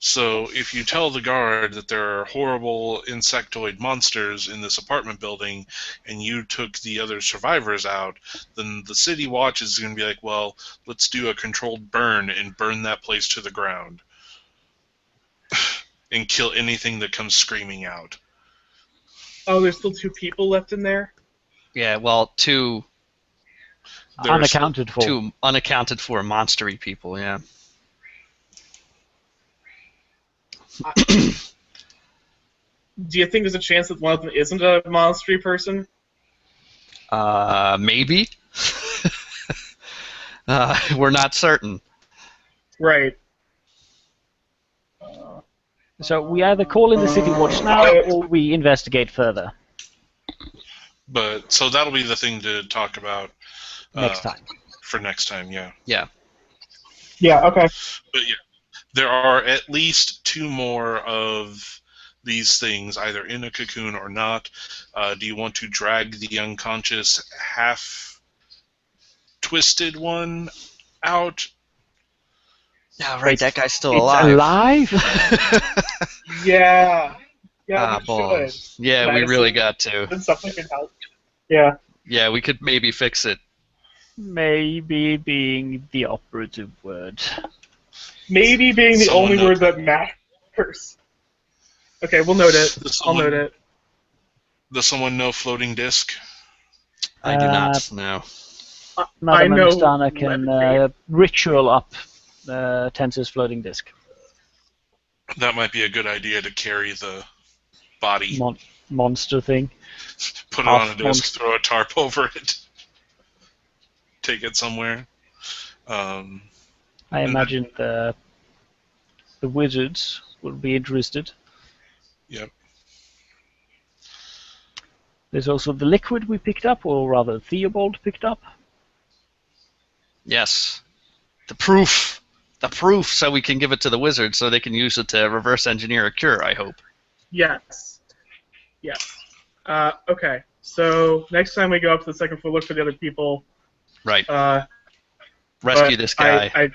So if you tell the guard that there are horrible insectoid monsters in this apartment building and you took the other survivors out, then the city watch is going to be like, well, let's do a controlled burn and burn that place to the ground. And kill anything that comes screaming out. Oh, there's still 2 people left in there? Yeah, well, 2 Unaccounted for. 2 unaccounted for monstery people, yeah. Do you think there's a chance that one of them isn't a monstery person? Maybe. We're not certain. Right. So we either call in the city watch now, or we investigate further But so that'll be the thing to talk about next time. for next time. Yeah. Yeah. Yeah, okay. But yeah, there are at least 2 more of these things, either in a cocoon or not. Do you want to drag the unconscious, half-twisted one out? Yeah, right, that guy's still It's alive. Yeah. Yeah, we balls. should. Yeah, we Medicine. really got to. Then something can help. Yeah. Yeah, we could maybe fix it. Maybe being the operative word. Maybe being the Someone only knows. word that matters. Okay, we'll note it. Does I'll someone- note it. Does someone know floating disc? I do not know. Madame know Amistana can levitate. ritual up Tensor's floating disc. That might be a good idea to carry the body, Monster thing. put it on a half disc, monster. throw a tarp over it, take it somewhere. I imagine the wizards will be interested. Yep. There's also the liquid we picked up, or rather Theobald picked up. Yes. The proof. The proof, so we can give it to the wizards so they can use it to reverse engineer a cure, I hope. Yes. Yes. Okay. So next time we go up to the second floor, look for the other people. Right. but Rescue this guy.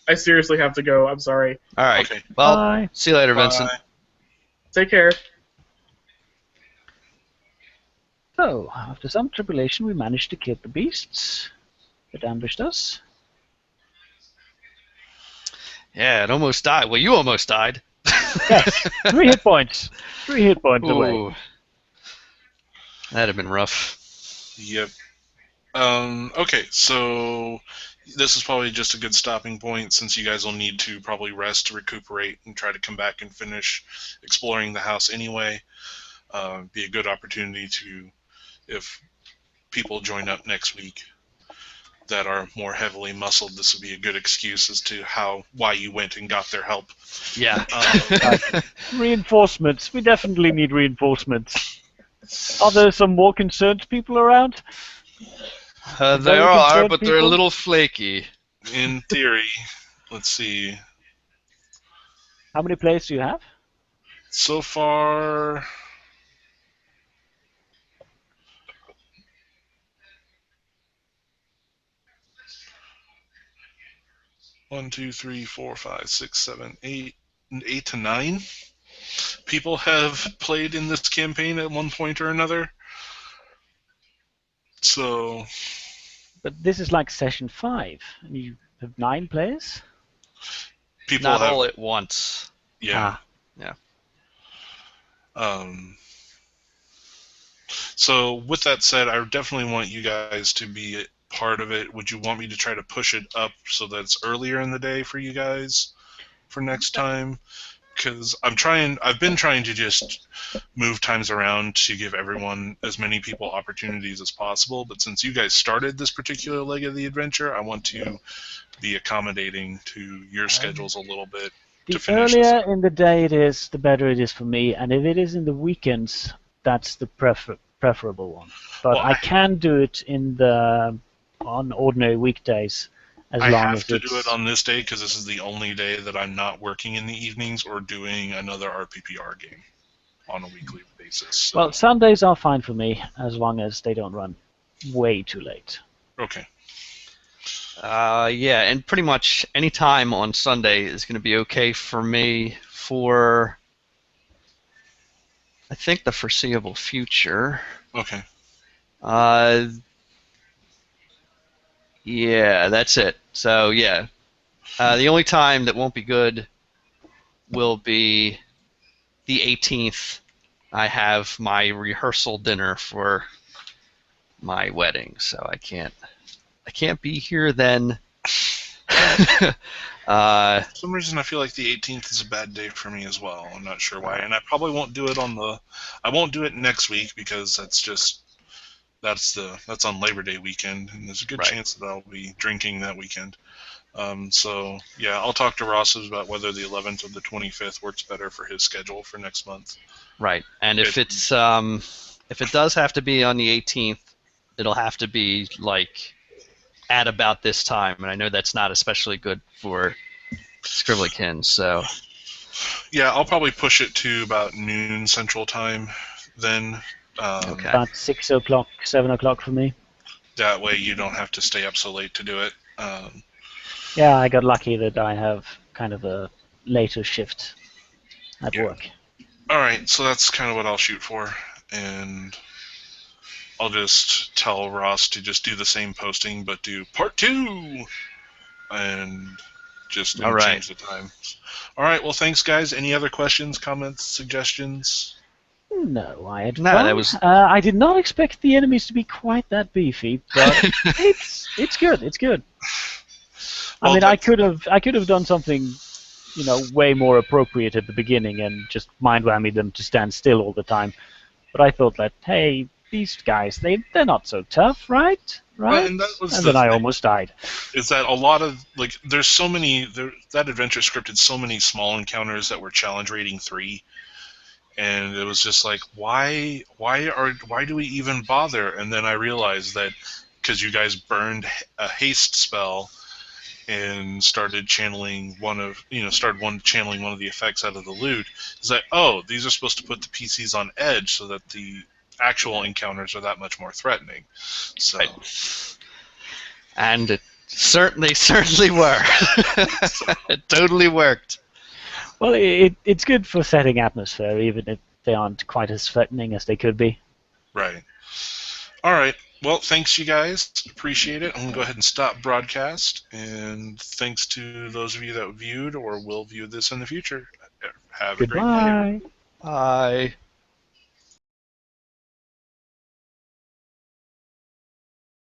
I seriously have to go. I'm sorry. All right. Okay. Well, Bye. see you later, Vincent. Bye. Take care. So, after some tribulation, we managed to kill the beasts that ambushed us. Yeah, it almost died. Well, you almost died. Yes, 3 hit points. 3 hit points away. Ooh. That'd have been rough. Yep. Okay, so this is probably just a good stopping point since you guys will need to probably rest to recuperate and try to come back and finish exploring the house anyway. Be a good opportunity to, if people join up next week that are more heavily muscled, this would be a good excuse as to why you went and got their help. Yeah. Reinforcements. We definitely need reinforcements. Are there some more concerned people around? There Very are, concerned but they're a people? little flaky. In theory, let's see. How many players do you have? So far, one, two, three, four, five, six, seven, eight to 9 people have played in this campaign at one point or another. So, But this is like session 5, and you have 9 players? people Not have, all at once. yeah. Yeah. So with that said, I definitely want you guys to be part of it. Would you want me to try to push it up so that it's earlier in the day for you guys for next time? Because I've been trying to just move times around to give everyone, as many people, opportunities as possible. But since you guys started this particular leg of the adventure, I want to be accommodating to your schedules a little bit. The To finish this. earlier in the day it is, the better it is for me. And if it is in the weekends, that's the preferable one. But Well, I can do it on ordinary weekdays, as I long have as to it's... do it on this day because this is the only day that I'm not working in the evenings or doing another RPPR game. on a weekly basis. So. Well, Sundays are fine for me as long as they don't run way too late. Okay. Yeah, and pretty much any time on Sunday is going to be okay for me for, I think, the foreseeable future. Okay. Yeah, that's it. So, yeah. The only time that won't be good will be the 18th. I have my rehearsal dinner for my wedding, so I can't be here then. For some reason, I feel like the 18th is a bad day for me as well. I'm not sure why, and I probably won't do it I won't do it next week because that's on Labor Day weekend, and there's a good Right. chance that I'll be drinking that weekend. So yeah, I'll talk to Ross about whether the 11th or the 25th works better for his schedule for next month. Right, and if it does have to be on the 18th, it'll have to be like at about this time, and I know that's not especially good for Scribblykin, so Yeah, I'll probably push it to about noon Central Time then. Okay. About 6 o'clock, 7 o'clock for me. That way you don't have to stay up so late to do it. Yeah, I got lucky that I have kind of a later shift at Yeah. work. All right, so that's kind of what I'll shoot for, and I'll just tell Ross to just do the same posting, but do part 2, and just All right. change the time. All right, well, thanks, guys. Any other questions, comments, suggestions? No, I had No, fun. that was- I did not expect the enemies to be quite that beefy, but it's good. It's good. Well, I mean, I could have done something, way more appropriate at the beginning and just mind whammied them to stand still all the time. But I thought that, hey, these guys, they're not so tough, right? Right? and that was and the then I thing. almost died. Is that a lot of there's so many that adventure scripted so many small encounters that were challenge rating 3, and it was just like why do we even bother? And then I realized that because you guys burned a haste spell and started channeling channeling one of the effects out of the loot, is that these are supposed to put the PCs on edge so that the actual encounters are that much more threatening. So. Right. And they certainly were. It totally worked. Well, it's good for setting atmosphere, even if they aren't quite as threatening as they could be. Right. All right. Well, thanks, you guys. Appreciate it. I'm going to go ahead and stop broadcast. And thanks to those of you that viewed or will view this in the future. Have a great day. Goodbye. Bye.